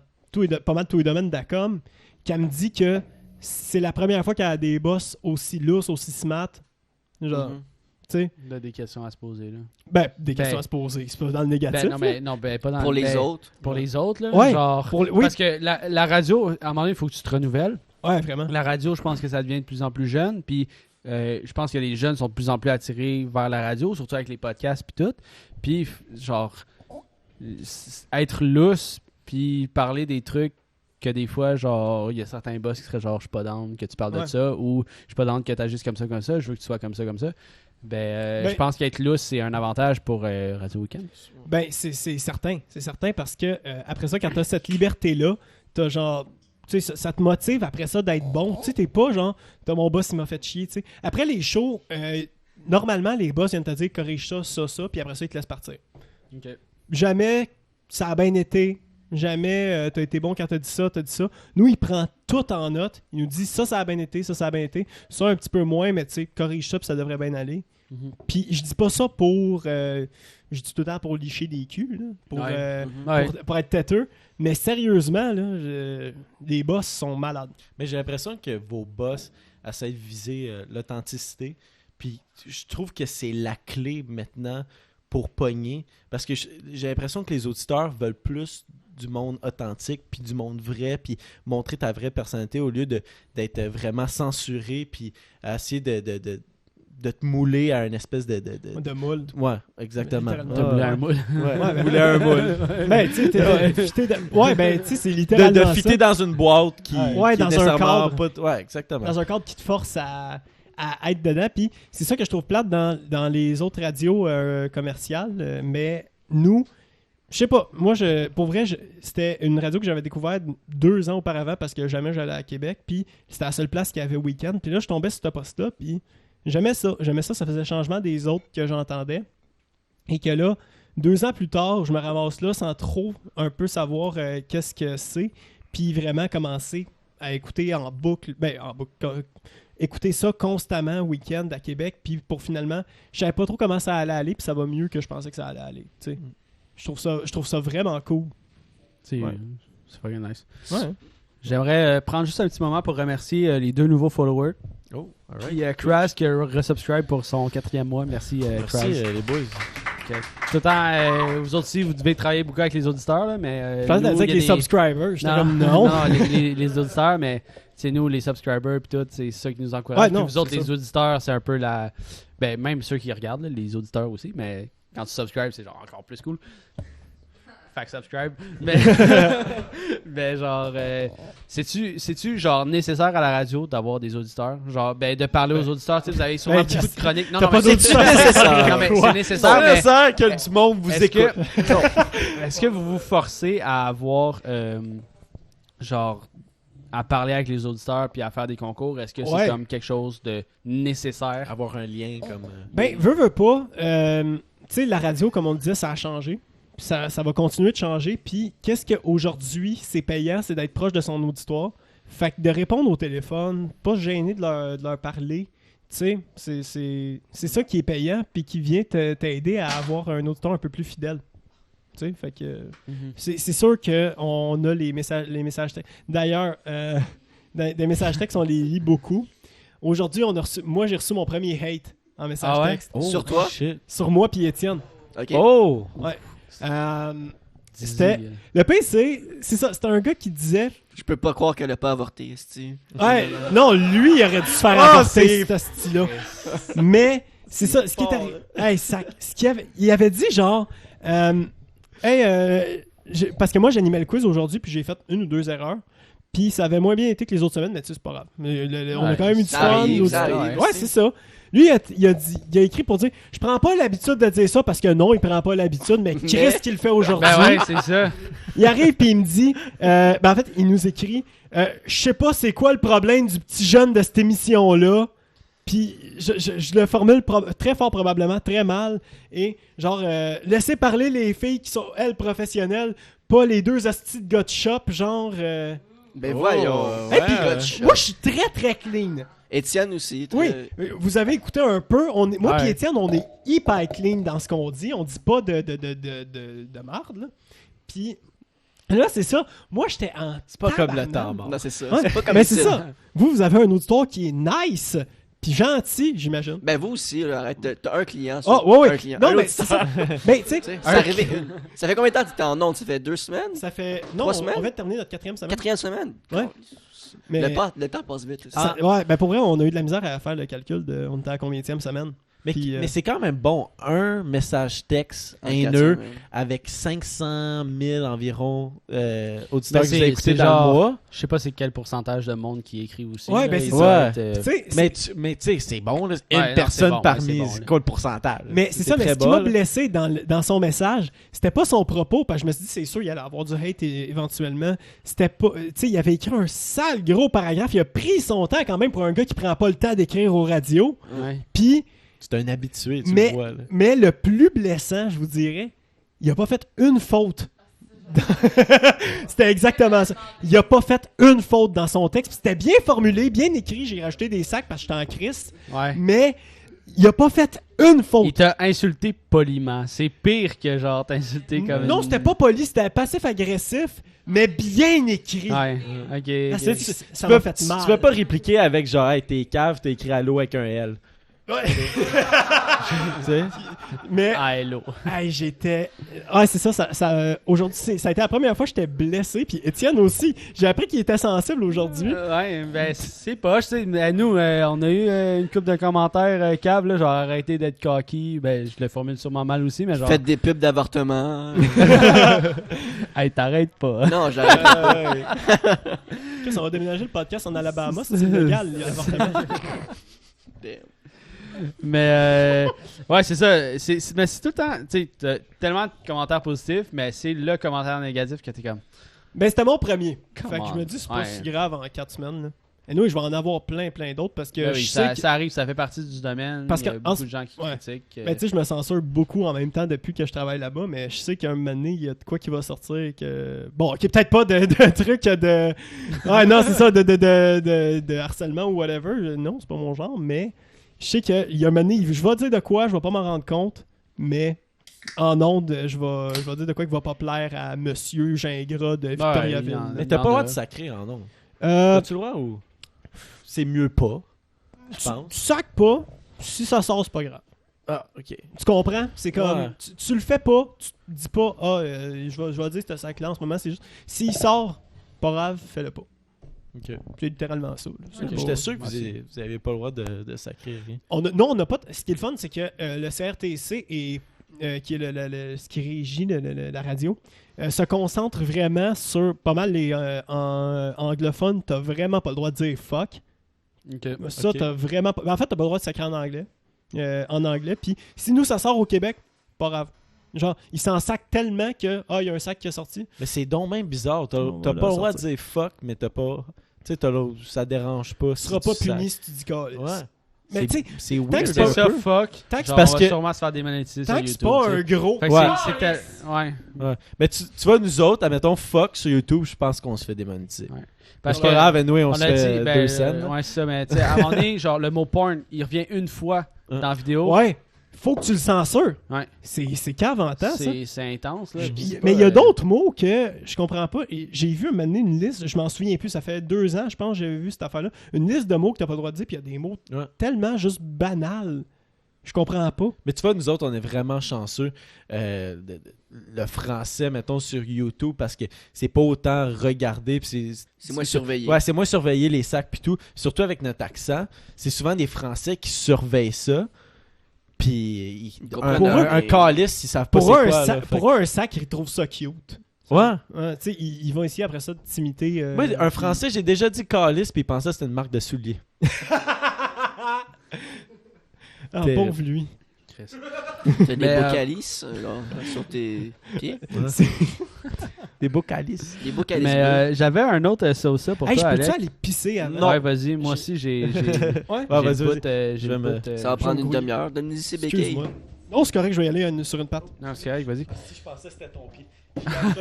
pas mal tous les domaines d'Acom, qui me dit que c'est la première fois qu'elle a des boss aussi lousses, aussi smart. Genre, tu sais. Il y a des questions à se poser, là. Des questions à se poser. C'est pas dans le négatif. Pas dans pour les autres. Pour les autres, là. Ouais, genre, parce que la radio, à un moment donné, il faut que tu te renouvelles. Ouais, vraiment. La radio, je pense que ça devient de plus en plus jeune. Puis je pense que les jeunes sont de plus en plus attirés vers la radio, surtout avec les podcasts puis tout. Puis, genre, être lousse puis parler des trucs que des fois, genre, il y a certains boss qui seraient genre, je suis pas down que tu parles de ça, ou je suis pas down que tu agisses comme ça, je veux que tu sois comme ça. Je pense qu'être lousse, c'est un avantage pour Radio Weekend. Ben, c'est certain. C'est certain parce que après ça, quand t'as cette liberté-là, t'as genre. Tu sais, ça te motive après ça d'être bon. Tu sais, t'es pas genre, t'as mon boss, il m'a fait chier. Tu sais. Après les shows, normalement, les boss viennent te dire corrige ça, puis après ça, ils te laissent partir. Okay. Jamais ça a bien été. Jamais t'as été bon quand t'as dit ça. Nous, il prend tout en note. Il nous dit ça a bien été, ça a bien été. Ça, un petit peu moins, mais tu sais, corrige ça, puis ça devrait bien aller. Mm-hmm. Puis je dis pas ça pour. Je dis tout le temps pour licher des culs, là, pour être têteux. Mais sérieusement, là, les boss sont malades. Mais j'ai l'impression que vos boss essaient de viser l'authenticité. Puis je trouve que c'est la clé maintenant pour pogner. Parce que j'ai l'impression que les auditeurs veulent plus du monde authentique, puis du monde vrai, puis montrer ta vraie personnalité au lieu d'être vraiment censuré, puis essayer de te mouler à une espèce de moule. Ouais, exactement. De mouler un moule. Ouais, mouler un moule. Ben, tu sais, c'est littéralement de fitter dans une boîte qui dans est un cadre. Pas... Ouais, exactement. Dans un cadre qui te force à être dedans, puis c'est ça que je trouve plate dans les autres radios commerciales, mais nous, je sais pas, moi, pour vrai, c'était une radio que j'avais découverte 2 ans auparavant parce que jamais j'allais à Québec, puis c'était la seule place qui avait Week-end, puis là, je tombais sur ce poste-là, puis j'aimais ça, ça faisait changement des autres que j'entendais, et que là, 2 ans plus tard, je me ramasse là sans trop un peu savoir qu'est-ce que c'est, puis vraiment commencer à écouter en boucle, écouter ça constamment week-end à Québec, puis pour finalement, je savais pas trop comment ça allait aller, puis ça va mieux que je pensais que ça allait aller, tu sais. Je trouve ça vraiment cool. C'est fucking nice. Ouais. J'aimerais prendre juste un petit moment pour remercier les 2 nouveaux followers. Oh, alright. Il y a Kraz qui a resubscribe pour son 4e mois. Merci, Kraz. Merci les boys. Okay. Tout le temps, vous autres aussi, vous devez travailler beaucoup avec les auditeurs, là, mais... je pensais que avec les subscribers. J'étais comme non. Non, les auditeurs, mais c'est nous, les subscribers, puis tout, c'est ça qui nous encourage. Ouais, non, vous autres, les ça. Auditeurs, c'est un peu la... Ben, même ceux qui regardent, là, les auditeurs aussi, mais quand tu subscribes, c'est genre encore plus cool. Fait que subscribe. Mais genre, c'est-tu genre nécessaire à la radio d'avoir des auditeurs? Genre, de parler aux auditeurs, tu sais, vous avez souvent beaucoup de chroniques. Non, mais c'est nécessaire. Non, mais c'est nécessaire. C'est nécessaire que du monde vous écoute. Est-ce que vous vous forcez à avoir, genre, à parler avec les auditeurs puis à faire des concours? Est-ce que c'est comme quelque chose de nécessaire? Avoir un lien comme... veux pas. Tu sais, la radio, comme on le disait, ça a changé. Ça va continuer de changer. Puis, qu'est-ce qu'aujourd'hui, c'est payant, c'est d'être proche de son auditoire. Fait que de répondre au téléphone, pas se gêner de leur parler. Tu sais, c'est ça qui est payant, puis qui vient t'aider à avoir un auditoire un peu plus fidèle. Tu sais, fait que c'est sûr qu'on a les messages. D'ailleurs, des messages textes, on les lit beaucoup. Aujourd'hui, moi, j'ai reçu mon premier hate en message texte. Oh, Sur toi? shit. Sur moi puis Étienne. Ok. Oh! C'était... Le pire, c'est ça. C'était un gars qui disait... Je peux pas croire qu'elle a pas avorté, esti. Ouais, non, lui, il aurait dû se faire avorter, ce style-là. Mais, c'est ça, ce qui est arrivé... Hey, il avait dit, genre... parce que moi, j'animais le quiz aujourd'hui, puis j'ai fait 1 ou 2 erreurs. Puis ça avait moins bien été que les autres semaines, mais tu sais, c'est pas grave. On a quand même eu du fun. Ouais, c'est ça. Lui, il a écrit pour dire « Je prends pas l'habitude de dire ça parce que non, il prend pas l'habitude, mais Chris qu'il le fait aujourd'hui. » Ben ouais, c'est ça. Il arrive puis il me dit en fait, il nous écrit « Je sais pas c'est quoi le problème du petit jeune de cette émission-là. » Puis je le formule très fort probablement, très mal. Et genre, laissez parler les filles qui sont, elles, professionnelles, pas les 2 astis de gars de shop, genre... Ben voyons. Hey, puis, moi, je suis très, très clean. Étienne aussi. Oui, vous avez écouté un peu. Moi Ouais. et Étienne, on est hyper clean dans ce qu'on dit. On dit pas de marde, là. Puis là, c'est ça. Moi, j'étais en C'est pas comme le tabarnak. temps mort. Non, c'est ça. Ouais, C'est pas comme mais c'est Étienne. ça. Vous avez un auditoire qui est nice, puis gentil, j'imagine. Ben vous aussi, là, arrête. T'as un client. Ah, ouais. Un client. Non, Un mais auditeur. c'est ça. Ben, tu sais, C'est arrivé. Ça fait combien de temps que t'es en onde? Ça fait 2 semaines? ça fait... Non, 3 semaines? on vient de terminer notre 4e semaine. 4e semaine? Ouais. Mais... Le temps passe vite. Là. Ouais, ben pour vrai, on a eu de la misère à faire le calcul de on était à combienième semaine. Mais, Puis, mais c'est quand même bon. Un message texte En haineux 4 semaines. avec 500 000 environ auditeurs Ben, que vous avez écoutés c'est dans genre- le mois. Je sais pas c'est quel pourcentage de monde qui écrit aussi. Ouais, là. ben, c'est Il ça. doit être, Tu sais, Mais tu sais, c'est bon. Là. Ouais, non, Une personne c'est bon, parmi... ouais, c'est bon, c'est là. quoi le pourcentage? Mais c'est ça, mais très ce qui m'a bas, là. blessé dans son message, c'était pas son propos, parce que je me suis dit, c'est sûr, il allait avoir du hate éventuellement. C'était pas. Tu sais, il avait écrit un sale gros paragraphe. Il a pris son temps quand même pour un gars qui prend pas le temps d'écrire aux radios. Ouais. Puis, C'est un habitué, tu mais, le vois. Là. mais le plus blessant, je vous dirais, il a pas fait une faute. C'était exactement ça. Il a pas fait une faute dans son texte. Puis c'était bien formulé, bien écrit. J'ai rajouté des sacs parce que j'étais en crise. Ouais. Mais il a pas fait une faute. Il t'a insulté poliment. C'est pire que genre t'insulter comme Non, c'était pas poli, c'était passif-agressif, mais bien écrit. Ouais. Ok. Ah, ok. ça m'a fait mal. Tu peux pas répliquer avec genre, hey, t'es cave, t'as écrit allô avec un L. Ouais. Tu sais? Mais Ah, hello. hey, j'étais. Ah, c'est ça. Aujourd'hui, ça a été la première fois que j'étais blessé. Puis Étienne aussi. J'ai appris qu'il était sensible aujourd'hui. Ouais, ben c'est pas, tu sais, mais nous, on a eu une couple de commentaires caves, là, genre arrêtez d'être cocky, ben je le formule sûrement mal aussi, mais genre, Faites des pubs d'avortement. hey, t'arrêtes pas. Non, j'arrête pas. Chris, on va déménager le podcast en Alabama. C'est illégal, l'avortement. Mais ouais, c'est ça, mais c'est tout le temps, tu sais, t'as tellement de commentaires positifs, mais c'est le commentaire négatif que t'es comme, Ben, c'était mon premier. Come Fait que je on. me dis, c'est pas Ouais. si grave en 4 semaines. Là. Et nous, je vais en avoir plein d'autres parce que ben oui, je sais ça arrive, ça fait partie du domaine, Parce il y a que beaucoup en- de gens qui ouais. critiquent. Ben, tu sais, je me censure beaucoup en même temps depuis que je travaille là-bas, mais je sais qu'à un moment donné, il y a de quoi qui va sortir que... Bon, qui est peut-être pas de trucs de... Ouais, non, c'est ça, de harcèlement ou whatever. Non, c'est pas mon genre, mais je sais qu'il y a un moment donné, je vais dire de quoi, je vais pas m'en rendre compte, mais en ondes, je vais dire de quoi qui va pas plaire à Monsieur Gingras de Victoriaville. il y en- Mais t'as pas le droit a. de sacrer en nom. Euh, As-tu le droit ou c'est mieux pas, je pense? tu sacs pas, si ça sort, c'est pas grave. Ah, ok. Tu comprends? C'est comme, Ouais. tu le fais pas, tu te dis pas, je vais dire ce sac-là en ce moment, c'est juste, s'il sort, pas grave, fais-le pas. Ok. C'est littéralement ça. Là. C'est pas- J'étais sûr que Moi aussi. vous avez pas le droit de sacrer rien. Non, on n'a pas. Ce qui est le fun, c'est que le CRTC et qui est ce qui régit la radio, se concentre vraiment sur pas mal les anglophones. T'as vraiment pas le droit de dire fuck. Ok. Ça, Ok. t'as vraiment pas. En fait, t'as pas le droit de sacrer en anglais. Puis si nous, ça sort au Québec, pas grave. Genre, ils s'en sacent tellement que, il y a un sac qui est sorti. Mais c'est donc même bizarre. T'as On t'as va pas le le droit de sortir. dire fuck, mais t'as pas. Tu sais, ça dérange pas. Tu seras pas puni si tu dis calice. Ouais. Mais tu sais, C'est tant que weird. c'est C'est pas- ça, un peu. fuck. tant que Genre, parce on va que- sûrement se faire démonétiser sur tant que YouTube. c'est pas tu sais. un gros. Fait que Ouais. ouais. Ouais. Mais tu vois, nous autres, admettons fuck sur YouTube, je pense qu'on se fait démonétiser. Ouais. Parce Parce que que grave, anyway, on se a fait dit, 2 scènes. ouais, c'est ça, mais tu sais, à un moment donné, genre, le mot porn, il revient une fois Hein. dans la vidéo. Ouais. faut que tu le censures. Ouais. C'est qu'avantant, ça. C'est intense, là. Mais il y a d'autres mots que je comprends pas. Et j'ai vu un moment donné une liste, je m'en souviens plus, ça fait 2 ans, je pense, j'avais vu cette affaire-là. Une liste de mots que t'as pas le droit de dire, puis il y a des mots Ouais. tellement juste banals. Je comprends pas. Mais tu vois, nous autres, on est vraiment chanceux. Le français, mettons, sur YouTube, parce que c'est pas autant regardé. C'est moins surveillé. Ouais, c'est moins surveillé, les sacs puis tout. Surtout avec notre accent. C'est souvent des Français qui surveillent ça. Puis Ils un, comprennent un, rien. un calice, ils savent pas Pour c'est un, quoi. là. Fait pour un sac, ils trouvent ça cute. que- Ouais. Ouais, tu sais, ils vont essayer après ça de t'imiter. Moi, un Français, j'ai déjà dit calice, puis il pensait que c'était une marque de souliers. Ah, T'es- pauvre lui. T'as des Mais, beaux calices là, sur tes pieds. Des beaux calices. Des beaux calices. Mais j'avais un autre ça pour Hey, je toi, peux-tu Alex. aller pisser avant? Ouais, vas-y. Moi aussi, j'ai Ouais? Ouais, j'ai vas-y, le bout, j'ai Je le vais me- bout, Ça va prendre une oui. demi-heure. Donne-nous ses béquilles. Excuse-moi. Non, c'est correct, je vais y aller sur une patte. Non, c'est correct, vas-y. Si je pensais que c'était ton pied.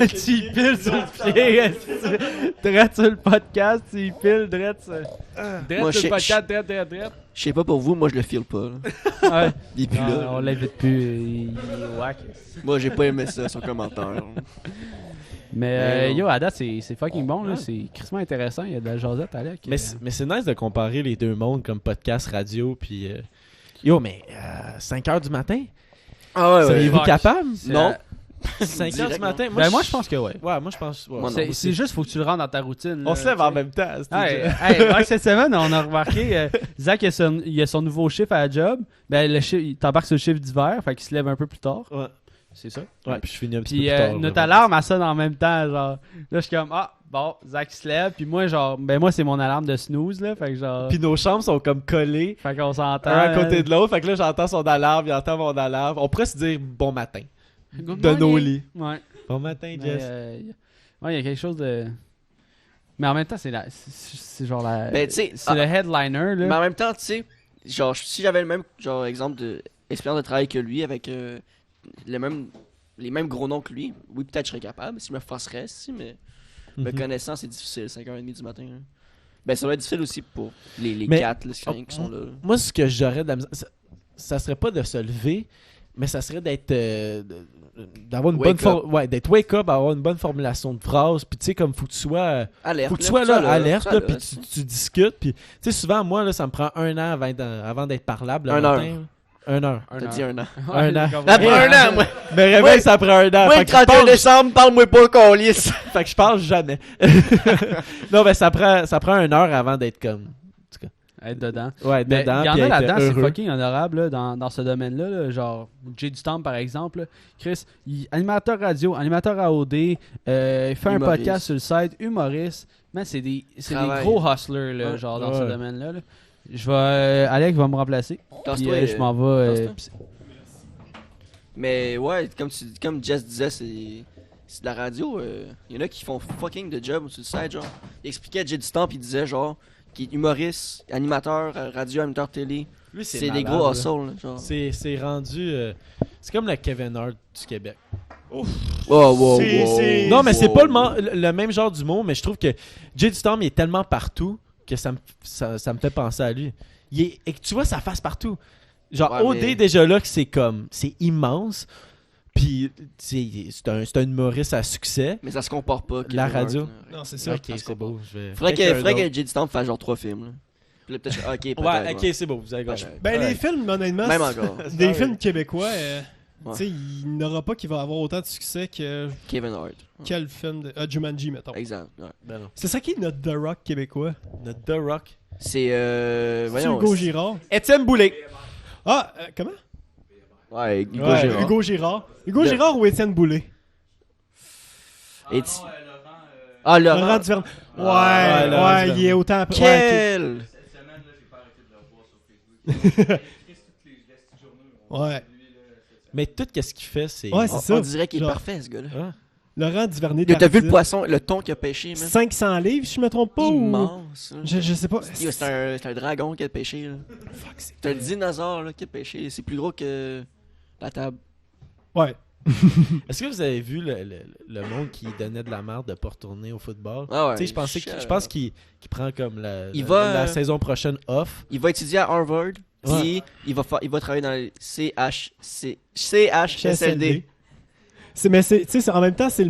Tu y piles sur le pied. Drette sur le podcast, tu y piles, drette sur Moi, sur je- le podcast, drette. Je sais pas pour vous, moi je le file pas. Là. Ouais. Il est plus Non, là. on l'invite plus, il est whack. Moi j'ai pas aimé ça, son commentaire. Mais non. yo, à date, c'est fucking bon, là. C'est crissement intéressant. Il y a de la jasette, Alex. Mais c'est nice de comparer les deux mondes comme podcast, radio, puis... Yo, mais 5 h du matin? Ah Seriez-vous Fuck. capable? Non. 5 h Direct, du matin? Ben, moi, je pense que ouais. Ouais, moi, je pense... ouais, Moi, non. C'est juste, faut que tu le rentres dans ta routine. On là, se lève tu en sais. même temps. c'est Hey, déjà- ouais, cette semaine, on a remarqué, Zach, il a son nouveau chiffre à la job. Ben, il t'embarque sur le chiffre d'hiver, fait qu'il se lève un peu plus tard. Ouais. C'est ça. Ouais, puis je finis un petit Puis peu plus tard. notre là. alarme, elle sonne en même temps. Genre, là, je suis comme, ah, bon, Zach se lève. Puis moi, genre, ben, moi, c'est mon alarme de snooze, là. Fait que genre, Puis nos chambres sont comme collées, fait qu'on s'entend. un à côté de l'autre. Fait que là, j'entends son alarme, il entend mon alarme. On pourrait se dire bon matin Good de nos morning. lits. Ouais. Bon matin, Mais, Jess. ouais, il y a quelque chose de. Mais en même temps, c'est genre la. Ben, tu sais, c'est le headliner, là. Mais en même temps, tu sais, genre, si j'avais le même genre exemple de expérience de travail que lui, avec les mêmes gros noms que lui, oui, peut-être je serais capable, si je me forcerais, si, mais me Mhm. connaissant, c'est difficile, 5h30 du matin. Hein. Ben, ça va être difficile aussi pour les Mais- 4 là, qui sont là. Moi, ce que j'aurais de la misère, ça serait pas de se lever, mais ça serait d'être d'avoir une Wake bonne d'être wake up, avoir une bonne formulation de phrase, puis tu sais comme faut que tu sois Alerte. faut que tu sois là, alerte ça, là, puis tu discutes, puis tu sais souvent moi là ça me prend 1 an avant d'être parlable le Un matin, heure. là. 1 heure. T'as dit 1 an. Un an. Ça prend 1 an, moi. Me réveille, Ouais. ça prend 1 an. Moi, Fait le que je 31 parle- décembre, parle-moi pas qu'on lisse. fait que je parle jamais. Non, mais ça prend 1 heure avant d'être comme Être dedans. ouais, Mais dedans. il y en puis a être là-dedans, c'est heureux. fucking honorable là, dans ce domaine-là. Là, genre, Jay du Temple, par exemple. Là. Chris, animateur radio, animateur AOD, il fait un Humoriste. podcast sur le site, humoriste. Man, c'est des Travail. gros hustlers là, Ouais. genre, dans ce Ouais. domaine-là. Là. Je vais, Alex va me remplacer. Puis Casse-toi, je m'en vais. casse-toi. Mais ouais, comme Jess disait, c'est de la radio. Il y en a qui font fucking de job sur le site, genre. Il expliquait Jay du temps, puis il disait, genre, qu'il est humoriste, animateur, radio, animateur télé. Lui, C'est des malade, gros là. hustles, là, genre. C'est rendu c'est comme le Kevin Hart du Québec. Wow, C'est- Non, mais c'est pas le même genre d'humour, mais je trouve que Jay du Storm il est tellement partout que ça me fait penser à lui. Et que tu vois sa face partout. Genre, Ouais, OD, mais- déjà là, que c'est immense. Puis, c'est un humoriste à succès. Mais ça se compare pas. La Kevin radio. Hart, là. Non, c'est ça. Ok, c'est beau. Je vais... Faudrait quelqu'un que d'autre. Jay du temps fasse genre 3 films, là. Puis là, peut-être, ok, peut-être. Ouais, ok, c'est beau, vous avez gagné. Ben, Ouais. les films, honnêtement, Même c'est- encore. des films québécois, Ouais. tu sais, il n'aura pas qui va avoir autant de succès que Kevin Hart. quel film de Jumanji, mettons. Exemple. Ouais. Ben non. C'est ça qui est notre The Rock québécois. Notre The Rock. C'est. C'est Voyons. Hugo Girard. Étienne Boulay. Ah, comment? Ouais, Hugo Ouais, Girard. Hugo Girard. Hugo Le- Girard ou Étienne Boulay? Et Laurent, Ah, Laurent. Laurent Duvernay. Ouais, Laurent ouais, Duvernay. il est autant... Quel. cette semaine, là, j'ai pas arrêté de le voir sur Facebook. Chris, toutes les petites journées. Ouais. Mais tout ce qu'il fait, c'est. Ouais, c'est On ça. dirait qu'il est Genre, parfait, ce gars-là. Ah. Laurent Duvernay. T'as vu le Tardif. poisson, le thon qu'il a pêché, man? 500 livres, si je me trompe pas, ou... Immense. là. Je sais pas. Yo, c'est un dragon qui a pêché, là. Fuck, c'est... C'est un dinosaure, là, qui a pêché. C'est plus gros que la table. Ouais. Est-ce que vous avez vu le monde qui donnait de la merde de pas retourner au football? Ah ouais, Tu sais, je pense qu'il prend comme la saison prochaine off. Il va étudier à Harvard, puis il va travailler dans le CHSLD. En même temps, c'est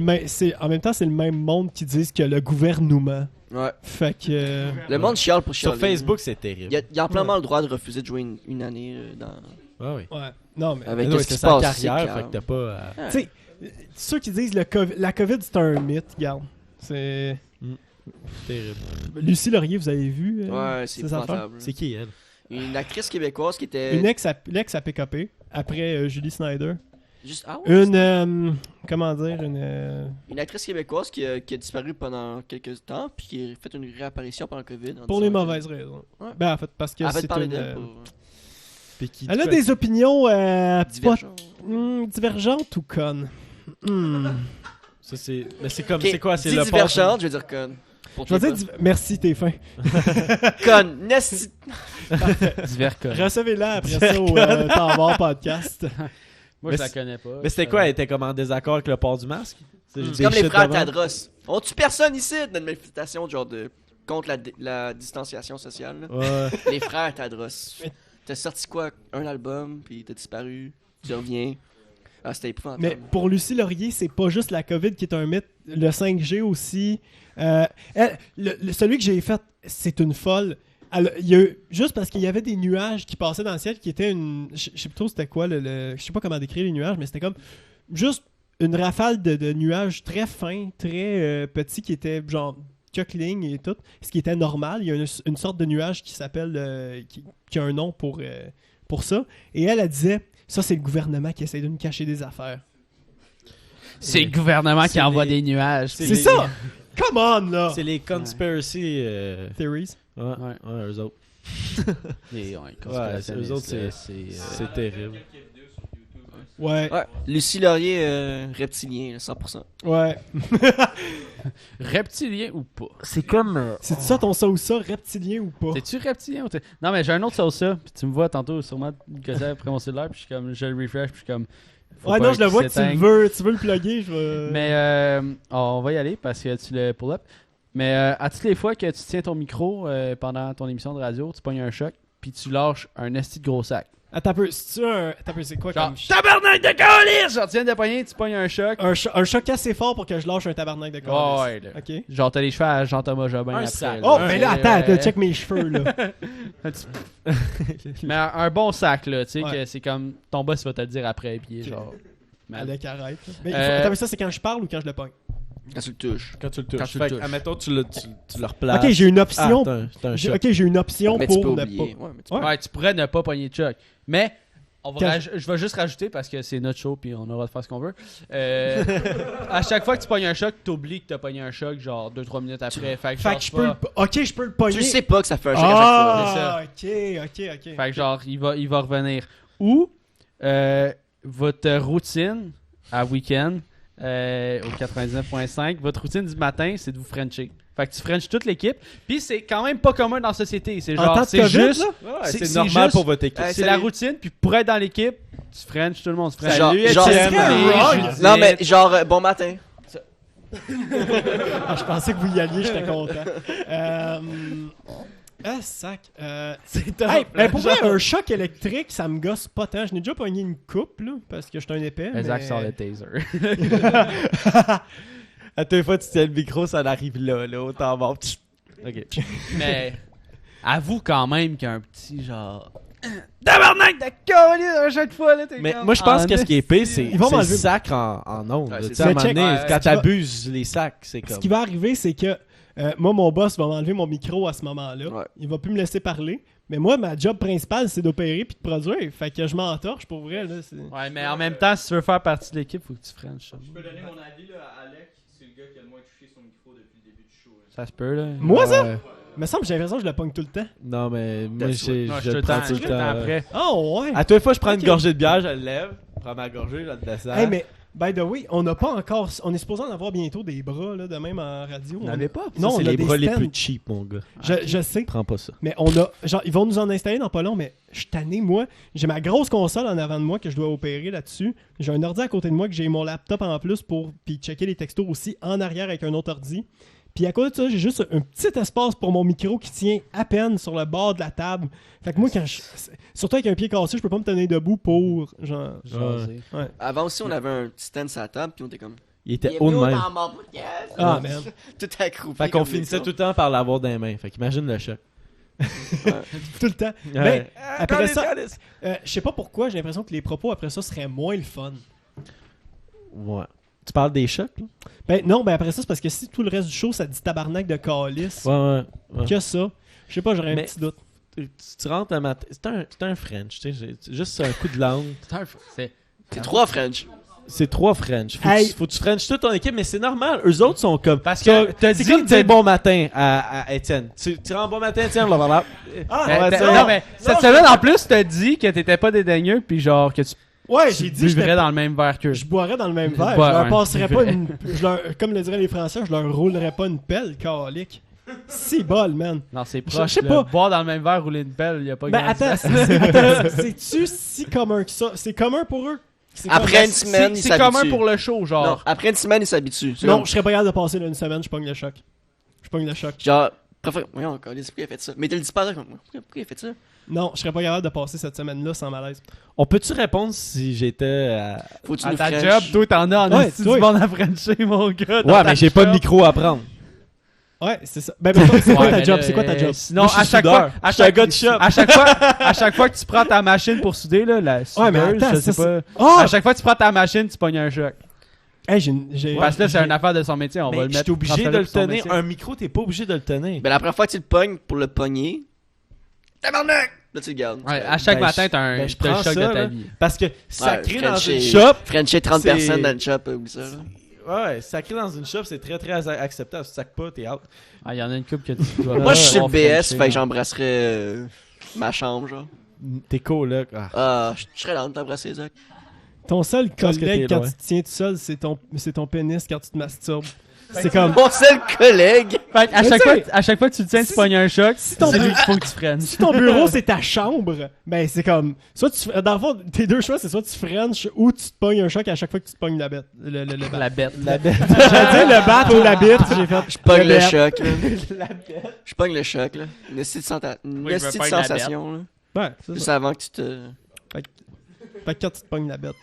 le même monde qui disent que le gouvernement. Ouais. Fait que. Le monde chiale pour chialer. Sur Facebook, c'est terrible. Il a amplement le droit de refuser de jouer une année dans. Ah oui. Ouais. Non, mais. Avec Non, ce qui c'est se sa passe. carrière, c'est fait que t'as pas à... clair. Tu sais, ceux qui disent la COVID, c'est un mythe, regarde. C'est. terrible. Lucie Laurier, vous avez vu Ouais, c'est ces affaires? épouvantable. C'est qui, elle? Une actrice québécoise qui était. L'ex à PKP, après Julie Snyder. Juste... Ah ouais, Comment dire, une actrice québécoise qui a disparu pendant quelques temps, puis qui a fait une réapparition pendant le COVID. en pour disant les que- mauvaises raisons. Ouais. Ben, en fait, parce que En fait, c'est parler une. d'elle pour. Puis qui Elle a des opinions Divergente. divergentes ou connes. Ça, c'est... Mais c'est comme... Ok, C'est quoi? C'est dis le divergente, je vais dire conne. Pour Je vais toi, dire merci, t'es fin. conne. Nesti. Divers cas. Recevez-la après ça au Temps mort podcast. Moi, Mais je la c'est- connais pas. Mais c'était quoi? Elle était comme en désaccord avec le port du masque? C'est comme les frères Tadros. On tue personne ici dans une manifestation genre de contre la distanciation sociale. là. Ouais. Les frères Tadros. T'as sorti quoi? Un album, puis t'as disparu. Tu reviens. Ah, c'était épouvantable. Mais pour Lucie Laurier, c'est pas juste la COVID qui est un mythe. Le 5G aussi. Celui que j'ai fait, c'est une folle. Il y a juste parce qu'il y avait des nuages qui passaient dans le ciel qui étaient une. Je sais pas trop c'était quoi. Je sais pas comment décrire les nuages, mais c'était comme juste une rafale de nuages très fins, très petits qui étaient genre coqueling et tout. Ce qui était normal. Il y a une sorte de nuage qui s'appelle. Qui a un nom pour ça. Et elle disait ça, c'est le gouvernement qui essaie de nous cacher des affaires. C'est le gouvernement qui C'est envoie les- des nuages. C'est ça! Come on, là! C'est les conspiracy... Theories. Ouais, eux autres. Les- c'est- eux autres, c'est c'est terrible. Ouais. Ouais. Lucie Laurier, reptilien, là, 100%. Ouais. reptilien ou pas? C'est comme... C'est ça ton ça ou ça, reptilien ou pas? T'es-tu reptilien ou t'es... Non, mais j'ai un autre ça ou ça. Puis tu me vois tantôt sûrement que après mon cellulaire. Puis je suis comme, je le refresh. Puis je suis comme. faut Ouais, pas non, je le qu'il vois que s'éteigne. tu veux le plugger. Je veux... Mais on va y aller parce que tu le pull up. Mais à toutes les fois que tu tiens ton micro pendant ton émission de radio, tu pognes un choc. Puis tu lâches un esti de gros sac. Attends un peu, c'est quoi Genre, comme... tabarnak de calice! Genre, tu viens de pogner, tu pognes un choc. Un choc assez fort pour que je lâche un tabarnak de Ouais, corps. ouais, là. Ok. Genre, t'as les cheveux à Jean-Thomas Jobin Un après. sac. Oh, mais là, attends, Ouais. check mes cheveux, là. Mais un bon sac, là, tu sais, Ouais. que c'est comme ton boss va te le dire après, puis il est genre. Man. Alec, arrête. là. Mais Euh, attends, mais ça, c'est quand je parle ou quand je le pogne? Quand tu le touches. Quand tu le touches. Quand tu le Fait que, touches. admettons, tu le replaces. Ok, j'ai une option. t'as un choc. Ok, j'ai une option Mais tu peux pour ne oublier. pas... Ouais, mais tu Ouais. Ouais, tu pourrais ne pas pogner de choc. Mais Quand je vais juste rajouter parce que c'est notre show puis on aura de faire ce qu'on veut. À chaque fois que tu pognes un choc, t'oublies que t'as pogné un choc genre 2-3 minutes après. Fait que, Fait genre, que je peux pas- Ok, je peux le pogner. Tu sais pas que ça fait un choc à chaque fois. Ah, ok. Fait que genre, il va revenir. Ou votre routine à week-end au 99.5, votre routine du matin, c'est de vous frencher. Fait que tu frenches toute l'équipe. Puis c'est quand même pas commun dans la société. C'est En genre, temps de c'est COVID, juste. là? Ouais, C'est c'est normal juste- pour votre équipe. Ouais, C'est salut. la routine. Puis pour être dans l'équipe, tu frenches tout le monde. Tu frenches. Genre- Salut, genre- Étienne, C'est Marie, wrong. Judith. Non, mais genre, bon matin. Ah, je pensais que vous y alliez, j'étais content. Sac. C'est Hey, mais pour vrai, un choc électrique, ça me gosse pas tant. Je n'ai déjà pogné une coupe, là, parce que je suis un épais. Isaac mais... sort le taser. À toutes les fois, tu tiens le micro, ça arrive là, au temps mort. Ok. Mais avoue quand même qu'il y a un petit genre. Tabarnak de colis à chaque fois là. Mais moi, je pense que ce qui est pire, c'est Ils vont le m'enlever. sac en ondes. Ouais, Tu c'est sais, à ça. un moment Check. donné, Ouais, quand ce qui va- t'abuses les sacs, c'est Ce comme... qui va arriver, c'est que moi, mon boss va m'enlever mon micro à ce moment-là. Ouais. Il va plus me laisser parler. Mais moi, ma job principale, c'est d'opérer puis de produire. Fait que je m'entorche pour vrai. Là, c'est... Ouais, mais en même temps, si tu veux faire partie de l'équipe, faut que tu frenches. Je peux donner mon avis là, à Alec, c'est le gars qui a le moins touché son micro depuis le début du show. là. Ça se peut là. Moi, ça? Ouais. Il me semble que j'ai l'impression que je le pogne tout le temps. Non, mais moi, That's Non, je te le prends tends- tout je le te tends temps. après. Oh, ouais. À toutes les fois, je prends Ok. une gorgée de bière, je le lève, je prends ma gorgée, je la descends. Hey, mais by the way, on n'a pas encore. On est supposé en avoir bientôt des bras, là, de même en radio. Vous n'avez pas? Non, c'est on a les des bras les stands. plus cheap, mon gars. Je sais. Prends pas ça. Mais on a. Genre, ils vont nous en installer dans pas long, mais je suis tanné, moi. J'ai ma grosse console en avant de moi que je dois opérer là-dessus. J'ai un ordi à côté de moi que j'ai mon laptop en plus pour puis checker les textos aussi en arrière avec un autre ordi. Puis à côté de ça, j'ai juste un petit espace pour mon micro qui tient à peine sur le bord de la table. Fait que moi, surtout avec un pied cassé, je peux pas me tenir debout pour genre. Jaser. Ouais. Avant aussi, on avait un petit stand sur la table, puis on était comme. Il était haut de même. dans mon podcast. Ah, man. Tout accroupi. Fait qu'on comme finissait des tout le temps par l'avoir dans les mains. Fait qu'imagine le choc. Tout le temps. Ben, Ouais. après ça, je sais pas pourquoi, j'ai l'impression que les propos après ça seraient moins le fun. Ouais. Tu parles des chocs, là? Ben non, ben après ça, c'est parce que si tout le reste du show, ça dit tabarnak de calice, Ouais. que ça, je sais pas, j'aurais un Mais- petit doute. Tu rentres un matin. C'est un French, tu sais. C'est juste un coup de langue. C'est 3 French. C'est 3 French. Hey. Faut que tu French toute ton équipe, mais c'est normal. Eux autres sont comme. Parce que t'as c'est dit comme que dire bon matin à Étienne. Tu rends bon matin, Étienne, blablabla. Ah, Mais ouais, t'as- ça- non, mais cette semaine, en plus, t'as dit que t'étais pas dédaigneux, puis genre que tu ouais, j'ai dit vivrais dans le même verre qu'eux. je boirais dans le même verre. Boire Je leur un passerais pas vrai. comme le diraient les Français, je leur roulerais pas une pelle, calique. Si bol, man. Non, c'est Je proche. sais là. pas. Boire dans le même verre, rouler une pelle, y a pas Ben grand attends, différence. attends, c'est-tu si commun que ça? C'est commun pour eux? C'est Après une comme- semaine, ils C'est commun s'habituent. pour le show, Non, genre. après une semaine, ils s'habituent. C'est Non, comme- je serais pas capable de passer là, une semaine, je pogne le choc. Je pogne le choc. Genre, voyons encore, pourquoi il a fait ça? Mais tu le dis pas comme pourquoi il a fait ça? Non, je serais pas capable de passer cette semaine-là sans malaise. On peut-tu répondre si j'étais à. Faut-tu À nous ta French? job, toi, t'en as en Ouais, esti toi. du bon à Frencher, mon gars. dans Ouais, ta mais j'ai pas de job. micro à prendre. Ouais, c'est ça. Ben, mettons, c'est quoi Ouais, ta mais job? là, C'est quoi ta job? Sinon, Moi, je suis à chaque soudeur. fois, Je suis un gars de shop. à chaque fois que tu prends ta machine pour souder, là, la Ouais, mais soudeuse, attends, je sais ça, pas. Ah! À chaque fois que tu prends ta machine, tu pognes un choc. Hey, j'ai... Parce que là, c'est une affaire de son métier, on va Mais le mettre. j'étais obligé transférer de le pour son tenir. métier. Un micro, t'es pas obligé de le tenir. Ben la première fois que tu le pognes pour le pogner, tabarnak! Là, tu le gardes. Ouais, à chaque Ben, matin, je- t'as un ben, je t'as le prends choc ça, de ta là. vie. Parce que sacré dans Frencher- une shop. Frencher 30 c'est- personnes dans le shop, oublie ça. Là. Ouais, sacré dans une shop, c'est très très acceptable. Si tu sacs pas, t'es out. Ah, il y en a une couple que tu dois. Moi, je suis sur le pouvoir BS, frencher, fait que hein. j'embrasserais ma chambre, genre. T'es coloc. Ah. Ah, je serais là de t'embrasser, Zach. Ton seul pense que collègue t'es quand loin. tu te tiens tout seul, c'est ton pénis quand tu te masturbes. C'est comme... Mon seul collègue! Fait qu'à Mais chaque tu sais, fois, à chaque fois que tu le tiens, tu pognes un choc. ton- C'est lui qu'il faut que tu freines. Si ton bureau, c'est ta chambre, ben c'est comme... Soit tu... Dans le fond, tes deux choix, c'est soit tu french ou tu te pognes un choc à chaque fois que tu te pognes la bête. Le bat. La bête. La bête. J'allais dire le bat ou la bite, j'ai fait... Je pogne le bête. choc, là. Je pogne le choc, là. Une esti de Oui, je me esti de pogne la sensation, là. Ouais, c'est Juste ça. avant que tu te... Fait que quand tu te pognes la bête...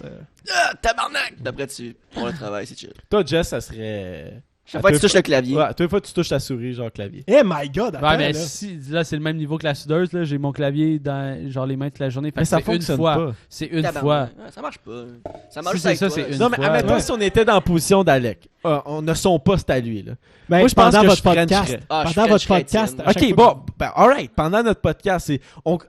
Ah, tabarnak! D'après, tu prends le travail, c'est chill. Toi, Jess, ça serait. Chaque fois que tu touches le clavier. Ouais, toi, fois, tu touches ta souris, genre clavier. Eh my god, attends, Ouais, mais là. si, là, c'est le même niveau que la soudeuse, là. J'ai mon clavier dans, genre, les mains toute la journée. Fait Mais que ça c'est une fonctionne fois. pas. C'est une Tabarnak. fois. Ouais, ça marche pas. Ça Si marche c'est avec ça, toi, c'est là. une Non, mais fois. admettons ouais. si on était dans la position d'Alec. On a son poste à lui, là. Ben, Moi, je pense pendant que votre je podcast. frencherais. Ah, je Pendant votre frencherais podcast. Étienne. à chaque Ok, fois bon, ben, alright. Pendant notre podcast,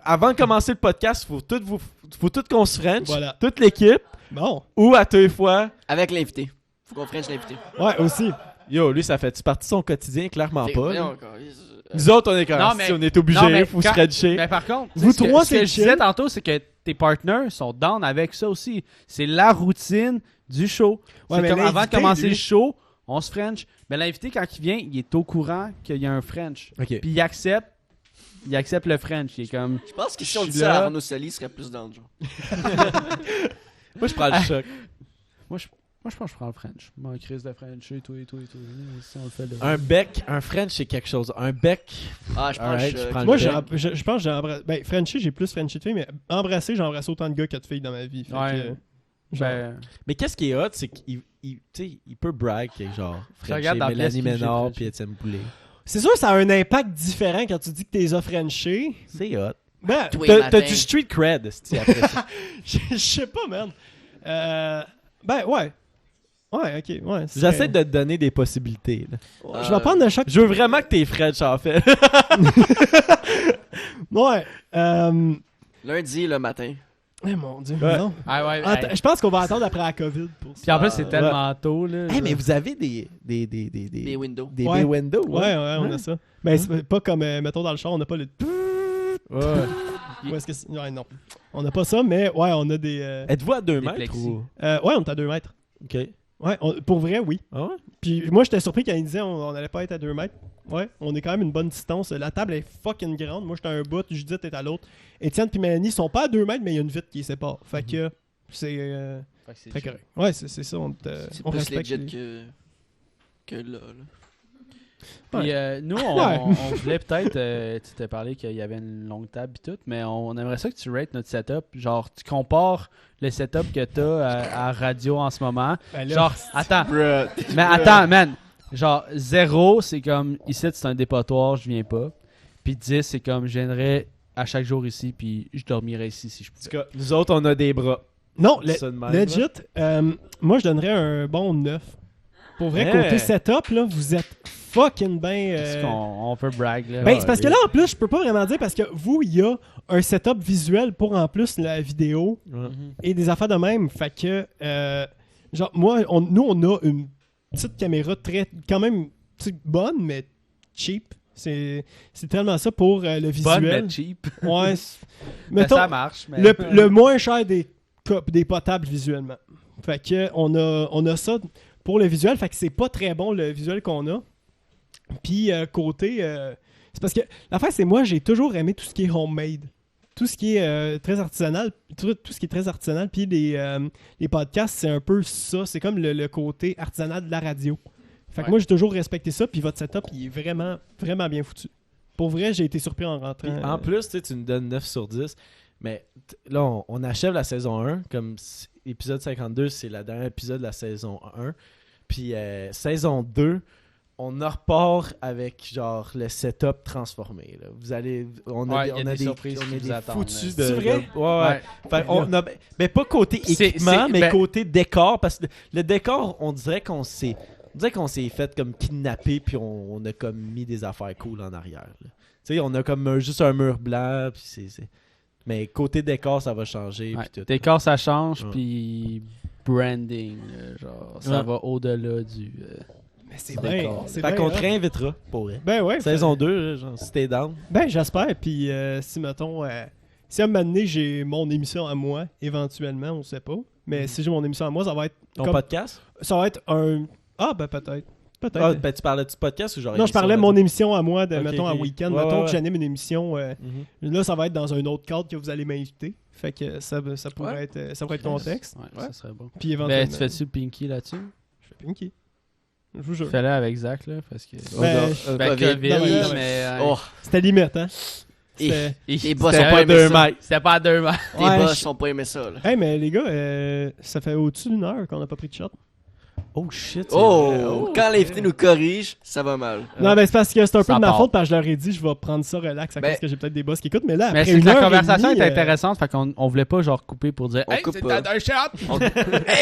avant de commencer le podcast, faut tout qu'on se French. Voilà. Toute l'équipe. Bon. Ou à deux fois. Avec l'invité. Faut qu'on french l'invité. Ouais, aussi. Yo, lui, ça fait partie de son quotidien, clairement pas. Voyons, là. encore, Nous autres, on est quand Non, même. mais- Si on est obligé, Non, mais faut se quand- Frencher. Mais par contre, Vous tu sais, trois, ce que c'est je disais chill. tantôt, c'est que tes partners sont down avec ça aussi. C'est la routine du show. Ouais, C'est mais comme avant de l'invité, commencer lui- le show, on se French. Mais l'invité, quand il vient, il est au courant qu'il y a un French. Ok. Puis il accepte le French. Il est comme. Je pense que si on Je dit suis ça à là. Arnaud Soli, il serait plus dans le genre. Moi, je prends le choc. Moi, je pense que je prends le French. Moi, crise de French, et tout. Si on le fait là. Un bec, un French, c'est quelque chose. Un bec. Ah, je prends Alright, le je choc. prends le Moi, bec. je pense que j'ai embrassé... Ben, Frenchie, j'ai plus Frenchie de filles, mais embrasser, j'ai embrassé autant de gars que de filles dans ma vie. Fait Ouais. que, genre, Ben, Mais qu'est-ce qui est hot, c'est qu'il tu sais, il peut brag que genre regarde dans Frencher Mélanie Bless qui Ménard j'ai puis Étienne Boulay. C'est sûr que ça a un impact différent quand tu dis que t'es Frenchie. C'est hot. Ben, Tous les T'as matins. du street cred, c'est après ça. je sais pas, man. Ben, ouais. Ouais, ok, ouais. c'est- J'essaie de te donner des possibilités. Là. Je vais prendre le choc. Je veux vraiment que t'es French en fait. Ouais. Lundi, le matin. Eh, mon Dieu, Ouais. non. ah ouais, Attends, je pense qu'on va attendre après la COVID pour ça. Puis en plus, c'est ouais. tellement tôt, là. Hey, mais vous avez des Des windows. des Ouais. bay windows. Ouais, on a ça. Ben, c'est pas comme, mettons, dans le char, on n'a pas le... Ouais. Ou est-ce que ouais, non. On n'a pas ça, mais ouais, on a des... Êtes-vous à 2 Des mètres plexis. ou... ouais, on est à 2 mètres. OK. Ouais, pour vrai, oui. Ah ouais? Puis moi, j'étais surpris quand il disait on allait pas être à 2 mètres. Ouais, on est quand même une bonne distance. La table est fucking grande. Moi, j'étais à un bout, Judith est à l'autre. Étienne et Mélanie sont pas à 2 mètres, mais il y a une vitre qui les sépare. Fait que c'est Fait que c'est très chill. correct. Ouais, c'est ça. C'est On plus respecte. legit que là. Puis nous, on voulait peut-être, tu t'es parlé qu'il y avait une longue table et tout, mais on aimerait ça que tu rates notre setup. Genre, tu compares le setup que t'as à radio en ce moment. Ben là, Genre, attends, Bruh. mais attends, man. Genre, 0, c'est comme, ici, c'est un dépotoir, je viens pas. Puis 10, c'est comme, je viendrais à chaque jour ici, puis je dormirais ici si je En tout pouvais. cas, nous autres, on a des bras. non, Ça de même, legit, là. moi, je donnerais un bon 9. Pour vrai, Hey. côté setup, là, vous êtes fucking bien. Est-ce qu'on peut brag, là? Ben, c'est parce que là, en plus, je peux pas vraiment dire parce que vous, il y a un setup visuel pour en plus la vidéo Ouais. Mhm. et des affaires de même. Fait que, genre, moi, nous, on a une petite caméra quand même bonne, mais cheap. C'est tellement ça pour le Bonne, visuel. mais cheap. Ouais. Mais Mettons, ça marche. Mais... le moins cher des potables visuellement. Fait que, on a ça pour le visuel. Fait que c'est pas très bon le visuel qu'on a. Puis côté... c'est parce que l'affaire, c'est moi, j'ai toujours aimé tout ce qui est homemade. Tout ce qui est très artisanal. Tout ce qui est très artisanal. Puis les podcasts, c'est un peu ça. C'est comme le côté artisanal de la radio. Fait que Ouais. moi, j'ai toujours respecté ça. Puis votre setup, il est vraiment, vraiment bien foutu. Pour vrai, j'ai été surpris en rentrant. Puis, en plus, tu nous donnes 9 sur 10. Mais là, on achève la saison 1. Comme épisode 52, c'est le dernier épisode de la saison 1. Puis saison 2, on en repart avec genre le setup transformé. Là. Vous allez, on a Ouais, des, y a on a des des surprises on qui a vous des attendent, foutus là. de. C'est vrai? de- ouais. Fait, on a, mais pas côté C'est- équipement, mais ben- côté décor. Parce que le décor, on dirait qu'on s'est fait comme kidnapper puis on a comme mis des affaires cool en arrière. là. Tu sais, on a comme juste un mur blanc. Puis c'est. Mais côté décor, ça va changer. Ouais, Puis tout. décor, ça change, Ouais. puis branding, genre, ça Ouais. va au-delà du... Mais c'est c'est bien. d'accord. C'est Fait bien qu'on hot. te réinvitera pour vrai. Ben ouais. Saison 2, genre, si t'es down. Ben, j'espère. Puis, si, mettons, si à un moment donné, j'ai mon émission à moi, éventuellement, on sait pas. Mais si j'ai mon émission à moi, ça va être. Ton comme- podcast? Ça va être un. Ah, ben, peut-être. Peut-être. Ah, ben tu parlais du podcast ou genre non, je parlais de mon émission à moi, Ok, mettons, ok. à week-end. Ouais, mettons ouais, que j'anime une émission. Mhm. Là, ça va être dans un autre cadre que vous allez m'inviter. Fait que ça pourrait Ouais. être, ça pourrait être contexte. Ouais, ça serait bon. Puis éventuellement. Ben, tu fais-tu Pinky là-dessus? Je fais Pinky. Je vous jure. Fais-le avec Zach, là, parce que... Ben, Ben, COVID, non, mais- là, mais... Oh, C'était limite, hein? et C'était- les boss C'était ont pas pas aimé 2 ça. mètres. C'était pas à 2 mètres. Les Ouais, boss je- ont pas aimé ça, là. Hey, mais les gars, ça fait au-dessus d'une heure qu'on n'a pas pris de shot. Oh shit. c'est Oh, vrai. quand l'invité nous corrige, ça va mal. Non, ben c'est parce que c'est un peu Ça de ma part. faute parce que je leur ai dit je vais prendre ça relax à Ben- cause que j'ai peut-être des boss qui écoutent. Mais là, Mais après c'est que une la heure et conversation demie, est intéressante, fait qu'on on voulait pas, genre, couper pour dire « On Hey, coupe c'est pas. un shot!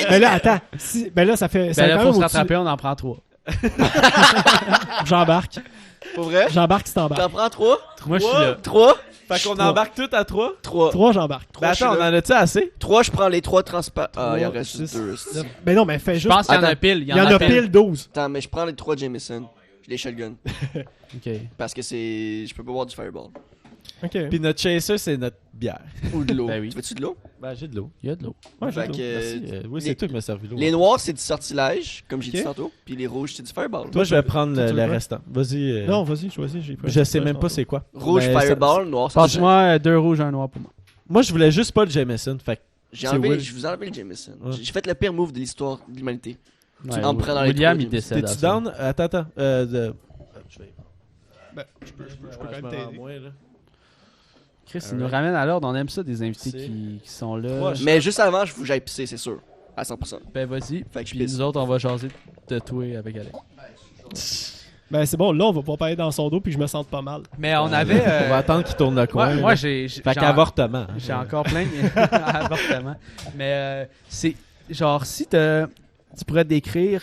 Ben là, attends. Ben là, ça fait. Ben là, quand faut même se au-dessus- rattraper, on en prend 3. J'embarque. Pour vrai? J'embarque si t'embarques. T'en prends 3? Moi, je suis là. 3? Fait qu'on Trois. embarque tout à 3. 3. 3, j'embarque. Ben attends, on en a-tu assez? 3, je prends les 3 transparents. Ah, il en Trois, reste juste six, 2. Ben non, mais fais Je juste. pense qu'il y en a Attends. pile. Il y en a pile 12. Attends, mais je prends les 3 Jameson. Je les shotgun. OK. Parce que c'est. Je peux pas boire du Fireball. Ok. Puis notre chaser, c'est notre bière. Ou de l'eau. Ben oui. Tu veux-tu de l'eau? Ben j'ai de l'eau. Il y a de l'eau. Ouais, Fait j'ai que, l'eau. Merci. Oui, les- c'est toi qui m'as servi l'eau. Les noirs, c'est du sortilège, comme j'ai Ok. dit tantôt. Puis les rouges, c'est du Fireball. Moi, je vais prendre toi, tu veux le quoi? restant. Vas-y. Non, vas-y, choisis. J'ai pris un Je sais petit même peu, pas c'est quoi. Rouge, Mais ça- Fireball, noir, c'est Passe-moi 2 rouges, 1 noir pour moi. Moi, je voulais juste pas le Jameson. Fait que J'ai c'est enlevé, Will. je vous ai enlevé le Jameson. Ouais. J'ai fait le pire move de l'histoire de l'humanité. Ouais, en me prenant les William, trois, il décède. à t'es-tu ça. down? Attends. Je vais. Ben, je peux quand je même me rends t'aider. moins, là. Chris, il nous ramène à l'ordre. On aime ça, des invités C'est- qui sont là. Trois, Mais juste avant, je vous j'aille pisser, c'est sûr. À 100%. Ben, vas-y. Fait que je Puis pisse. nous autres, on va jaser de toi avec Alex. Ben c'est bon, là, on va pas parler dans son dos puis je me sens pas mal. Mais on avait... On va attendre qu'il tourne le coin. Ouais, là. moi, j'ai... Fait j'ai- qu'avortement. hein. J'ai encore plein d'avortements. Mais c'est genre si tu pourrais décrire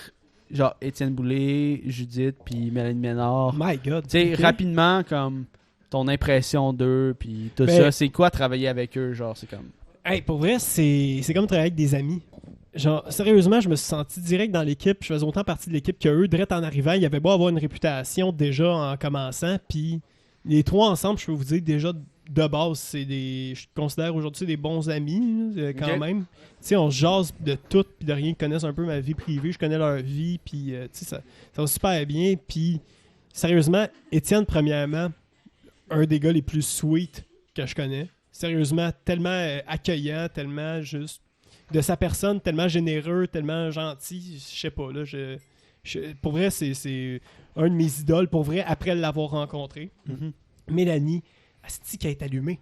genre Étienne Boulay, Judith puis Mélanie Ménard, My God. tu sais Ok. rapidement comme ton impression d'eux puis tout Ben- ça, c'est quoi travailler avec eux, genre c'est comme Hey, pour vrai, c'est comme travailler avec des amis. Genre, sérieusement, je me suis senti direct dans l'équipe. Je faisais autant partie de l'équipe que eux. Direct en arrivant, il y avait beau avoir une réputation déjà en commençant. Puis les trois ensemble, je peux vous dire déjà de base, je considère aujourd'hui des bons amis, quand Ok. même. Tu sais, on se jase de tout, puis de rien. Ils connaissent un peu ma vie privée, je connais leur vie, puis tu sais, ça va super bien. Puis, sérieusement, Étienne, premièrement, un des gars les plus sweet que je connais. Sérieusement, tellement accueillant, tellement juste de sa personne, tellement généreux, tellement gentil. Je sais pas, là, pour vrai, c'est un de mes idoles, pour vrai, après l'avoir rencontré. Mélanie, asti qui est allumée.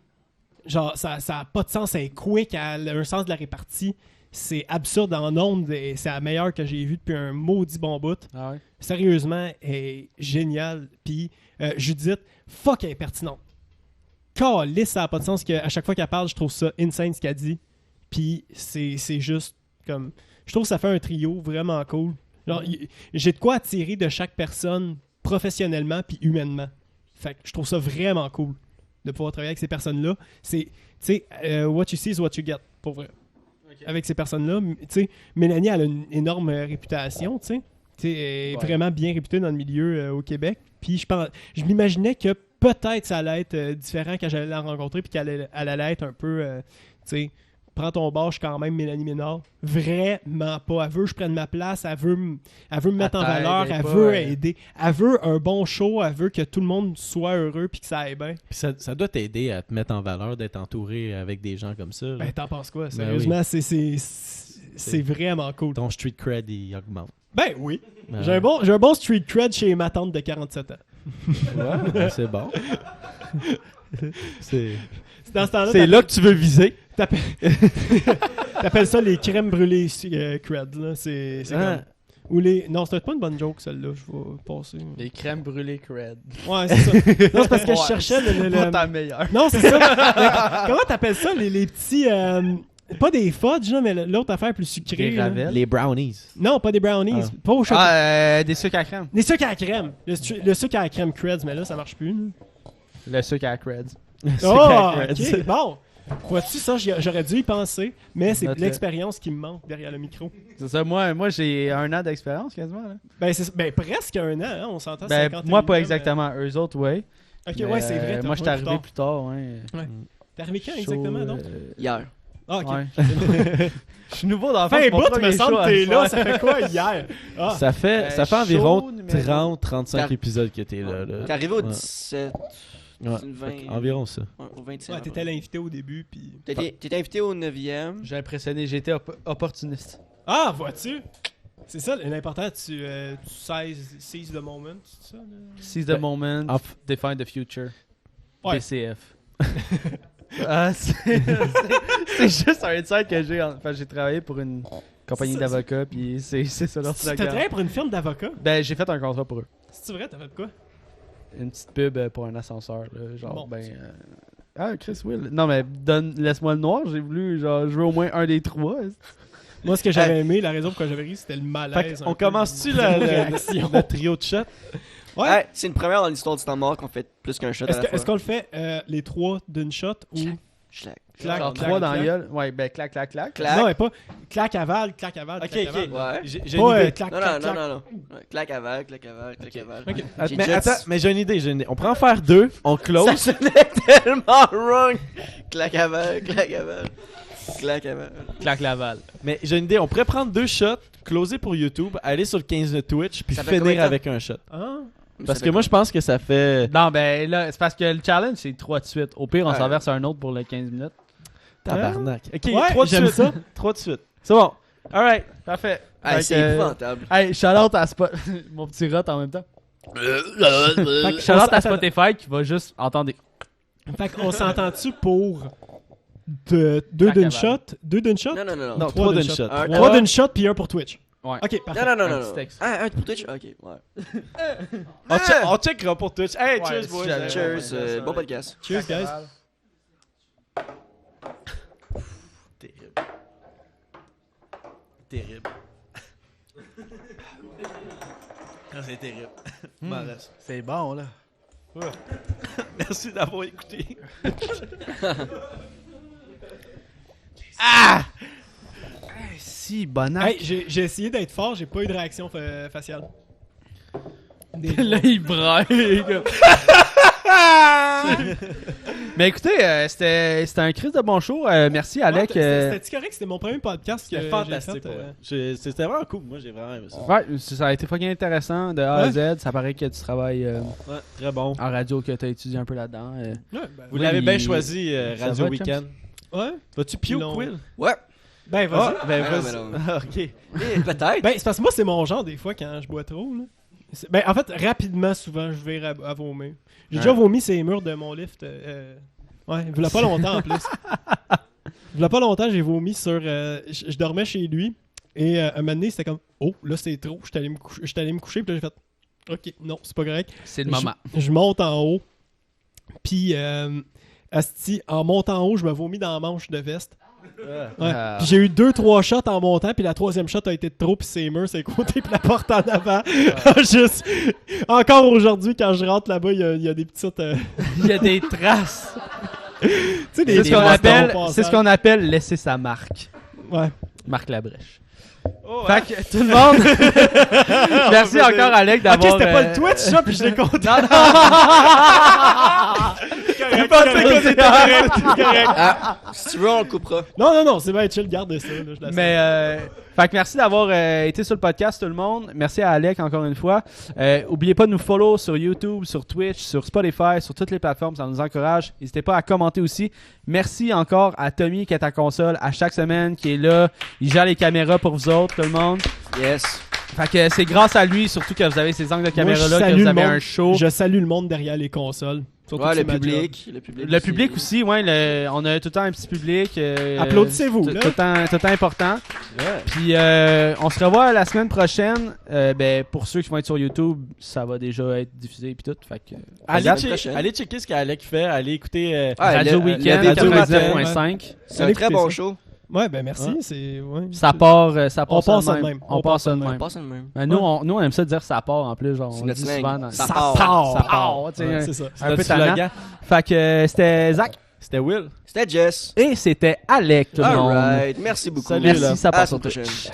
Genre, ça a pas de sens, elle est quick, elle a un sens de la répartie. C'est absurde en ondes et c'est la meilleure que j'ai vue depuis un maudit bon bout. Ah ouais. Sérieusement, elle est géniale. Puis Judith, fuck, elle est pertinente. Calisse, ça a pas de sens qu'à chaque fois qu'elle parle, je trouve ça insane ce qu'elle dit. Puis c'est juste comme... Je trouve que ça fait un trio vraiment cool. Genre, j'ai de quoi attirer de chaque personne professionnellement puis humainement. Fait que je trouve ça vraiment cool de pouvoir travailler avec ces personnes-là. C'est, tu sais, what you see is what you get, pour vrai. Ok. Avec ces personnes-là, tu sais, Mélanie, elle a une énorme réputation, tu sais. Tu sais, elle est vraiment bien réputée dans le milieu au Québec. Puis je m'imaginais que peut-être ça allait être différent quand j'allais la rencontrer puis elle allait être un peu, tu sais, prends ton bord, je suis quand même Mélanie Ménard. Vraiment pas. Elle veut que je prenne ma place, elle veut me mettre en valeur, elle veut aider. Elle veut un bon show, elle veut que tout le monde soit heureux puis que ça aille bien. Puis ça doit t'aider à te mettre en valeur, d'être entouré avec des gens comme ça. là. Ben, t'en penses quoi? Sérieusement, c'est vraiment cool. Ton street cred, il augmente. Ben oui. Ben, J'ai un bon street cred chez ma tante de 47 ans. ouais, ben, c'est bon. c'est Dans ce temps-là, c'est là que tu veux viser. t'appelles ça les crèmes brûlées cred. Là. C'est Ah. comme... Ou les... Non, c'était pas une bonne joke, celle-là. Je vais passer. Les crèmes brûlées cred. Ouais, c'est ça. Non, c'est parce que je Ouais, cherchais le... Pas ta meilleure. Non, c'est ça. Mais comment t'appelles ça, les petits... Pas des fudge, là, mais l'autre affaire plus sucrée. Des là. ravels. Les brownies. Non, pas des brownies. Ah. Pas au chocolat. Des sucres à crème. Des sucres à la crème. Le sucre à la crème creds, mais là, ça marche plus. Là. Le sucre à creds. Oh, Creds. ok. Bon. Vois-tu, ça, j'aurais dû y penser, mais c'est Note-le. l'expérience qui me manque derrière le micro. C'est ça, moi j'ai 1 an d'expérience quasiment. Là. Ben, presque un an, hein, on s'entend. Ben, 50 moi pas minutes, exactement. Eux autres, ouais. Ok, Mais, ouais, c'est vrai. t'as moi j'étais rejoint arrivé plus tard, ouais. T'es arrivé quand exactement, non? Hier. Ah, ok. Ouais. Je suis nouveau dans Fin bout, me semble que t'es là, ça fait quoi hier? Ah, Ça fait show environ numéro- 30-35 Car- épisodes que t'es là. T'es arrivé au Ouais. 17, Ouais. 20, Environ ça. au 27. ouais, t'étais l'invité au début, puis... T'étais invité au 9e. J'ai impressionné, j'ai été opportuniste. Ah, vois-tu? C'est ça, l'important, tu seize the moment, c'est ça? Là? Seize the moment, Off. define the future. Ouais. DCF. C'est juste un insight que j'ai. Enfin, j'ai travaillé pour une compagnie Ça, d'avocats, puis c'est ça leur T'as slogan. travaillé pour une firme d'avocats? Ben, j'ai fait un contrat pour eux. C'est vrai, t'as fait quoi? Une petite pub pour un ascenseur, là, genre, Bon, ben... Ah, Chris Will. Non, mais laisse-moi le noir, j'ai voulu genre, jouer au moins un des 3. Moi, ce que j'avais aimé, la raison pourquoi j'avais ri, c'était le malaise. Fait un on peu, commence-tu de réaction. le trio de shot? Ouais. Ouais, c'est une première dans l'histoire du temps mort qu'on fait plus qu'un shot à la Est-ce fois. qu'on le fait les trois d'une shot ou... Schlac. Clac, Genre clac, 3 dans la clac. gueule. Ouais, ben clac, clac, clac. Clac. Non, mais pas clac aval, clac aval, Ok, clac ok. aval. Ouais. J'ai Pas une idée. clac, Non, clac, non, clac. non, non. Ouais, clac aval, clac aval, clac aval. Ok. J'ai Mais déjà attends, dit- mais j'ai une idée. On pourrait en faire 2, on Ça close. sonnait tellement wrong. Clac aval, clac aval. Clac aval. Clac Laval. Mais j'ai une idée, on pourrait prendre 2 shots, closer pour YouTube, aller sur le 15 de Twitch, puis Ça fait combien de finir temps? avec un shot. Ah. Parce que moi, je pense que ça fait... Non, ben là, c'est parce que le challenge, c'est 3 de suite. Au pire, on Ouais. s'en verse un autre pour les 15 minutes. Tabarnak. Ok, Ouais, 3 de j'aime suite. ça. 3 de suite. C'est bon. Alright, parfait. Ah, Fait c'est que, épouvantable. Hey, shout-out à Spot. Mon petit rot en même temps. Fait que Shout-out à attends, Spotify qui va juste entendre des. Fait qu'on s'entend-tu pour deux Clac d'une aval. shot? Deux d'une shot? Non, non, non, non. Non, Trois 3 d'une d'une shot. shot. Un, Trois d'une shot puis un pour Twitch. Ouais. Ok, parfait. Non, non, non, Un non. petit non. texte. Ah, un pour Twitch? Ok, ouais. On checkera pour Twitch. Hey, Ouais, cheers, si boys. jamais. Cheers, bon podcast. Cheers, guys. Terrible. Terrible. Ah, c'est terrible. M'en reste. C'est bon, là. Merci d'avoir écouté. Si, bonheur. Hey, j'ai essayé d'être fort, j'ai pas eu de réaction faciale. Là, il braille. Mais Mais écoutez, c'était un crise de bon show. Merci, Alec. C'était correct, c'était mon premier podcast que C'était j'ai fantastique. fait, pour vrai. C'était vraiment cool. Moi, j'ai vraiment aimé ça. Ouais, ça a été fucking intéressant de A à Z. Ça paraît que tu travailles Ouais, très bon. en radio, que tu as étudié un peu là-dedans. Ouais, ben, Vous Oui, l'avez bien il- choisi, ça Radio va, Weekend. ouais. Vas-tu puke, Non. Will? Ouais. Ben, vas-y. Ah, ben Ah, vas-y. ben non. Ah, ok. Peut-être. Ben, c'est parce que moi, c'est mon genre des fois quand je bois trop. Là. Ben, en fait, rapidement, souvent, je vire à vomir. J'ai déjà vomi ces murs de mon lift. Ouais, il voulait pas longtemps en plus. Il voulait pas longtemps, j'ai vomi sur. Je dormais chez lui. Et un moment donné, c'était comme oh, là, c'est trop. Je suis allé me coucher. Puis là, j'ai fait ok, non, c'est pas correct. C'est le moment. Je monte en haut. Puis, asti, en montant en haut, je me vomis dans la manche de veste. Ouais. Puis j'ai eu 2-3 shots en montant, puis la troisième shot a été de trop, puis c'est les murs, c'est les côtés, puis la porte en avant. Juste, encore aujourd'hui, quand je rentre là-bas, il y a des petites... Il y a des traces. tu sais, C'est ce qu'on appelle laisser sa marque. Ouais. Marc Labrèche. Oh, Fait que tout le monde. Merci encore, Alec, Ok, d'avoir. c'était pas le Twitch, ça, puis je l'ai compté. Non, non. Ah, si tu veux, on le coupera. Non, c'est bien chill, gardez ça. Là, je la Mais fait que merci d'avoir été sur le podcast, tout le monde. Merci à Alec encore une fois. Oubliez pas de nous follow sur YouTube, sur Twitch, sur Spotify, sur toutes les plateformes, ça nous encourage. N'hésitez pas à commenter aussi. Merci encore à Tommy qui est à console à chaque semaine, qui est là. Il gère les caméras pour vous autres, tout le monde. Yes. Fait que c'est grâce à lui, surtout que vous avez ces angles de caméra-là, que salue vous le avez monde. un show. Je salue le monde derrière les consoles. Surtout Ouais, que le c'est ma job. public. Le public aussi, ouais, on a tout le temps un petit public. Applaudissez-vous, Tout là. le temps important. Ouais. Puis on se revoit la semaine prochaine. Ben, pour ceux qui vont être sur YouTube, ça va déjà être diffusé puis tout. Fait que Allez checker ce qu'Alec fait. Allez écouter Radio il y a Weekend des vidéos matin. 99.5. C'est un Allez très écouter bon ça. show. Ouais, ben merci. Ouais. C'est... Ouais, Ça part On passe ça de de même. même. On passe ça de On même. passe le même. Nous, on aime ça dire ça part en plus. Genre, C'est on notre dit slang. souvent dans... Ça Ça part. part. Ça part. Tu sais, Ouais, c'est ça. un peu notre tannant. slogan. Fait que c'était Zach C'était Will. C'était Jess. et c'était Alec, tout le monde. Alright. Merci beaucoup. Salut, Merci, là. ça À la passe sur semaine Twitch. prochaine.